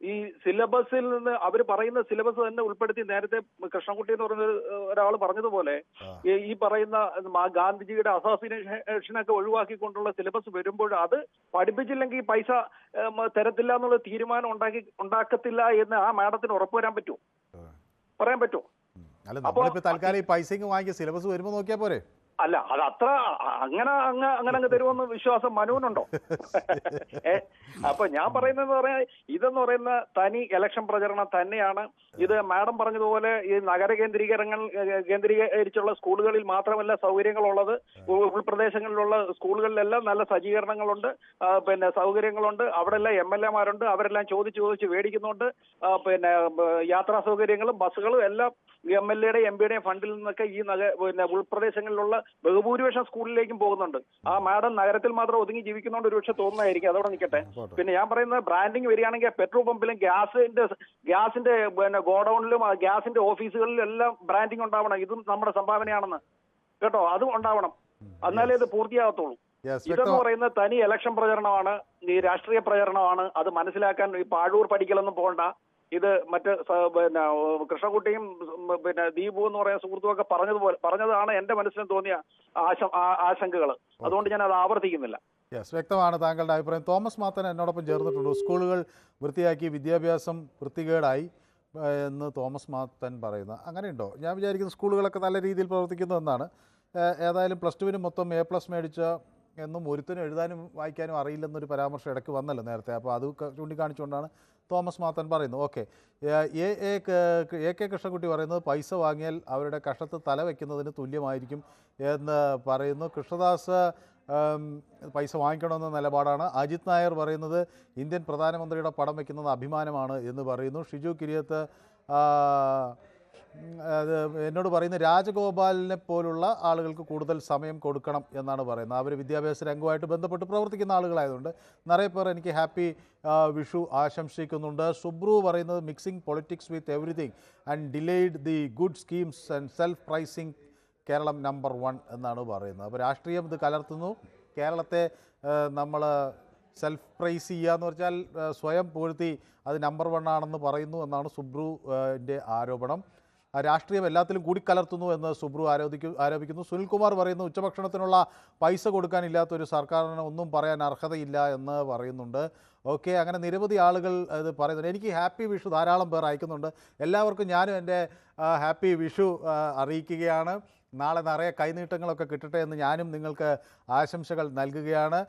ഈ സിലബസിൽ നിന്ന് അവർ പറയുന്ന സിലബസ് തന്നെ ഉൾപ്പെടുത്തി, നേരത്തെ കൃഷ്ണൻകുട്ടി എന്ന് പറയുന്ന ഒരാൾ പറഞ്ഞതുപോലെ ഈ പറയുന്ന ഗാന്ധിജിയുടെ അസാസിനേഷനൊക്കെ ഒഴിവാക്കിക്കൊണ്ടുള്ള സിലബസ് വരുമ്പോൾ അത് പഠിപ്പിച്ചില്ലെങ്കിൽ പൈസ തരത്തില്ല എന്നുള്ള തീരുമാനം ഉണ്ടാക്കത്തില്ല എന്ന് ആ മാഡത്തിന് ഉറപ്പുവരാൻ പറ്റുമോ? പറയാൻ പറ്റുമോ? അല്ല, തൽക്കാലം പൈസ വാങ്ങിയ സിലബസ് വരുമ്പോൾ നോക്കിയാൽ പോരെ? അല്ല, അത് അത്ര അങ്ങനെ തരുമെന്ന് വിശ്വാസം മനുവിനുണ്ടോ? അപ്പൊ ഞാൻ പറയുന്നത് ഇതെന്ന് പറയുന്ന തനി ഇലക്ഷൻ പ്രചരണം തന്നെയാണ്. ഇത് മാഡം പറഞ്ഞതുപോലെ ഈ നഗര കേന്ദ്രീകരിച്ചുള്ള സ്കൂളുകളിൽ മാത്രമല്ല സൗകര്യങ്ങളുള്ളത്, ഉൾപ്രദേശങ്ങളിലുള്ള സ്കൂളുകളിലെല്ലാം നല്ല സജ്ജീകരണങ്ങളുണ്ട്, പിന്നെ സൗകര്യങ്ങളുണ്ട്. അവിടെ എല്ലാം MLA-മാരുണ്ട്, അവരെല്ലാം ചോദിച്ച് മേടിക്കുന്നുണ്ട്. പിന്നെ യാത്രാ സൗകര്യങ്ങളും ബസ്സുകളും എല്ലാം MLA-യുടെയും MP-യുടെയും ഫണ്ടിൽ നിന്നൊക്കെ ഈ പിന്നെ ഉൾപ്രദേശങ്ങളിലുള്ള ബഹുഭൂരിപക്ഷം സ്കൂളിലേക്കും പോകുന്നുണ്ട്. ആ മാഡം നഗരത്തിൽ മാത്രം ഒതുങ്ങി ജീവിക്കുന്നതുകൊണ്ട് ഒരുപക്ഷെ തോന്നുന്നതായിരിക്കും. അതോടെ നിൽക്കട്ടെ. പിന്നെ ഞാൻ പറയുന്നത് ബ്രാൻഡിങ് വരികയാണെങ്കിൽ പെട്രോൾ പമ്പിലും ഗ്യാസിന്റെ പിന്നെ ഗോഡൌണിലും ഗ്യാസിന്റെ ഓഫീസുകളിലും എല്ലാം ബ്രാൻഡിങ് ഉണ്ടാവണം. ഇതും നമ്മുടെ സംഭാവനയാണെന്ന് കേട്ടോ, അതും ഉണ്ടാവണം. എന്നാലേ ഇത് പൂർത്തിയാകത്തുള്ളൂ. ഇതെന്ന് പറയുന്നത് തനി ഇലക്ഷൻ പ്രചരണമാണ്, ഈ രാഷ്ട്രീയ പ്രചരണമാണ്. അത് മനസ്സിലാക്കാൻ ഈ പാഴൂർ പഠിക്കലൊന്നും പോകണ്ട. ഇത് മറ്റ് പിന്നെ കൃഷ്ണൻകുട്ടിയും പിന്നെ ദീപു എന്ന് പറയുന്ന സുഹൃത്തുമൊക്കെ പറഞ്ഞതാണ് എന്റെ മനസ്സിന് തോന്നിയ ആശങ്കകൾ. അതുകൊണ്ട് ഞാൻ അത് ആവർത്തിക്കുന്നില്ല. യെസ്, വ്യക്തമാണ് താങ്കളുടെ അഭിപ്രായം. തോമസ് മാത്തൻ എന്നോടൊപ്പം ചേർന്നിട്ടുണ്ട്. സ്കൂളുകൾ വൃത്തിയാക്കി, വിദ്യാഭ്യാസം വൃത്തികേടായി എന്ന് തോമസ് മാത്തൻ പറയുന്നത് അങ്ങനെയുണ്ടോ? ഞാൻ വിചാരിക്കുന്നത് സ്കൂളുകളൊക്കെ നല്ല രീതിയിൽ പ്രവർത്തിക്കുന്നു എന്നാണ്. ഏതായാലും +2-ന് മൊത്തം A+ മേടിച്ച എന്നും ഒരുത്തനും എഴുതാനും വായിക്കാനും അറിയില്ലെന്നൊരു പരാമർശം ഇടയ്ക്ക് വന്നല്ലോ നേരത്തെ. അപ്പോൾ അത് ചൂണ്ടിക്കാണിച്ചുകൊണ്ടാണ് തോമസ് മാത്തൻ പറയുന്നു. ഓക്കെ, AK കൃഷ്ണൻകുട്ടി പറയുന്നത് പൈസ വാങ്ങിയാൽ അവരുടെ കഷത്ത് തല വയ്ക്കുന്നതിന് തുല്യമായിരിക്കും എന്ന് പറയുന്നു. കൃഷ്ണദാസ് പൈസ വാങ്ങിക്കണമെന്ന നിലപാടാണ്. അജിത് നായർ പറയുന്നത് ഇന്ത്യൻ പ്രധാനമന്ത്രിയുടെ പടം വയ്ക്കുന്നത് അഭിമാനമാണ് എന്ന് പറയുന്നു. ഷിജു കുര്യത്ത് അത് എന്നോട് പറയുന്നത് രാജഗോപാലിനെ പോലുള്ള ആളുകൾക്ക് കൂടുതൽ സമയം കൊടുക്കണം എന്നാണ് പറയുന്നത്. അവർ വിദ്യാഭ്യാസ രംഗവുമായിട്ട് ബന്ധപ്പെട്ട് പ്രവർത്തിക്കുന്ന ആളുകളായതുകൊണ്ട് നിറയെ പേർ എനിക്ക് ഹാപ്പി വിഷു ആശംസിക്കുന്നുണ്ട്. സുബ്രു പറയുന്നത് mixing politics with everything and delayed the good schemes and self praising Keralam number 1 എന്നാണ് പറയുന്നത്. അപ്പോൾ രാഷ്ട്രീയം ഇത് കലർത്തുന്നു. കേരളത്തെ നമ്മൾ സെൽഫ് പ്രൈസ് ചെയ്യുക എന്ന് വെച്ചാൽ സ്വയം പൂഴ്ത്തി അത് നമ്പർ 1 ആണെന്ന് പറയുന്നു എന്നാണ് സുബ്രുവിൻ്റെ ആരോപണം. രാഷ്ട്രീയം എല്ലാത്തിലും കൂടിക്കലർത്തുന്നു എന്ന് സുബ്രു ആരോപിക്കുന്നു. സുനിൽകുമാർ പറയുന്നു ഉച്ചഭക്ഷണത്തിനുള്ള പൈസ കൊടുക്കാനില്ലാത്തൊരു സർക്കാരിന് ഒന്നും പറയാൻ അർഹതയില്ല എന്ന് പറയുന്നുണ്ട്. ഓക്കെ, അങ്ങനെ നിരവധി ആളുകൾ ഇത് പറയുന്നുണ്ട്. എനിക്ക് ഹാപ്പി വിഷു ധാരാളം പേർ അയക്കുന്നുണ്ട്. എല്ലാവർക്കും ഞാനും എൻ്റെ ഹാപ്പി വിഷു അറിയിക്കുകയാണ്. നാളെ നിറയെ കൈനീട്ടങ്ങളൊക്കെ കിട്ടട്ടെ എന്ന് ഞാനും നിങ്ങൾക്ക് ആശംസകൾ നൽകുകയാണ്.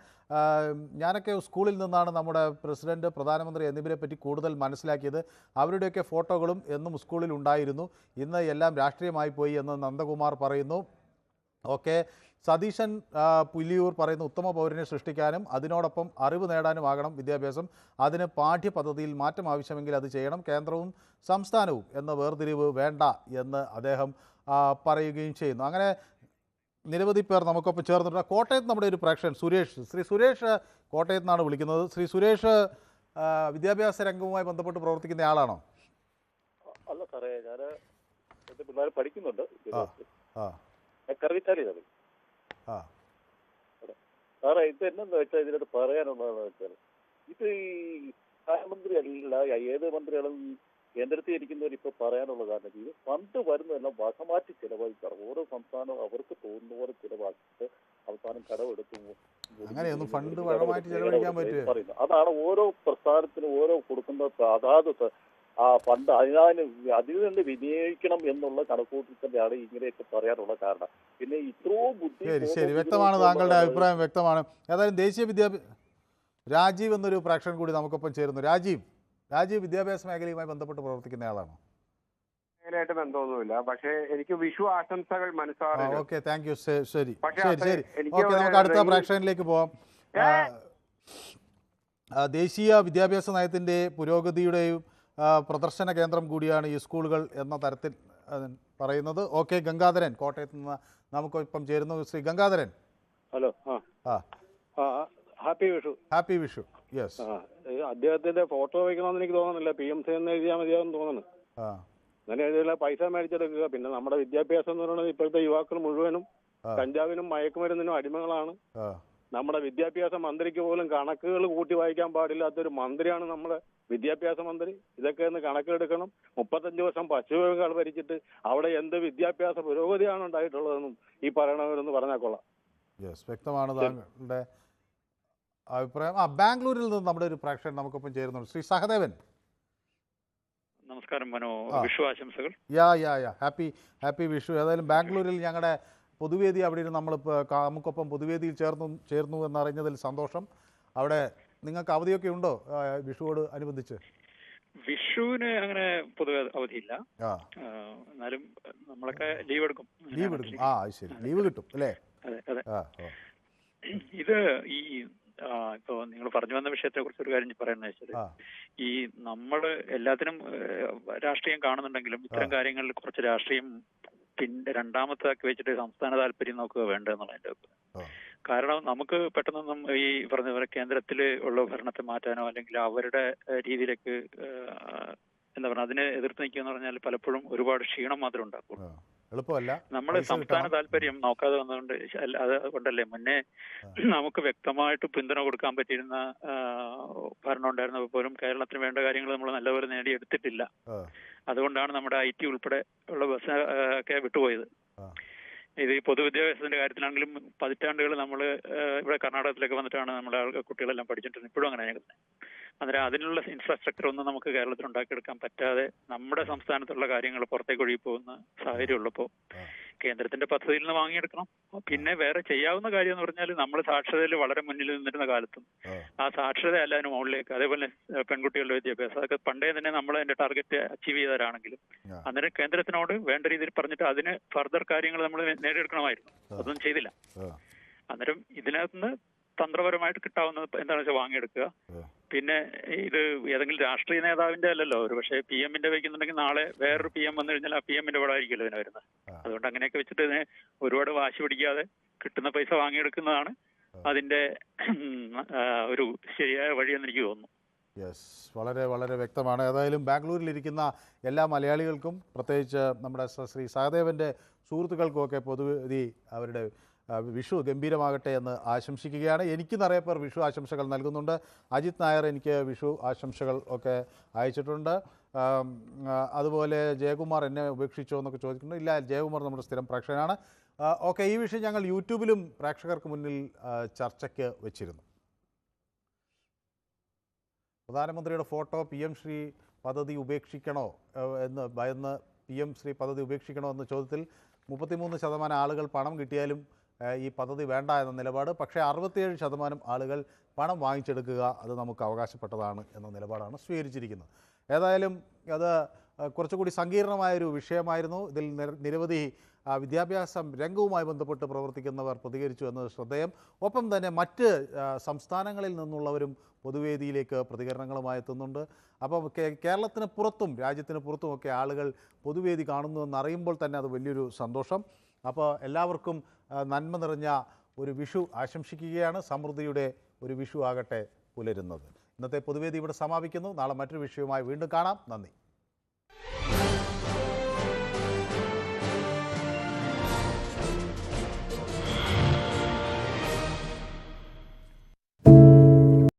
ഞാനൊക്കെ സ്കൂളിൽ നിന്നാണ് നമ്മുടെ പ്രസിഡന്റ്, പ്രധാനമന്ത്രി എന്നിവരെ പറ്റി കൂടുതൽ മനസ്സിലാക്കിയത്. അവരുടെയൊക്കെ ഫോട്ടോകളും എന്നും സ്കൂളിൽ ഉണ്ടായിരുന്നു. ഇന്ന് എല്ലാം രാഷ്ട്രീയമായി പോയി എന്ന് നന്ദകുമാർ പറയുന്നു. ഓക്കെ, സതീശൻ പുലിയൂർ പറയുന്നു ഉത്തമ പൗരനെ സൃഷ്ടിക്കാനും അതിനോടൊപ്പം അറിവ് നേടാനുമാകണം വിദ്യാഭ്യാസം. അതിന് പാഠ്യപദ്ധതിയിൽ മാറ്റം ആവശ്യമെങ്കിൽ അത് ചെയ്യണം. കേന്ദ്രവും സംസ്ഥാനവും എന്ന വേർതിരിവ് വേണ്ട എന്ന് അദ്ദേഹം പറയുകയും ചെയ്യുന്നു. അങ്ങനെ നിരവധി പേർ നമുക്കൊപ്പം ചേർന്നിട്ടുണ്ട്. കോട്ടയത്ത് നമ്മുടെ ഒരു പ്രേക്ഷകൻ സുരേഷ്, ശ്രീ സുരേഷ് കോട്ടയത്ത് നിന്നാണ് വിളിക്കുന്നത്. ശ്രീ സുരേഷ് വിദ്യാഭ്യാസ രംഗവുമായി ബന്ധപ്പെട്ട് പ്രവർത്തിക്കുന്ന ആളാണോ? അല്ല സാറേ, ഞാൻ എൻ്റെ പിള്ളേർ പഠിക്കുന്നുണ്ട്. സാറേ ഇത് എന്നെന്ന് വെച്ചാൽ ഇതിനകത്ത് പറയാനുള്ളതെന്ന് വെച്ചാൽ ഇത് ഈ പ്രധാനമന്ത്രി അല്ല ഏത് മന്ത്രികളും കേന്ദ്രത്തിൽ ഇരിക്കുന്നവർ ഇപ്പൊ പറയാനുള്ള കാരണം ഇത് ഫണ്ട് വരുന്നതെല്ലാം വകമാറ്റി ചിലവഴിക്കാറ്. ഓരോ സംസ്ഥാനവും അവർക്ക് തോന്നുന്ന പോലെ ചിലവാക്കിയിട്ട് അവസാനം കടമെടുത്തു പറയുന്നത്. അതാണ് ഓരോ പ്രസ്ഥാനത്തിനും ഓരോ കൊടുക്കുന്ന അതാത് ആ ഫണ്ട് അതിൽ നിന്ന് വിനിയോഗിക്കണം എന്നുള്ള കണക്കൂട്ടിൽ തന്നെയാണ് ഇങ്ങനെയൊക്കെ പറയാനുള്ള കാരണം. പിന്നെ ഇത്രയും ബുദ്ധി വ്യക്തമാണ്, താങ്കളുടെ അഭിപ്രായം വ്യക്തമാണ്. ഏതായാലും ദേശീയ രാജീവ് എന്നൊരു പ്രേക്ഷകൻ കൂടി നമുക്കൊപ്പം ചേരുന്നു. രാജീവ് വിദ്യാഭ്യാസ മേഖലയുമായി ബന്ധപ്പെട്ട് പ്രവർത്തിക്കുന്ന ആളാണോ? മേഖലയായിട്ട് ബന്ധമൊന്നുമില്ല, പക്ഷേ എനിക്ക് വിഷു ആശംസകൾ മനസ്സാറുണ്ട്. Okay, thank you. ശരി, നമുക്ക് അടുത്ത പ്രേക്ഷകനിലേക്ക് പോവാം. ദേശീയ വിദ്യാഭ്യാസ നയത്തിൻ്റെ പുരോഗതിയുടെയും പ്രദർശന കേന്ദ്രം കൂടിയാണ് ഈ സ്കൂളുകൾ എന്ന തരത്തിൽ പറയുന്നത്. ഓക്കെ, ഗംഗാധരൻ കോട്ടയത്ത് നിന്ന് നമുക്കിപ്പം ചേരുന്നു. Shri Gangadharan, hello. Happy Vishu. Happy Vishu. Yes. അദ്ദേഹത്തിന്റെ ഫോട്ടോ വയ്ക്കണമെന്ന് എനിക്ക് തോന്നുന്നില്ല. PMC എന്ന് എഴുതിയാൽ മതിയാകുമെന്ന് തോന്നുന്നു. അങ്ങനെ എഴുതിയില്ല, പൈസ മേടിച്ചെടുക്കുക. പിന്നെ നമ്മുടെ വിദ്യാഭ്യാസം എന്ന് പറയുന്നത് ഇപ്പോഴത്തെ യുവാക്കൾ മുഴുവനും കഞ്ചാവിനും മയക്കുമരുന്നിനും അടിമകളാണ്. നമ്മുടെ വിദ്യാഭ്യാസ മന്ത്രിക്ക് പോലും കണക്കുകൾ കൂട്ടി വായിക്കാൻ പാടില്ലാത്തൊരു മന്ത്രിയാണ് നമ്മുടെ വിദ്യാഭ്യാസ മന്ത്രി. ഇതൊക്കെ ഒന്ന് കണക്കെടുക്കണം. 35 വർഷം പശ്ചിമ ബംഗാൾ ഭരിച്ചിട്ട് അവിടെ എന്ത് വിദ്യാഭ്യാസ പുരോഗതിയാണ് ഉണ്ടായിട്ടുള്ളതെന്നും ഈ പറയണവരെന്ന് പറഞ്ഞാൽ കൊള്ളാം. യെസ്, വ്യക്തമാണ് താങ്കളുടെ അഭിപ്രായം. ബാംഗ്ലൂരിൽ നിന്ന് നമ്മുടെ ഒരു പ്രേക്ഷകൻ നമുക്കൊപ്പം ചേരുന്നുണ്ട്. ശ്രീ സഹദേവൻ, നമസ്കാരം. മനോ, വിഷു ആശംസകൾ. ഹാപ്പി വിഷു. ഏതായാലും ബാംഗ്ലൂരിൽ ഞങ്ങളുടെ പൊതുവേദി അവിടെ നമ്മൾ നമുക്കൊപ്പം പൊതുവേദിയിൽ ചേർന്നു എന്നറിഞ്ഞതിൽ സന്തോഷം. അവിടെ നിങ്ങൾക്ക് അവധിയൊക്കെ ഉണ്ടോ വിഷുവോട് അനുബന്ധിച്ച്? വിഷുവിന് അങ്ങനെ പൊതുവെ അവധിയില്ല, എന്നാലും നമ്മളൊക്കെ ലീവ് എടുക്കും. ശരി, ലീവ് കിട്ടും അല്ലേ? അതെ. ഇത് ഈ ഇപ്പൊ നിങ്ങൾ പറഞ്ഞു വന്ന വിഷയത്തെ കുറിച്ച് ഒരു കാര്യം പറയുന്നത് വെച്ചാൽ, ഈ നമ്മള് എല്ലാത്തിനും രാഷ്ട്രീയം കാണുന്നുണ്ടെങ്കിലും ഇത്തരം കാര്യങ്ങളിൽ കുറച്ച് രാഷ്ട്രീയം പിന്നെ രണ്ടാമത്താക്കി വെച്ചിട്ട് സംസ്ഥാന താല്പര്യം നോക്കുക വേണ്ടെന്നുള്ളതിന്റെ കാരണം. നമുക്ക് പെട്ടെന്നൊന്നും ഈ പറഞ്ഞ പോലെ കേന്ദ്രത്തിൽ ഉള്ള ഭരണത്തെ മാറ്റാനോ അല്ലെങ്കിൽ അവരുടെ രീതിയിലേക്ക് എന്താ പറയുക അതിനെ എതിർത്ത് നിൽക്കുക എന്ന് പറഞ്ഞാൽ പലപ്പോഴും ഒരുപാട് ക്ഷീണം മാത്രമേ ഉണ്ടാക്കും. നമ്മൾ സംസ്ഥാന താല്പര്യം നോക്കാതെ വന്നതുകൊണ്ട് അതുകൊണ്ടല്ലേ മുന്നേ നമുക്ക് വ്യക്തമായിട്ട് പിന്തുണ കൊടുക്കാൻ പറ്റിയിരുന്ന ഭരണം ഉണ്ടായിരുന്നപ്പോൾ പോലും കേരളത്തിന് വേണ്ട കാര്യങ്ങൾ നമ്മൾ നല്ലപോലെ നേടിയെടുത്തിട്ടില്ല. അതുകൊണ്ടാണ് നമ്മുടെ IT ഉൾപ്പെടെ ഉള്ള ബസ് ഒക്കെ വിട്ടുപോയത്. ഇത് ഈ പൊതുവിദ്യാഭ്യാസത്തിന്റെ കാര്യത്തിലാണെങ്കിലും പതിറ്റാണ്ടുകൾ നമ്മൾ ഇവിടെ കർണാടകത്തിലൊക്കെ വന്നിട്ടാണ് നമ്മുടെ കുട്ടികളെല്ലാം പഠിച്ചിട്ടുണ്ട്. ഇപ്പോഴും അങ്ങനെ ഞങ്ങൾ അന്നേരം അതിനുള്ള ഇൻഫ്രാസ്ട്രക്ചർ ഒന്നും നമുക്ക് കേരളത്തിൽ ഉണ്ടാക്കിയെടുക്കാൻ പറ്റാതെ നമ്മുടെ സംസ്ഥാനത്തുള്ള കാര്യങ്ങൾ പുറത്തേക്ക് ഒഴുകി പോകുന്ന സാഹചര്യം ഉള്ളപ്പോൾ കേന്ദ്രത്തിന്റെ പദ്ധതിയിൽ നിന്ന് വാങ്ങിയെടുക്കണം. പിന്നെ വേറെ ചെയ്യാവുന്ന കാര്യം എന്ന് പറഞ്ഞാൽ നമ്മൾ സാക്ഷരതയിൽ വളരെ മുന്നിൽ നിന്നിരുന്ന കാലത്തും ആ സാക്ഷരത അല്ല അതിന് മുകളിലേക്ക്, അതേപോലെ പെൺകുട്ടികളുടെ വിദ്യാഭ്യാസം അതൊക്കെ പണ്ടേ തന്നെ നമ്മൾ അതിന്റെ ടാർഗറ്റ് അച്ചീവ് ചെയ്തവരാണെങ്കിലും അന്നേരം കേന്ദ്രത്തിനോട് വേണ്ട രീതിയിൽ പറഞ്ഞിട്ട് അതിന് ഫർദർ കാര്യങ്ങൾ നമ്മൾ നേടിയെടുക്കണമായിരുന്നു. അതൊന്നും ചെയ്തില്ല. അന്നേരം ഇതിനകത്തുനിന്ന് തന്ത്രപരമായിട്ട് കിട്ടാവുന്നത് എന്താണെന്ന് വെച്ചാൽ വാങ്ങിയെടുക്കുക. പിന്നെ ഇത് ഏതെങ്കിലും രാഷ്ട്രീയ നേതാവിന്റെ അല്ലല്ലോ, ഒരു പക്ഷേ PM-ന്റെ വയ്ക്കുന്നുണ്ടെങ്കിൽ നാളെ വേറൊരു PM വന്നു കഴിഞ്ഞാൽ ആ PM-ന്റെ കൂടെ ആയിരിക്കുമല്ലോ ഇതിന് വരുന്നത്. അതുകൊണ്ട് അങ്ങനെയൊക്കെ വെച്ചിട്ട് ഇതിനെ ഒരുപാട് വാശി പിടിക്കാതെ കിട്ടുന്ന പൈസ വാങ്ങിയെടുക്കുന്നതാണ് അതിന്റെ ഒരു ശരിയായ വഴിയെന്ന് എനിക്ക് തോന്നുന്നു. യെസ്, വളരെ വളരെ വ്യക്തമാണ്. ഏതായാലും ബാംഗ്ലൂരിലിരിക്കുന്ന എല്ലാ മലയാളികൾക്കും പ്രത്യേകിച്ച് നമ്മുടെ ശ്രീ സഹദേവൻ്റെ സുഹൃത്തുക്കൾക്കുമൊക്കെ പൊതുവേദി അവരുടെ വിഷു ഗംഭീരമാകട്ടെ എന്ന് ആശംസിക്കുകയാണ്. എനിക്ക് നിറയെ പേർ വിഷു ആശംസകൾ നൽകുന്നുണ്ട്. അജിത് നായർ എനിക്ക് വിഷു ആശംസകൾ ഒക്കെ അയച്ചിട്ടുണ്ട്. അതുപോലെ ജയകുമാർ എന്നെ ഉപേക്ഷിച്ചോ എന്നൊക്കെ ചോദിക്കുന്നുണ്ട്. ഇല്ല, ജയകുമാർ നമ്മുടെ സ്ഥിരം പ്രേക്ഷകനാണ്. ഓക്കെ, ഈ വിഷയം ഞങ്ങൾ യൂട്യൂബിലും പ്രേക്ഷകർക്ക് മുന്നിൽ ചർച്ചയ്ക്ക് വെച്ചിരുന്നു. പ്രധാനമന്ത്രിയുടെ ഫോട്ടോ PM ശ്രീ പദ്ധതി ഉപേക്ഷിക്കണോ എന്ന് ഭയന്ന് PM ശ്രീ പദ്ധതി ഉപേക്ഷിക്കണോ എന്ന ചോദ്യത്തിൽ 33% ആളുകൾ പണം കിട്ടിയാലും ഈ പദ്ധതി വേണ്ട എന്ന നിലപാട്. പക്ഷേ 67% ആളുകൾ പണം വാങ്ങിച്ചെടുക്കുക അത് നമുക്ക് അവകാശപ്പെട്ടതാണ് എന്ന നിലപാടാണ് സ്വീകരിച്ചിരിക്കുന്നത്. ഏതായാലും അത് കുറച്ചുകൂടി സങ്കീർണമായൊരു വിഷയമായിരുന്നു. ഇതിൽ നിരവധി വിദ്യാഭ്യാസം രംഗവുമായി ബന്ധപ്പെട്ട് പ്രവർത്തിക്കുന്നവർ പ്രതികരിച്ചു എന്നത് ശ്രദ്ധേയം. ഒപ്പം തന്നെ മറ്റ് സംസ്ഥാനങ്ങളിൽ നിന്നുള്ളവരും പൊതുവേദിയിലേക്ക് പ്രതികരണങ്ങളുമായി എത്തുന്നുണ്ട്. അപ്പോൾ കേരളത്തിന് പുറത്തും രാജ്യത്തിന് പുറത്തുമൊക്കെ ആളുകൾ പൊതുവേദി കാണുന്നു എന്നറിയുമ്പോൾ തന്നെ അത് വലിയൊരു സന്തോഷം. അപ്പോൾ എല്ലാവർക്കും നന്മ നിറഞ്ഞ ഒരു വിഷു ആശംസിക്കുകയാണ്. സമൃദ്ധിയുടെ ഒരു വിഷു ആകട്ടെ പുലരുന്നത്. ഇന്നത്തെ പൊതുവേദി ഇവിടെ സമാപിക്കുന്നു. നാളെ മറ്റൊരു വിഷയവുമായി വീണ്ടും കാണാം. നന്ദി.